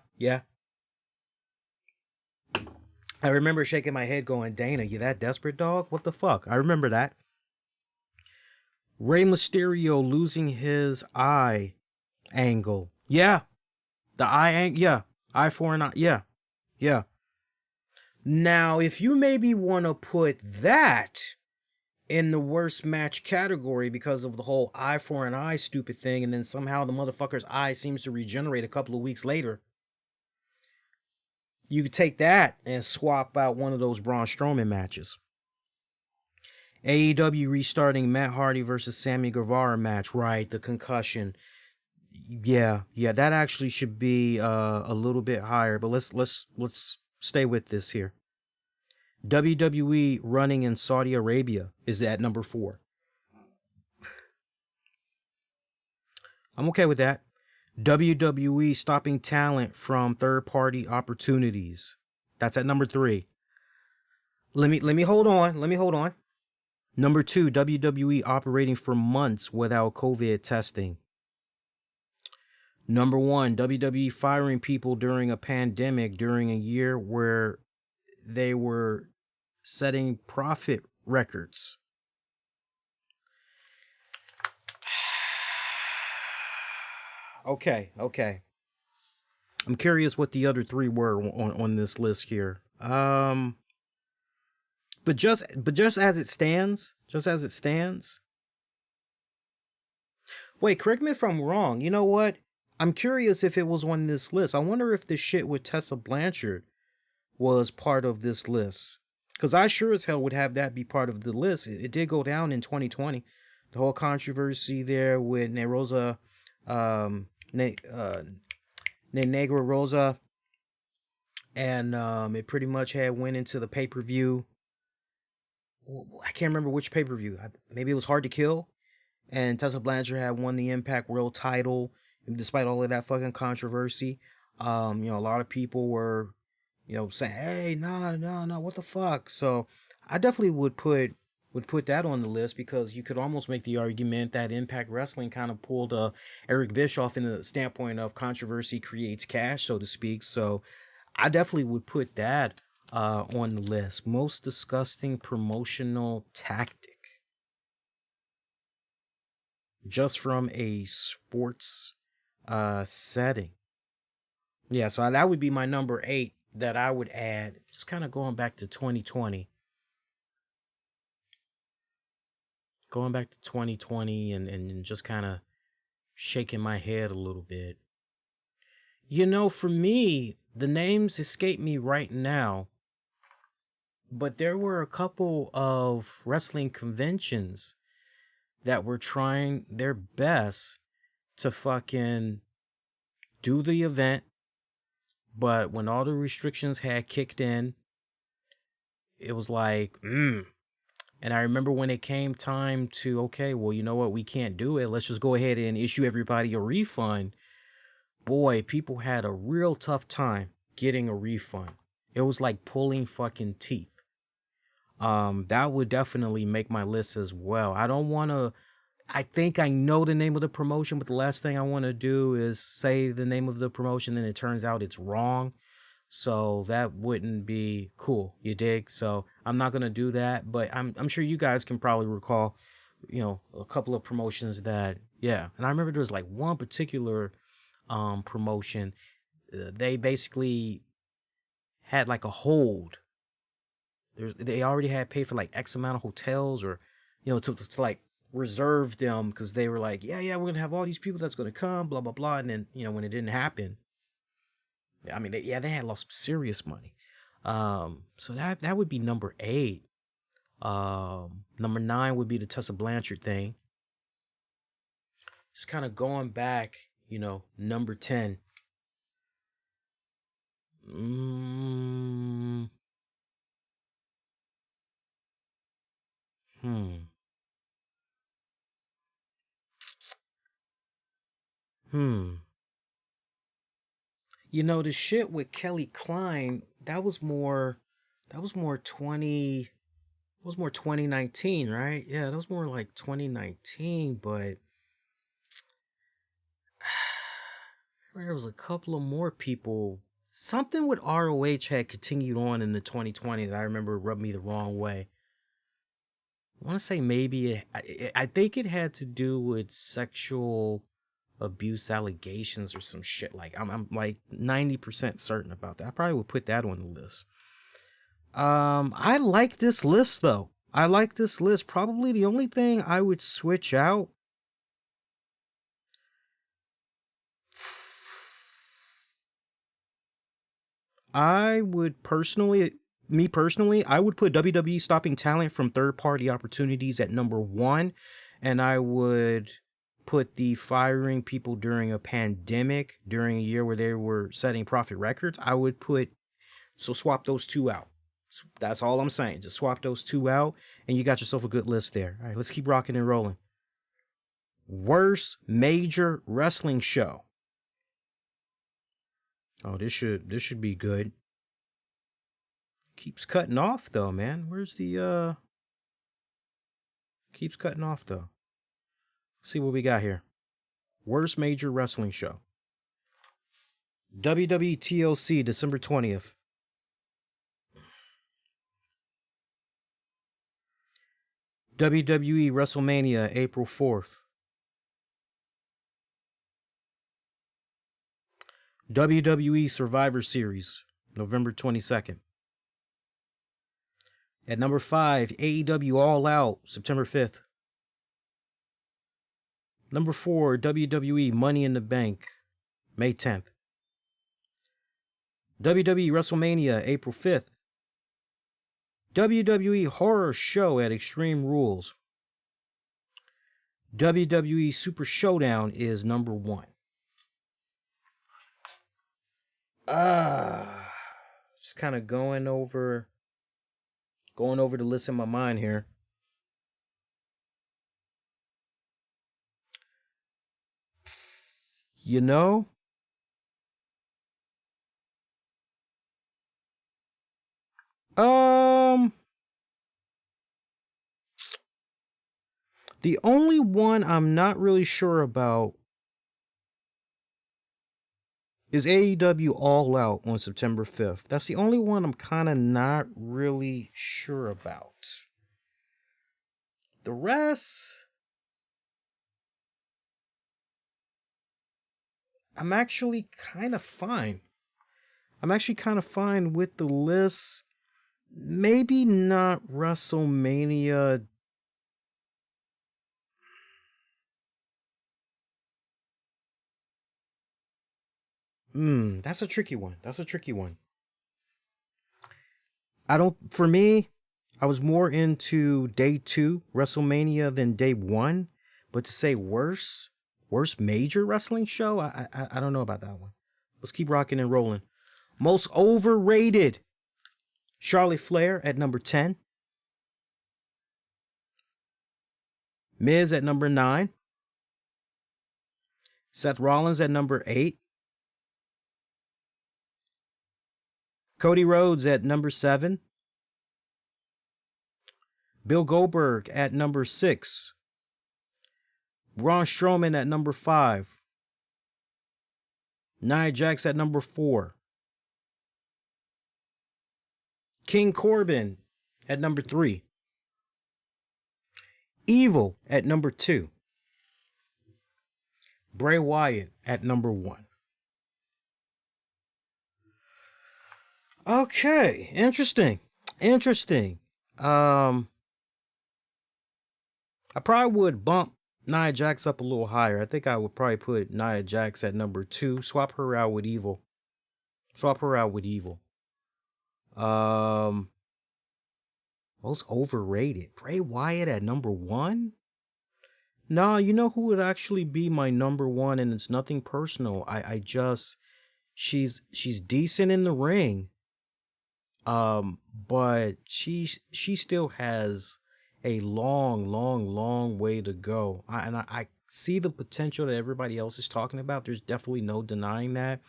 I remember shaking my head going, Dana, you that desperate, dog? What the fuck? I remember that. Rey Mysterio losing his eye angle. Yeah. The eye angle. Yeah. Eye for an eye. Yeah. Now, if you maybe want to put that in the worst match category because of the whole eye for an eye stupid thing, and then somehow the motherfucker's eye seems to regenerate a couple of weeks later, you could take that and swap out one of those Braun Strowman matches. AEW restarting Matt Hardy versus Sammy Guevara match, right? The concussion. Yeah, that actually should be a little bit higher, but let's stay with this here. WWE running in Saudi Arabia is at number 4. I'm okay with that. WWE stopping talent from third-party opportunities. That's at number 3. Let me hold on. Number 2, WWE operating for months without COVID testing. Number 1, WWE firing people during a pandemic during a year where they were setting profit records. Okay. I'm curious what the other 3 were on this list here. But just as it stands. Wait, correct me if I'm wrong. You know what? I'm curious if it was on this list. I wonder if the shit with Tessa Blanchard was part of this list. Because I sure as hell would have that be part of the list. It did go down in 2020. The whole controversy there with Negra Rosa. And it pretty much had went into the pay-per-view. I can't remember which pay-per-view. Maybe it was Hard to Kill. And Tessa Blanchard had won the Impact World title. Despite all of that fucking controversy. A lot of people were saying, hey, no, what the fuck? So I definitely would put that on the list because you could almost make the argument that Impact Wrestling kind of pulled Eric Bischoff in the standpoint of controversy creates cash, so to speak. So I definitely would put that on the list. Most disgusting promotional tactic. Just from a sports setting. Yeah, so that would be my number 8 that I would add. Just kind of going back to 2020. And just kind of shaking my head a little bit. For me, the names escape me right now. But there were a couple of wrestling conventions that were trying their best to fucking do the event. But when all the restrictions had kicked in, it was like, And I remember when it came time to, okay, well, you know what? We can't do it. Let's just go ahead and issue everybody a refund. Boy, people had a real tough time getting a refund. It was like pulling fucking teeth. That would definitely make my list as well. I think I know the name of the promotion, but the last thing I want to do is say the name of the promotion and it turns out it's wrong. So that wouldn't be cool. You dig? So I'm not going to do that, but I'm sure you guys can probably recall, a couple of promotions that, yeah. And I remember there was like one particular promotion. They basically had like a hold. They already had paid for like X amount of hotels or, to like reserve them because they were like, yeah, we're going to have all these people that's going to come, blah, blah, blah. And then, when it didn't happen, I mean, they had lost some serious money. So that would be number 8. Number 9 would be the Tessa Blanchard thing. Just kind of going back, number 10. The shit with Kelly Klein that was more 2019, right? Yeah, that was more like 2019, but there was a couple of more people. Something with ROH had continued on in the 2020 that I remember rubbed me the wrong way. I want to say maybe I think it had to do with sexual abuse allegations or some shit. Like I'm like 90% certain about that. I probably would put that on the list. I like this list though. I like this list. Probably the only thing I would switch out. I would personally, I would put WWE stopping talent from third-party opportunities at number 1, and I would put the firing people during a pandemic, during a year where they were setting profit records. I would put, so swap those two out. That's all I'm saying. Just swap those two out, and you got yourself a good list there. All right, let's keep rocking and rolling. Worst major wrestling show. Oh, this should be good. Keeps cutting off though, man. Where's the keeps cutting off though. Let's see what we got here. Worst major wrestling show. WWE TLC, December 20th. WWE WrestleMania, April 4th. WWE Survivor Series, November 22nd. At number 5, AEW All Out, September 5th. Number 4, WWE Money in the Bank, May 10th. WWE WrestleMania, April 5th. WWE Horror Show at Extreme Rules. WWE Super Showdown is number 1. Just kind of going over the list in my mind here. You know, the only one I'm not really sure about is AEW All Out on September 5th. That's the only one I'm kind of not really sure about. The rest, I'm actually kind of fine. With the list. Maybe not WrestleMania. That's a tricky one. For me, I was more into day 2 WrestleMania than day 1. But to say worst major wrestling show, I don't know about that one. Let's keep rocking and rolling. Most overrated, Charlotte Flair at number 10. Miz at number 9. Seth Rollins at number 8. Cody Rhodes at number 7. Bill Goldberg at number 6. Braun Strowman at number 5. Nia Jax at number 4. King Corbin at number 3. Evil at number 2. Bray Wyatt at number 1. Okay, interesting. I probably would bump Nia Jax up a little higher. I think I would probably put Nia Jax at number 2. Swap her out with Evil. Most overrated. Bray Wyatt at number 1? Nah, you know who would actually be my number 1, and it's nothing personal. She's decent in the ring. But she still has a long way to go. I see the potential that everybody else is talking about. There's definitely no denying that.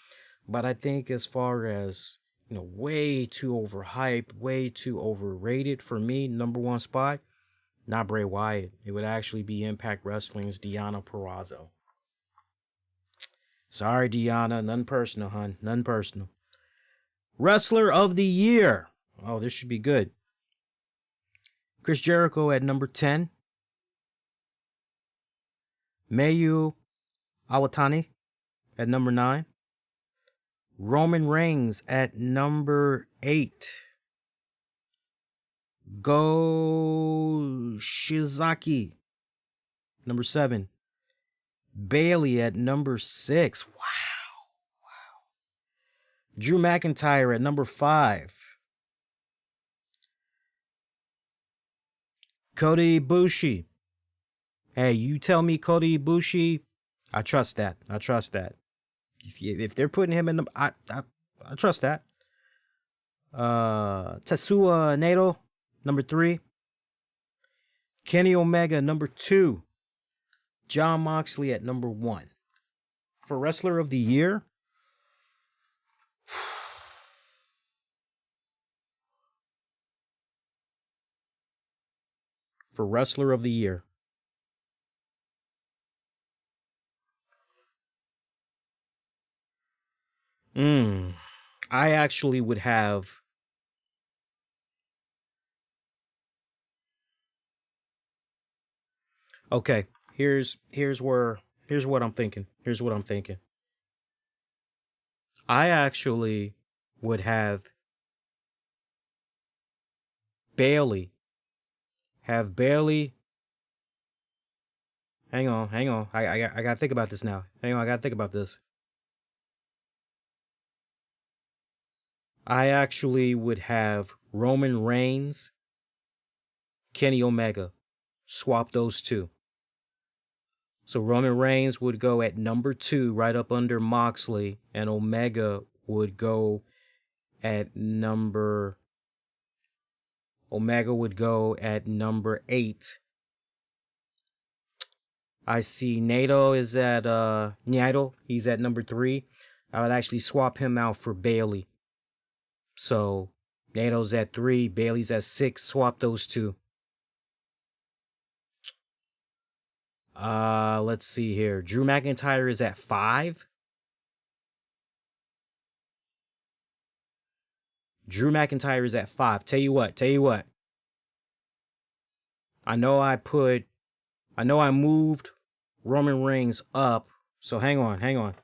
But I think as far as, way too overhyped, way too overrated for me. Number one spot, not Bray Wyatt. It would actually be Impact Wrestling's Deonna Purrazzo. Sorry, Deonna. None personal, hun. None personal. Wrestler of the Year. Oh, this should be good. Chris Jericho at number 10. Mayu Awatani at number 9. Roman Reigns at number 8. Go Shizaki, number 7. Bailey at number 6. Wow. Drew McIntyre at number 5. Kota Ibushi. Hey, you tell me Kota Ibushi, I trust that. If they're putting him in the, I trust that. Tetsuya Naito, number 3. Kenny Omega, number 2. Jon Moxley at number 1. For Wrestler of the Year, I actually would have okay, here's what I'm thinking. I actually would have Bailey. Hang on. I gotta think about this now. I actually would have Roman Reigns, Kenny Omega. Swap those two. So Roman Reigns would go at number 2, right up under Moxley, and Omega would go at number 8. I see Naito is at Naito. He's at number 3. I would actually swap him out for Bailey. So Nato's at 3, Bailey's at 6. Swap those two. Let's see here. Drew McIntyre is at 5. Tell you what. I know I moved Roman Reigns up. So hang on.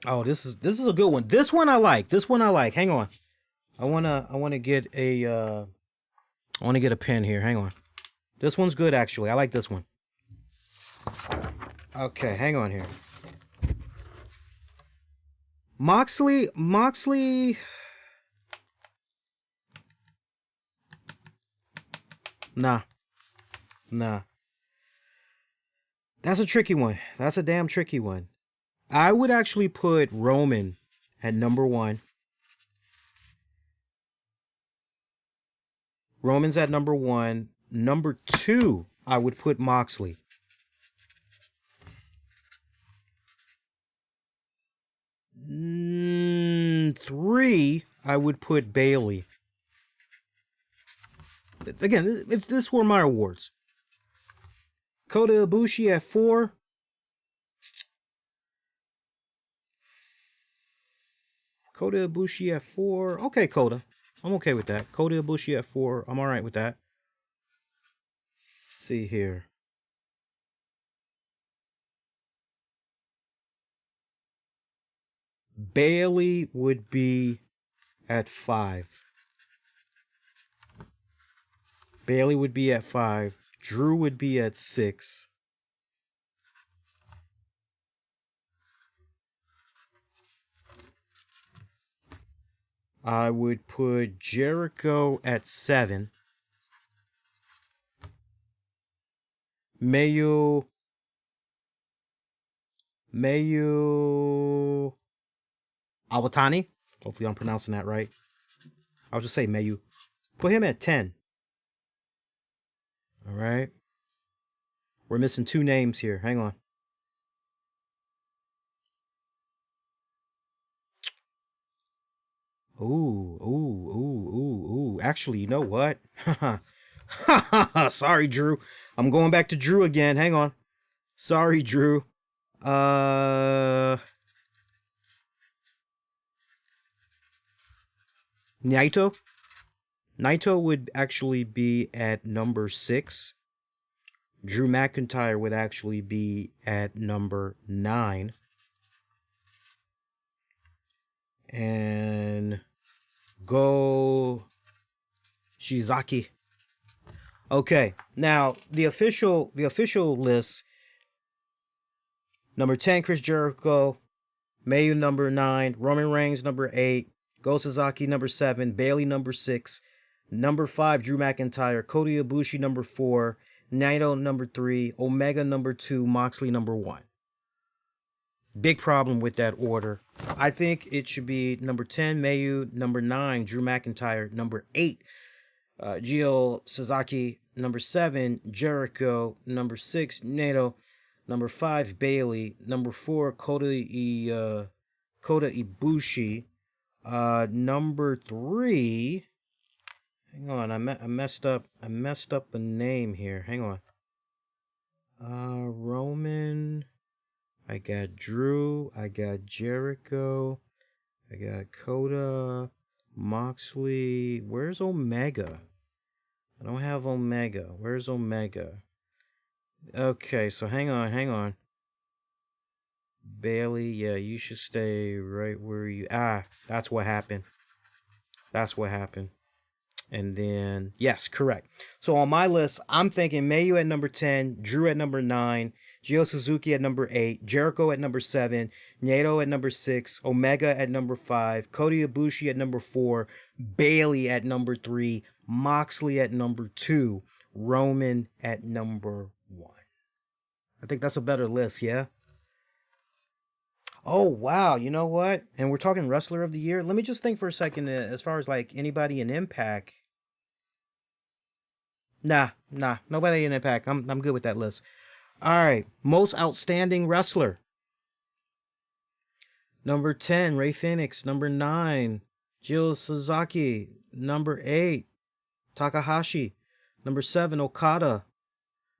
Oh, this is a good one. This one I like. Hang on. I wanna get a pen here. Hang on. This one's good actually. I like this one. Okay, hang on here. Moxley. Nah. That's a tricky one. That's a damn tricky one. I would actually put Roman at number 1. Roman's at number 1. Number 2, I would put Moxley. Mm, 3, I would put Bailey. Again, if this were my awards. Kota Ibushi at 4. Okay, Kota. I'm okay with that. Kota Ibushi at 4. I'm all right with that. Let's see here. Bailey would be at 5. Drew would be at 6. I would put Jericho at 7. Mayu Awatani. Hopefully I'm pronouncing that right. I'll just say Mayu. Put him at 10. All right. We're missing 2 names here. Hang on. Ooh. Actually, you know what? Sorry, Drew. I'm going back to Drew again. Hang on. Sorry, Drew. Naito. Naito would actually be at number 6. Drew McIntyre would actually be at number 9. And Go Shizaki. Okay, now the official list. Number 10, Chris Jericho. Mayu number 9. Roman Reigns number 8. Go Sasaki number 7. Bailey number 6. Number 5, Drew McIntyre. Kota Ibushi number 4. Naito number 3. Omega number 2. Moxley number 1. Big problem with that order. I think it should be number 10, Mayu, number 9, Drew McIntyre, number 8, Gio Sasaki, number 7, Jericho, number 6, Naito, number 5, Bailey, number 4, Kota Ibushi, number 3. Hang on, I messed up a name here. Hang on. Roman. I got Drew, I got Jericho, I got Kota, Moxley. Where's Omega? I don't have Omega. Where's Omega? Okay, so hang on. Bailey, yeah, you should stay right where you... that's what happened. And then, yes, correct. So on my list, I'm thinking Mayu at number 10, Drew at number 9, Gio Suzuki at number 8, Jericho at number 7, Naito at number 6, Omega at number 5, Kota Ibushi at number 4, Bailey at number 3, Moxley at number 2, Roman at number 1. I think that's a better list, yeah? Oh, wow, you know what? And we're talking Wrestler of the Year. Let me just think for a second as far as like anybody in Impact. Nah, nobody in Impact. I'm good with that list. All right, most outstanding wrestler. Number 10, Rey Fenix. Number 9, Gio Sasaki. Number 8, Takahashi. Number 7, Okada.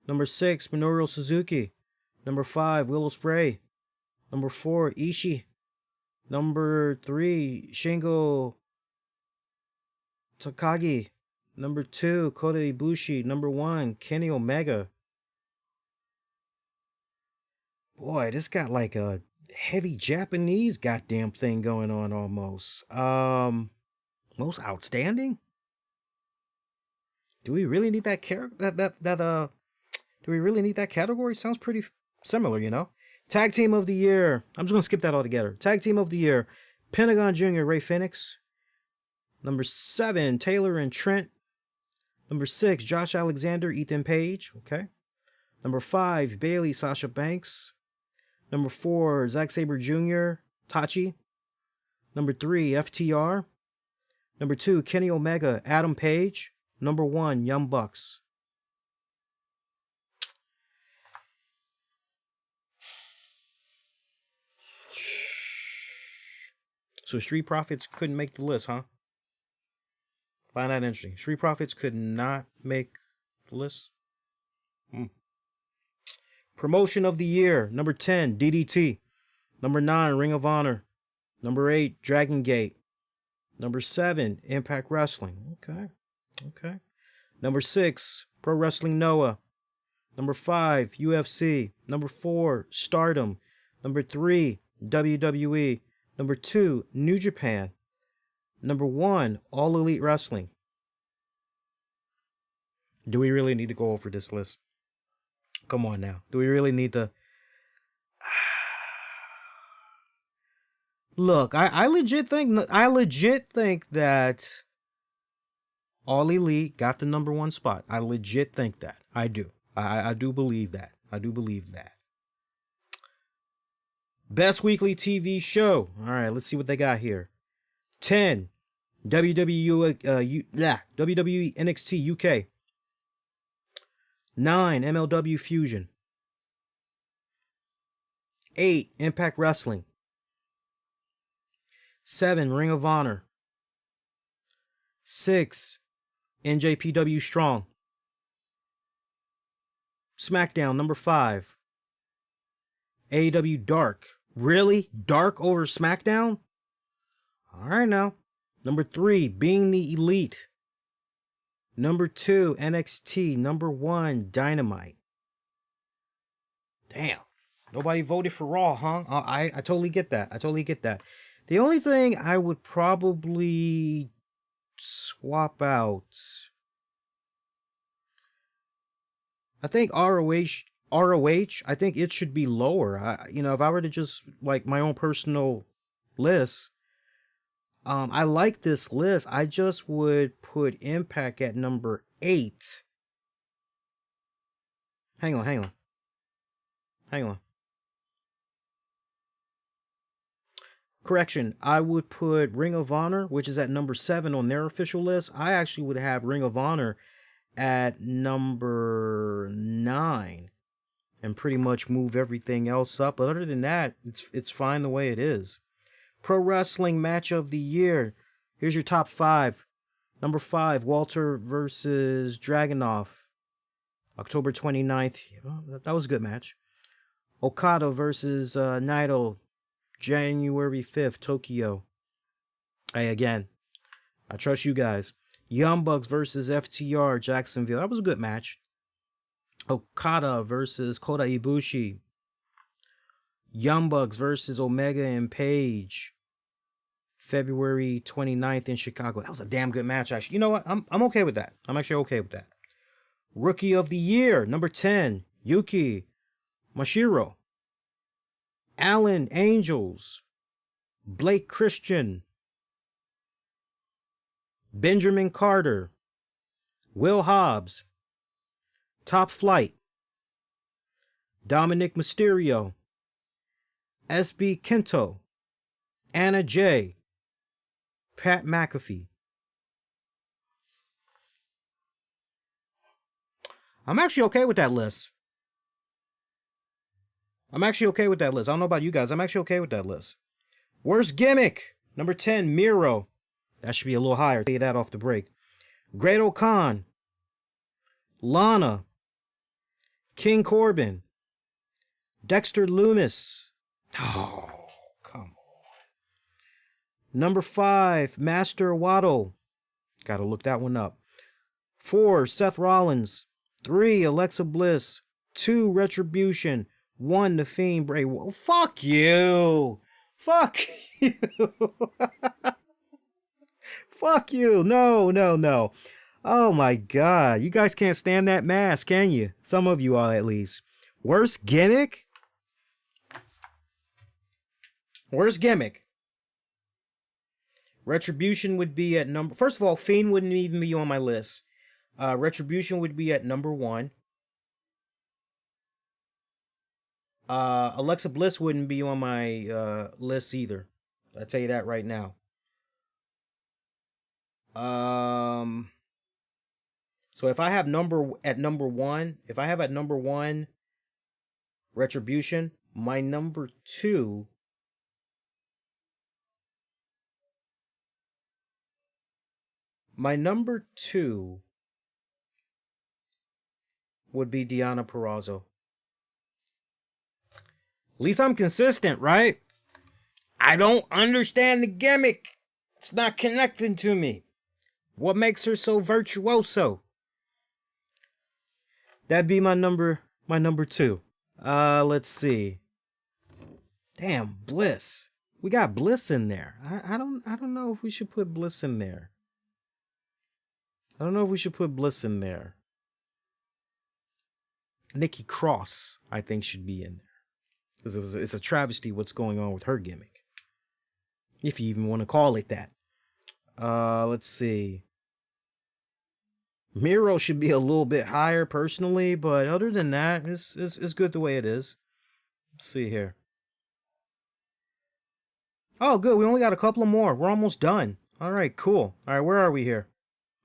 Number 6, Minoru Suzuki. Number 5, Will Ospreay. Number 4, Ishii. Number 3, Shingo Takagi. Number 2, Kota Ibushi. Number 1, Kenny Omega. Boy, this got like a heavy Japanese goddamn thing going on almost. Most outstanding? Do we really need that do we really need that category? Sounds pretty similar, you know? Tag Team of the Year. I'm just going to skip that altogether. Tag Team of the Year. Pentagon Jr., Rey Fenix. Number 7, Taylor and Trent. Number 6, Josh Alexander, Ethan Page. Okay. Number 5, Bailey, Sasha Banks. Number 4, Zack Sabre Jr., Tachi. Number 3, FTR. Number 2, Kenny Omega, Adam Page. Number 1, Young Bucks. So Street Profits couldn't make the list, huh? Find that interesting. Street Profits could not make the list. Promotion of the Year. Number 10, DDT. Number 9, Ring of Honor. Number 8, Dragon Gate. Number 7, Impact Wrestling. Okay. Number 6, Pro Wrestling Noah. Number 5, UFC. Number 4, Stardom. Number 3, WWE. Number 2, New Japan. Number 1, All Elite Wrestling. Do we really need to go over this list? Come on now. Do we really need to? Look, I legit think that All Elite got the number 1 spot. I legit think that. I do. I do believe that. Best weekly TV show. All right, let's see what they got here. 10, WWE NXT UK. 9, MLW Fusion. 8, Impact Wrestling. 7, Ring of Honor. 6, NJPW Strong. Smackdown, number 5. AEW Dark. Really? Dark over Smackdown? All right now. Number 3, Being the Elite. Number 2, NXT. Number 1, Dynamite. Damn. Nobody voted for Raw, huh? I totally get that. I totally get that. The only thing I would probably swap out, I think ROH, I think it should be lower. If I were to just like my own personal list, I like this list. I just would put Impact at number 8. Hang on. Correction, I would put Ring of Honor, which is at number 7 on their official list. I actually would have Ring of Honor at number 9 and pretty much move everything else up. But other than that, it's fine the way it is. Pro Wrestling Match of the Year. Here's your top 5. Number 5, Walter versus Dragunov. October 29th. That was a good match. Okada versus Naito. January 5th, Tokyo. Hey, again, I trust you guys. Young Bucks versus FTR, Jacksonville. That was a good match. Okada versus Kota Ibushi. Young Bucks versus Omega and Page. February 29th in Chicago. That was a damn good match, actually. You know what? I'm okay with that. I'm actually okay with that. Rookie of the Year, number 10, Yuki Mashiro. Allen Angels. Blake Christian. Benjamin Carter. Will Hobbs. Top Flight. Dominic Mysterio. SB Kento. Anna Jay. Pat McAfee. I'm actually okay with that list. I don't know about you guys. I'm actually okay with that list. Worst gimmick. Number 10, Miro. That should be a little higher. I'll tell you that off the break. Great O'Khan. Lana. King Corbin. Dexter Lumis. Oh, come on. Number 5, Master Waddle. Gotta look that one up. 4, Seth Rollins. 3, Alexa Bliss. 2, Retribution. 1, The Fiend Bray. Well, fuck you. Fuck you. Fuck you. No. Oh my God. You guys can't stand that mask, can you? Some of you are, at least. Worst gimmick? Retribution would be at number... First of all, Fiend wouldn't even be on my list. Retribution would be at number 1. Alexa Bliss wouldn't be on my list either. I'll tell you that right now. So if I have number 1, Retribution, my number 2 would be Deonna Purrazzo. At least I'm consistent, right? I don't understand the gimmick. It's not connecting to me. What makes her so virtuoso? That'd be my number 2. Let's see. Damn, Bliss. We got Bliss in there. I don't know if we should put Bliss in there. Nikki Cross, I think, should be in there. It's a travesty what's going on with her gimmick. If you even want to call it that. Let's see. Miro should be a little bit higher personally, but other than that, it's good the way it is. Let's see here. Oh, good. We only got a couple more. We're almost done. All right, cool. All right, where are we here?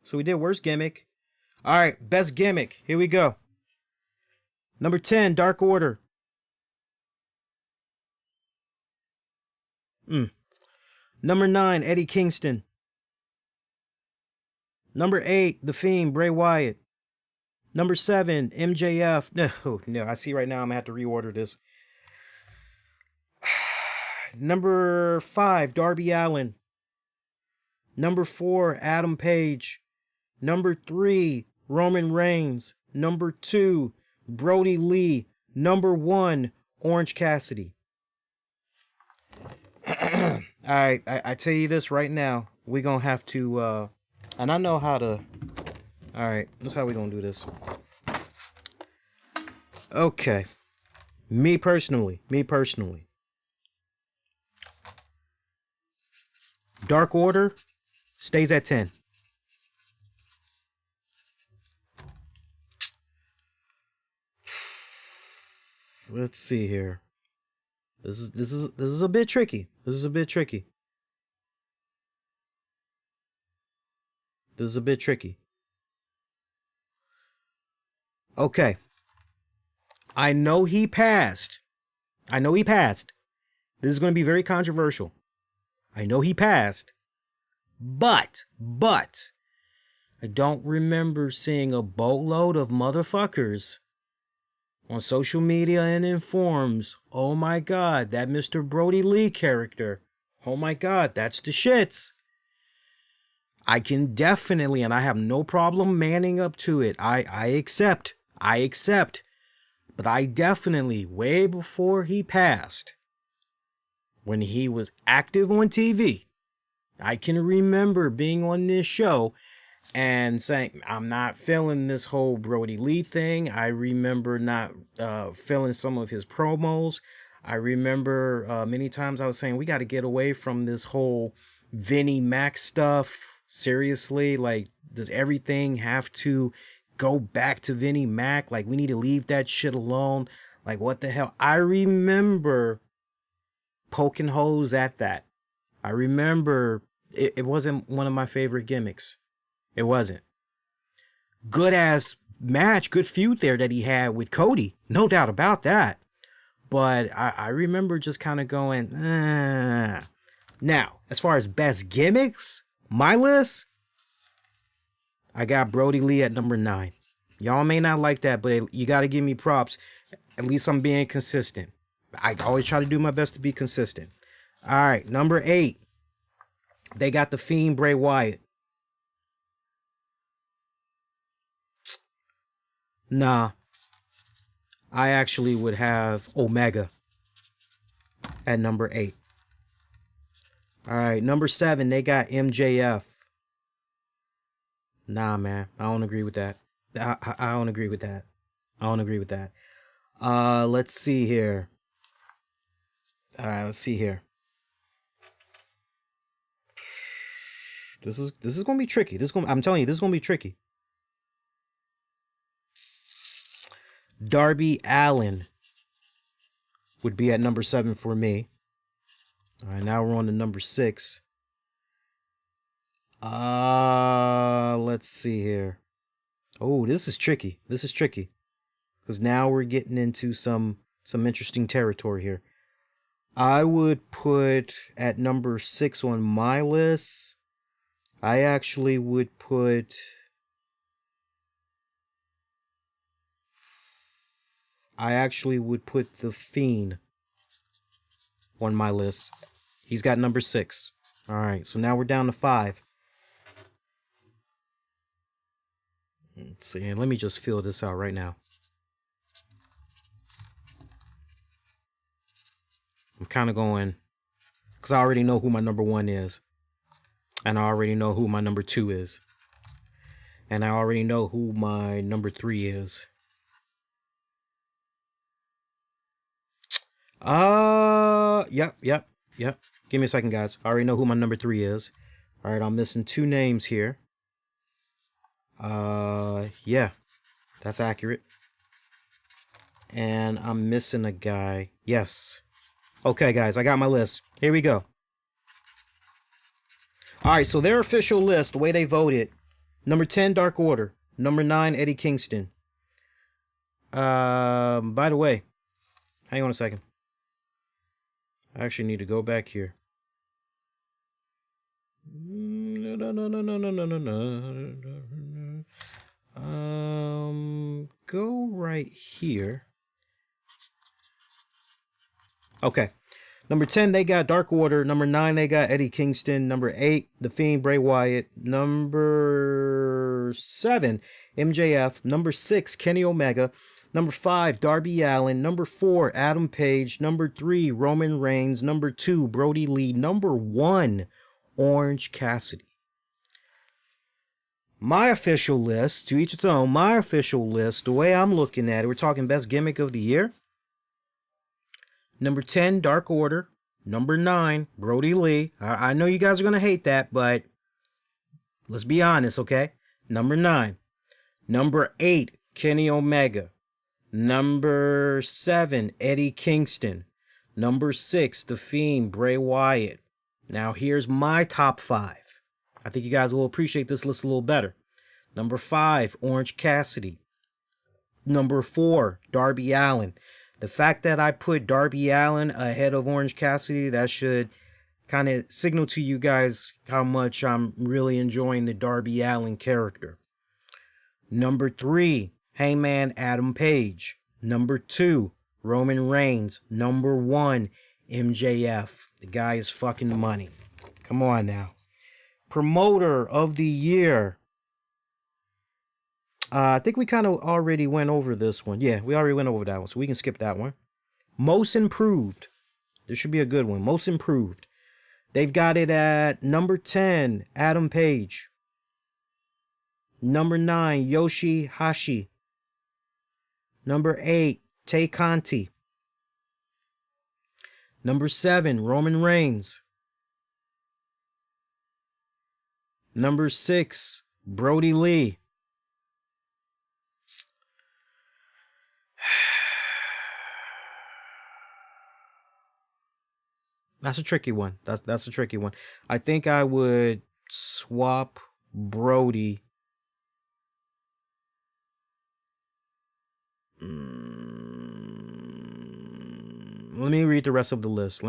So we did worst gimmick. All right, best gimmick. Here we go. Number 10, Dark Order. Number 9, Eddie Kingston. Number 8, The Fiend, Bray Wyatt. Number 7, MJF. No, I see right now I'm going to have to reorder this. Number 5, Darby Allin. Number 4, Adam Page. Number 3, Roman Reigns. Number 2, Brody Lee. Number 1, Orange Cassidy. All right, I tell you this right now. We're going to have to, and I know how to, all right, that's how we're going to do this. Okay. Me personally. Dark Order stays at 10. Let's see here. This is a bit tricky. Okay. I know he passed. This is going to be very controversial. I know he passed. But I don't remember seeing a boatload of motherfuckers on social media and in forums. Oh my God, that Mr. Brody Lee character. Oh my God, that's the shits. I can definitely, and I have no problem manning up to it. I accept. But I definitely, way before he passed, when he was active on TV, I can remember being on this show and saying, I'm not feeling this whole Brody Lee thing. I remember not feeling some of his promos. I remember many times I was saying, we got to get away from this whole Vinnie Mac stuff. Seriously, like, does everything have to go back to Vinnie Mac? Like, we need to leave that shit alone. Like, what the hell? I remember poking holes at that. I remember it wasn't one of my favorite gimmicks. It wasn't. Good ass match, good feud there that he had with Cody. No doubt about that. But I remember just kind of going, Now, as far as best gimmicks, my list, I got Brody Lee at number 9. Y'all may not like that, but you got to give me props. At least I'm being consistent. I always try to do my best to be consistent. All right, number 8. They got The Fiend, Bray Wyatt. Nah. I actually would have Omega at number 8. All right, number 7, they got MJF. Nah, man, I don't agree with that. I don't agree with that. Let's see here. All right, let's see here. This is gonna be tricky. I'm telling you, this is gonna be tricky. Darby Allin would be at number 7 for me. All right, now we're on to number 6. Let's see here. Oh, this is tricky. Because now we're getting into some interesting territory here. I would put at number 6 on my list, I actually would put The Fiend on my list. He's got number 6. All right, so now we're down to 5. Let's see, let me just fill this out right now. I'm kind of going, because I already know who my number 1 is. And I already know who my number 2 is. And I already know who my number 3 is. Yep. Give me a second, guys. I already know who my number 3 is. All right, I'm missing 2 names here. Yeah, that's accurate. And I'm missing a guy. Yes. Okay, guys, I got my list. Here we go. All right, so their official list, the way they voted: number 10, Dark Order. Number 9, Eddie Kingston. By the way, hang on a second. I actually need to go back here. No. Go right here. Okay. Number 10, they got Dark Order. Number 9, they got Eddie Kingston. Number 8, The Fiend, Bray Wyatt. Number 7, MJF. Number 6, Kenny Omega. Number 5, Darby Allin. Number 4, Adam Page. Number 3, Roman Reigns. Number 2, Brody Lee. Number 1, Orange Cassidy. My official list, to each its own, my official list, the way I'm looking at it, we're talking best gimmick of the year. Number 10, Dark Order. Number 9, Brody Lee. I know you guys are going to hate that, but let's be honest, okay? Number 9. Number 8, Kenny Omega. Number 7, Eddie Kingston. Number 6, The Fiend, Bray Wyatt. Now here's my top 5. I think you guys will appreciate this list a little better. Number 5, Orange Cassidy. Number 4, Darby Allin. The fact that I put Darby Allin ahead of Orange Cassidy, that should kind of signal to you guys how much I'm really enjoying the Darby Allin character. Number 3, Hangman Adam Page. Number 2, Roman Reigns. Number 1, MJF. The guy is fucking money. Come on now. Promoter of the year. I think we kind of already went over this one. Yeah, we already went over that one, so we can skip that one. Most improved. This should be a good one. Most improved. They've got it at number 10, Adam Page. Number 9, Yoshi-Hashi. Number 8, Tay Conti. Number 7, Roman Reigns. Number 6, Brody Lee. That's a tricky one. That's a tricky one. I think I would swap Brody. Let me read the rest of the list.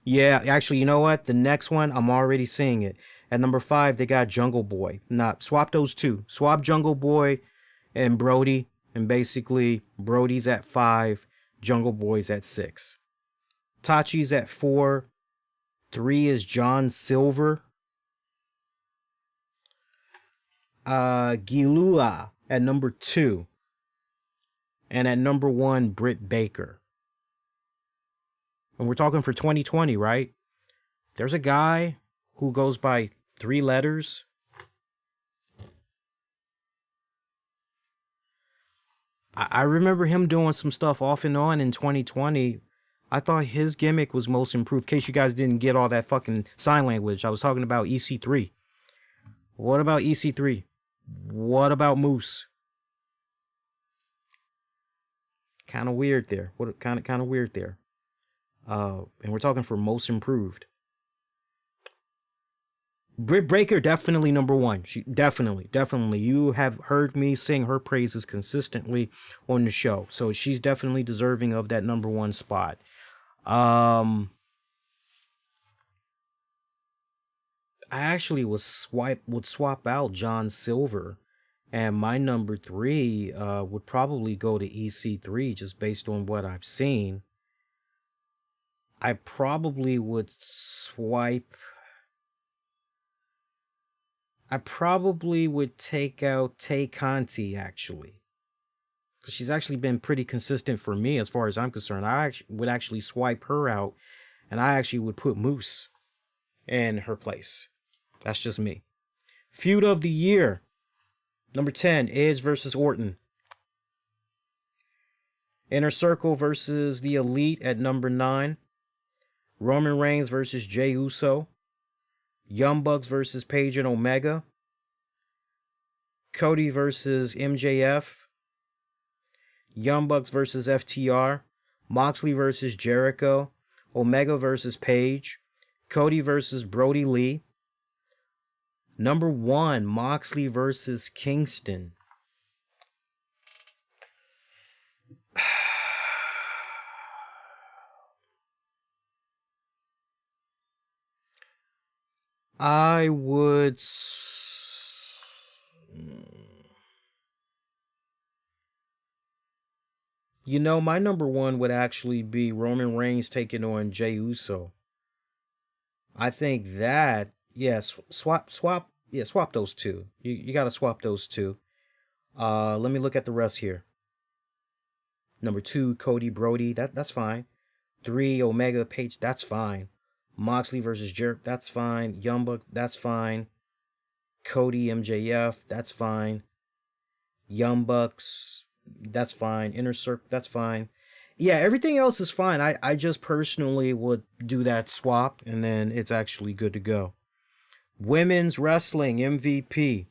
Yeah, actually, you know what? The next one, I'm already seeing it. At number 5, they got Jungle Boy. Nah, swap those two. Swap Jungle Boy and Brody. And basically, Brody's at 5, Jungle Boy's at 6. Tachi's at 4. 3 is John Silver. Gilua at number 2. And at number 1, Britt Baker. And we're talking for 2020, right? There's a guy who goes by 3 letters. I remember him doing some stuff off and on in 2020. I thought his gimmick was most improved. In case you guys didn't get all that fucking sign language, I was talking about EC3. What about EC3? What about Moose? Kind of weird there. Kind of weird there. And we're talking for most improved. Britt Baker, definitely number 1. She definitely. You have heard me sing her praises consistently on the show, so she's definitely deserving of that number 1 spot. I actually would swap out John Silver, and my number 3 would probably go to EC3 just based on what I've seen. I probably would take out Tay Conti, actually. Because she's actually been pretty consistent for me as far as I'm concerned. I would actually swipe her out, and I actually would put Moose in her place. That's just me. Feud of the year. Number 10, Edge versus Orton. Inner Circle versus The Elite at number 9. Roman Reigns versus Jey Uso. Young Bucks versus Page and Omega. Cody versus MJF. Young Bucks versus FTR. Moxley versus Jericho. Omega versus Page. Cody versus Brody Lee. Number 1, Moxley versus Kingston. I would. You know, my number one would actually be Roman Reigns taking on Jey Uso. I think that, yes, swap those two. You got to swap those two. Let me look at the rest here. Number 2, Cody Brody. That's fine. 3, Omega Page. That's fine. Moxley versus Jericho. That's fine. Young Bucks. That's fine. Cody MJF. That's fine. Young Bucks. That's fine. Inner Circle. That's fine. Yeah, everything else is fine. I just personally would do that swap, and then it's actually good to go. Women's Wrestling MVP.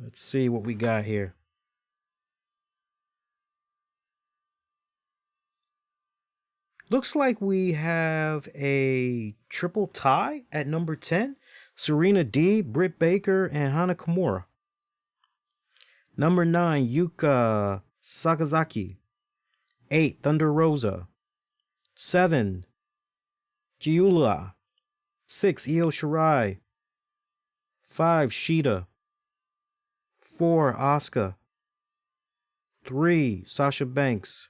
Let's see what we got here. Looks like we have a triple tie at number 10. Serena D, Britt Baker, and Hana Kimura. Number 9, Yuka Sakazaki. 8, Thunder Rosa. 7, Giulia. 6, Io Shirai. 5, Shida. 4, Asuka. 3, Sasha Banks.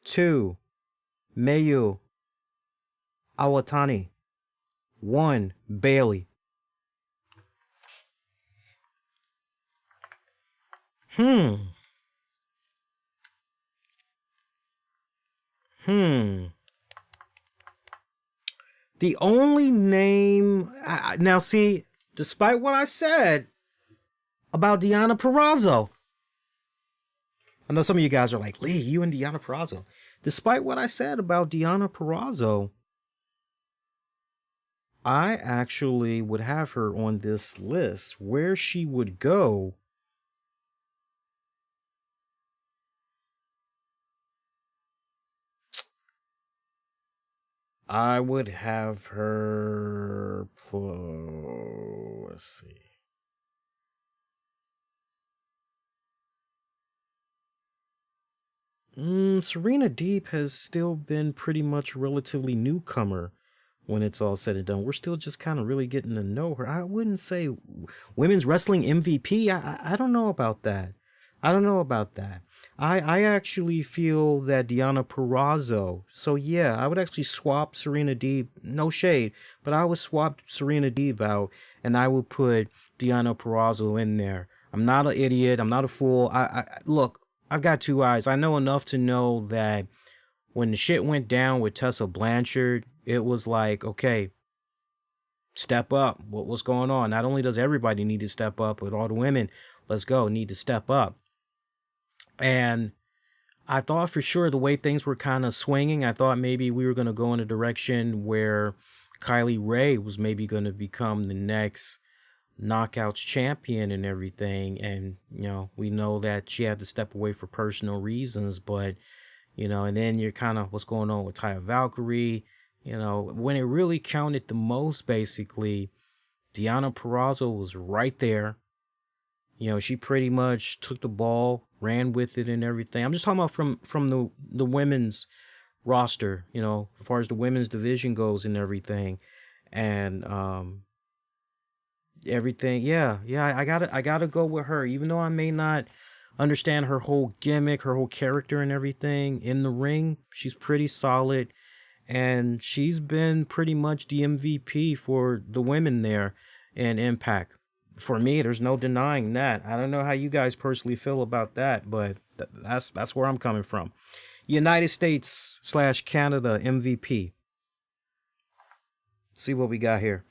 2, Mayu Awatani. 1, Bailey. The only name... now, see, despite what I said about Deonna Purrazzo, I know some of you guys are like, Lee, you and Deonna Purrazzo. Despite what I said about Deonna Purrazzo, I actually would have her on this list. Where she would go... I would have her... Let's see. Serena Deeb has still been pretty much relatively newcomer when it's all said and done. We're still just kind of really getting to know her. I wouldn't say women's wrestling MVP. I don't know about that. I actually feel that Deonna Purrazzo. So yeah, I would actually swap Serena Deeb. No shade, but I would swap Serena Deeb out, and I would put Deonna Purrazzo in there. I'm not an idiot. I'm not a fool. I look. I've got 2 eyes. I know enough to know that when the shit went down with Tessa Blanchard, it was like, okay, step up. What's going on? Not only does everybody need to step up, but all the women, let's go, need to step up. And I thought for sure the way things were kind of swinging, I thought maybe we were going to go in a direction where Kylie Ray was maybe going to become the next Knockouts champion and everything. And, you know, we know that she had to step away for personal reasons, but, you know, and then you're kind of what's going on with Taya Valkyrie. You know, when it really counted the most, basically, Deonna Purrazzo was right there. You know, she pretty much took the ball, ran with it and everything. I'm just talking about from the women's roster, you know, as far as the women's division goes and everything. And everything, yeah, I gotta go with her. Even though I may not understand her whole gimmick, her whole character and everything, in the ring, she's pretty solid. And she's been pretty much the MVP for the women there in Impact. For me, there's no denying that. I don't know how you guys personally feel about that, but that's where I'm coming from. United States / Canada MVP. See what we got here.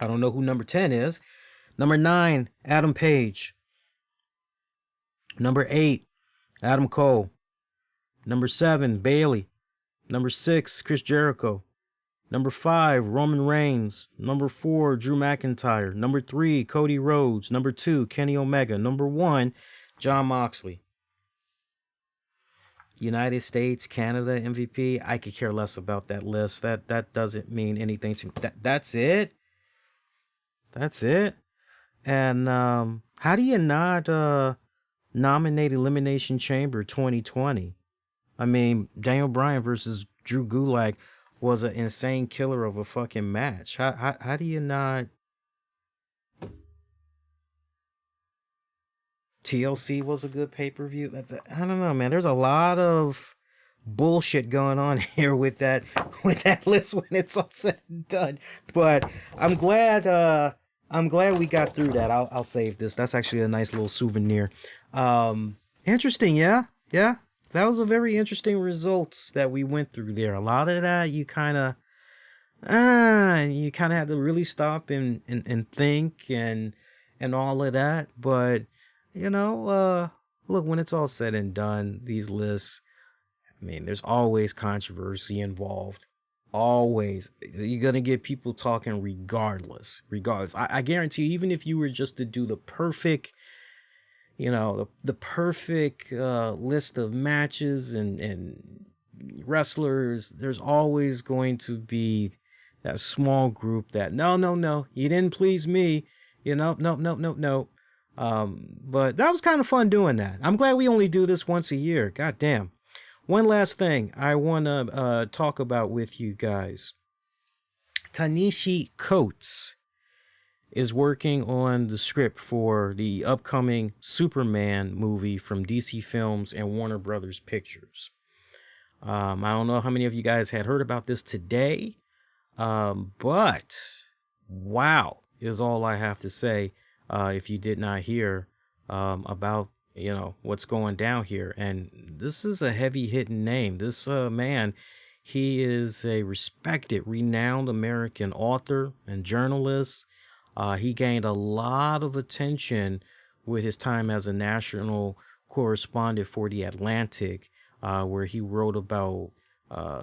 I don't know who number 10 is. Number 9, Adam Page. Number 8, Adam Cole. Number 7, Bayley. Number 6, Chris Jericho. Number 5, Roman Reigns. Number 4, Drew McIntyre. Number 3, Cody Rhodes. Number 2, Kenny Omega. Number 1, Jon Moxley. United States, Canada, MVP. I could care less about that list. That doesn't mean anything to me. That's it. That's it. And how do you not nominate Elimination Chamber 2020? I mean, Daniel Bryan versus Drew Gulak. was an insane killer of a fucking match. How do you not? TLC was a good pay-per-view. I don't know, man. There's a lot of bullshit going on here with that list when it's all said and done. But I'm glad we got through that. I'll save this. That's actually a nice little souvenir. Interesting, yeah. That was a very interesting results that we went through there. A lot of that you kind of had to really stop and think and all of that. But look, when it's all said and done, these lists, I mean, there's always controversy involved. Always. You're going to get people talking regardless. I guarantee you, even if you were just to do the perfect, the perfect list of matches and wrestlers, there's always going to be that small group that, no, you didn't please me. No. But that was kind of fun doing that. I'm glad we only do this once a year. God damn. One last thing I want to talk about with you guys. Tanishi Coates is working on the script for the upcoming Superman movie from DC Films and Warner Brothers Pictures. I don't know how many of you guys had heard about this today, but wow is all I have to say if you did not hear about what's going down here. And this is a heavy hitting name. This man, he is a respected, renowned American author and journalist. He gained a lot of attention with his time as a national correspondent for The Atlantic, where he wrote about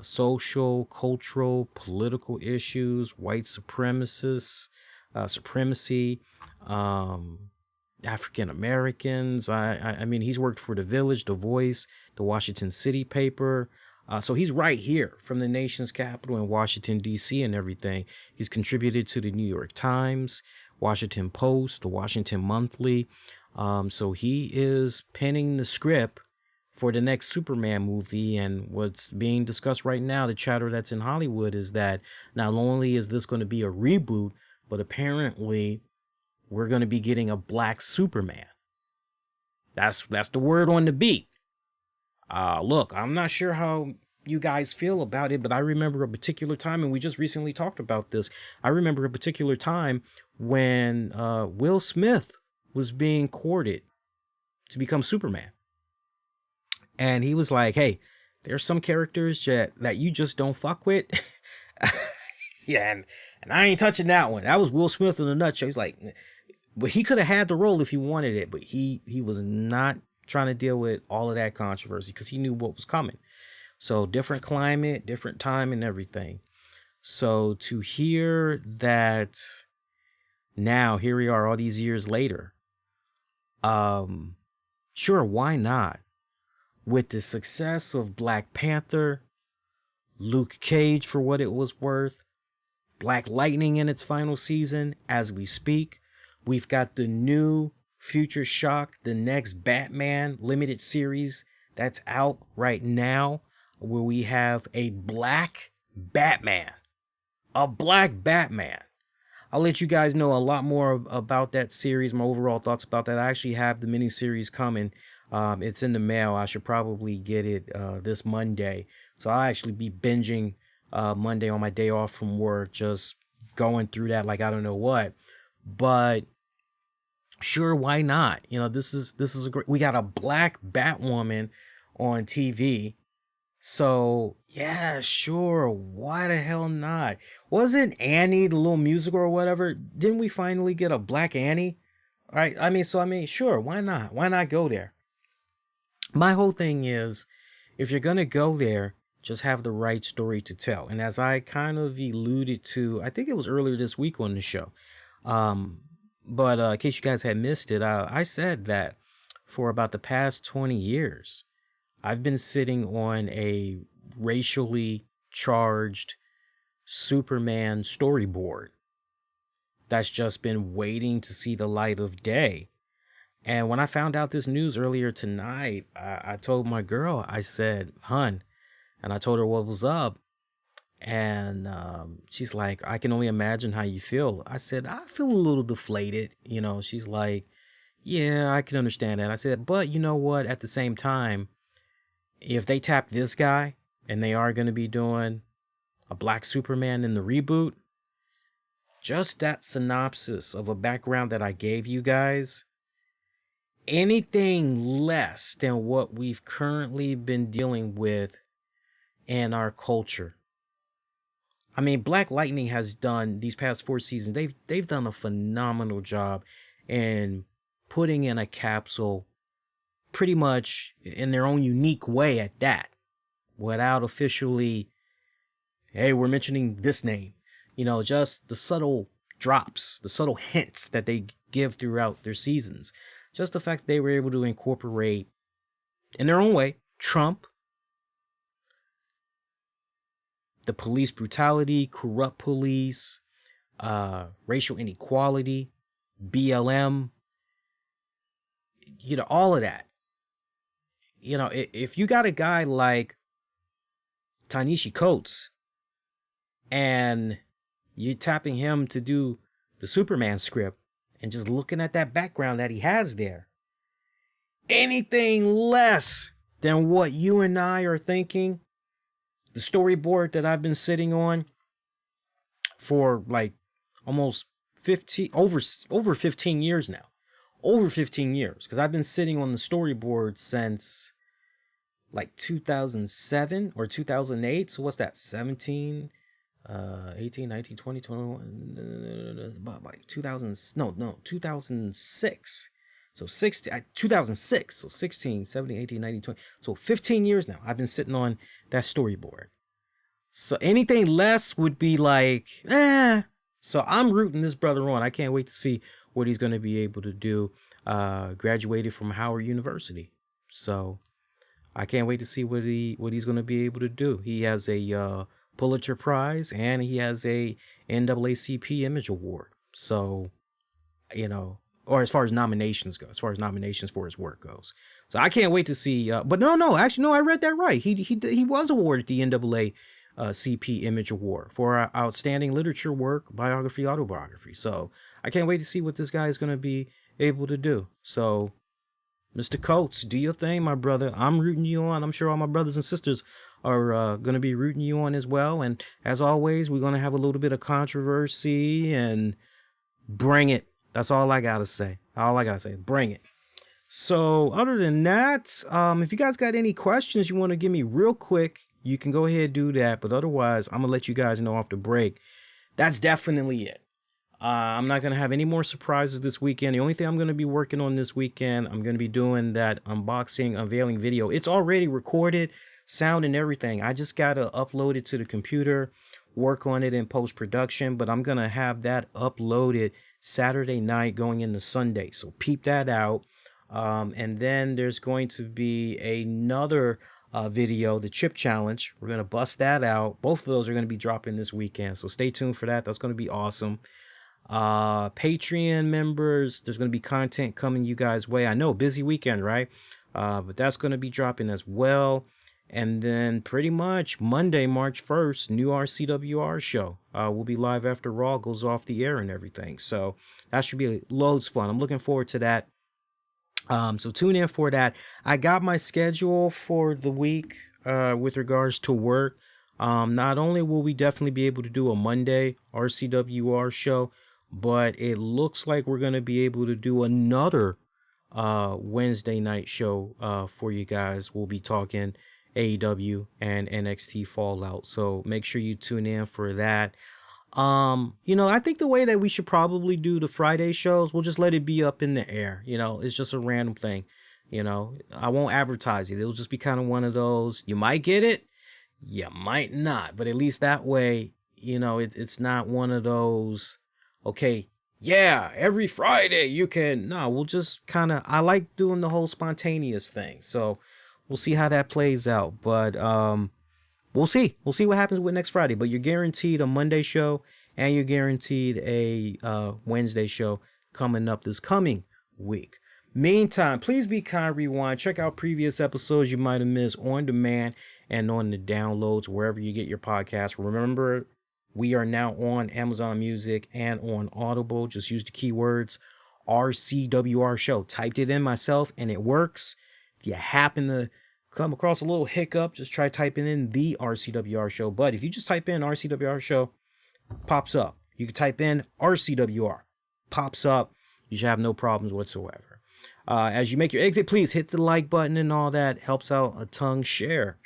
social, cultural, political issues, white supremacy, African Americans. I mean, he's worked for The Village, The Voice, the Washington City paper. So he's right here from the nation's capital in Washington, D.C. and everything. He's contributed to the New York Times, Washington Post, the Washington Monthly. So he is penning the script for the next Superman movie. And what's being discussed right now, the chatter that's in Hollywood, is that not only is this going to be a reboot, but apparently we're going to be getting a black Superman. That's the word on the beat. Look, I'm not sure how you guys feel about it, but I remember a particular time, and we just recently talked about this. I remember a particular time when Will Smith was being courted to become Superman. And he was like, hey, there's some characters that you just don't fuck with. Yeah, and I ain't touching that one. That was Will Smith in a nutshell. He's like, but he could have had the role if he wanted it, but he was not trying to deal with all of that controversy because he knew what was coming. So different climate, different time and everything. So to hear that now, here we are all these years later. Sure, why not? With the success of Black Panther, Luke Cage for what it was worth, Black Lightning in its final season as we speak, we've got the new Future Shock, the next Batman limited series that's out right now, where we have a black Batman. A black Batman. I'll let you guys know a lot more about that series, my overall thoughts about that. I actually have the miniseries coming. It's in the mail. I should probably get it this Monday. So I'll actually be binging Monday on my day off from work, just going through that like I don't know what. But sure, why not? This is a great. We got a black Batwoman on TV. So yeah, sure. Why the hell not? Wasn't Annie the little musical or whatever? Didn't we finally get a black Annie? All right. I mean, sure. Why not? Why not go there? My whole thing is, if you're gonna go there, just have the right story to tell. And as I kind of alluded to, I think it was earlier this week on the show. But in case you guys had missed it, I said that for about the past 20 years, I've been sitting on a racially charged Superman storyboard that's just been waiting to see the light of day. And when I found out this news earlier tonight, I told my girl, I said, hun, and I told her what was up. And she's like, I can only imagine how you feel. I said, I feel a little deflated. She's like, yeah, I can understand that. I said, but you know what? At the same time, if they tap this guy and they are going to be doing a Black Superman in the reboot, just that synopsis of a background that I gave you guys, anything less than what we've currently been dealing with in our culture. I mean, Black Lightning has done these past 4 seasons. They've done a phenomenal job in putting in a capsule pretty much in their own unique way at that, without officially, hey, we're mentioning this name. Just the subtle drops, the subtle hints that they give throughout their seasons. Just the fact that they were able to incorporate, in their own way, Trump, the police brutality, corrupt police, racial inequality, BLM, all of that. If you got a guy like Ta-Nehisi Coates and you're tapping him to do the Superman script and just looking at that background that he has there, anything less than what you and I are thinking, the storyboard that I've been sitting on for like almost 15, over 15 years now. Over 15 years, because I've been sitting on the storyboard since like 2007 or 2008. So what's that? 17, 18, 19, 20, 21, about like 2006. So 2006. So 16, 17, 18, 19, 20. So 15 years now I've been sitting on that storyboard. So anything less would be like, So I'm rooting this brother on. I can't wait to see what he's going to be able to do. Graduated from Howard University. So I can't wait to see what he's going to be able to do. He has a Pulitzer Prize and he has a NAACP Image Award. So, or as far as nominations go, as far as nominations for his work goes. So I can't wait to see. But actually, I read that right. He was awarded the NAACP Image Award for outstanding literature work, biography, autobiography. So I can't wait to see what this guy is going to be able to do. So, Mr. Coates, do your thing, my brother. I'm rooting you on. I'm sure all my brothers and sisters are going to be rooting you on as well. And as always, we're going to have a little bit of controversy and bring it. That's all I got to say. Bring it. So other than that, if you guys got any questions you want to give me real quick, you can go ahead and do that. But otherwise, I'm going to let you guys know off the break. That's definitely it. I'm not going to have any more surprises this weekend. The only thing I'm going to be working on this weekend, I'm going to be doing that unboxing, unveiling video. It's already recorded, sound and everything. I just got to upload it to the computer, work on it in post-production. But I'm going to have that uploaded Saturday night going into Sunday. So peep that out. And then there's going to be another video, the chip challenge. We're going to bust that out. Both of those are going to be dropping this weekend. So stay tuned for that. That's going to be awesome. Patreon members, there's going to be content coming you guys' way. I know, busy weekend, right? But that's going to be dropping as well. And then pretty much Monday, March 1st, new RCWR show. We'll be live after Raw goes off the air and everything. So that should be loads fun. I'm looking forward to that. So tune in for that. I got my schedule for the week with regards to work. Not only will we definitely be able to do a Monday RCWR show, but it looks like we're going to be able to do another Wednesday night show for you guys. We'll be talking AEW and NXT Fallout. So make sure you tune in for that. I think the way that we should probably do the Friday shows, we'll just let it be up in the air. It's just a random thing. I won't advertise it. It'll just be kind of one of those, you might get it, you might not, but at least that way, it's not one of those, okay, yeah, every Friday you can. No, we'll just I like doing the whole spontaneous thing. So we'll see how that plays out. But we'll see. We'll see what happens with next Friday. But you're guaranteed a Monday show and you're guaranteed a Wednesday show coming up this coming week. Meantime, please be kind, rewind, check out previous episodes you might have missed on demand, and on the downloads wherever you get your podcasts. Remember, we are now on Amazon Music and on Audible. Just use the keywords RCWR Show. Typed it in myself and it works. If you happen to come across a little hiccup, just try typing in the RCWR Show. But if you just type in RCWR Show, pops up. You can type in RCWR, pops up. You should have no problems whatsoever. As you make your exit, please hit the like button and all that. Helps out a ton. Share.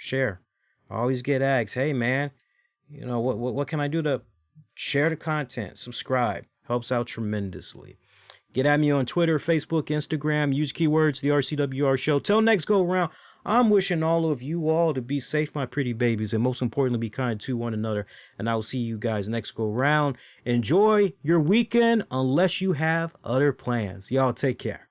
I always get asked, hey man, you know, what can I do to share the content? Subscribe. Helps out tremendously. Get at me on Twitter, Facebook, Instagram. Use keywords, the RCWR Show. Till next go around, I'm wishing all of you all to be safe, my pretty babies, and most importantly, be kind to one another. And I will see you guys next go round. Enjoy your weekend unless you have other plans. Y'all take care.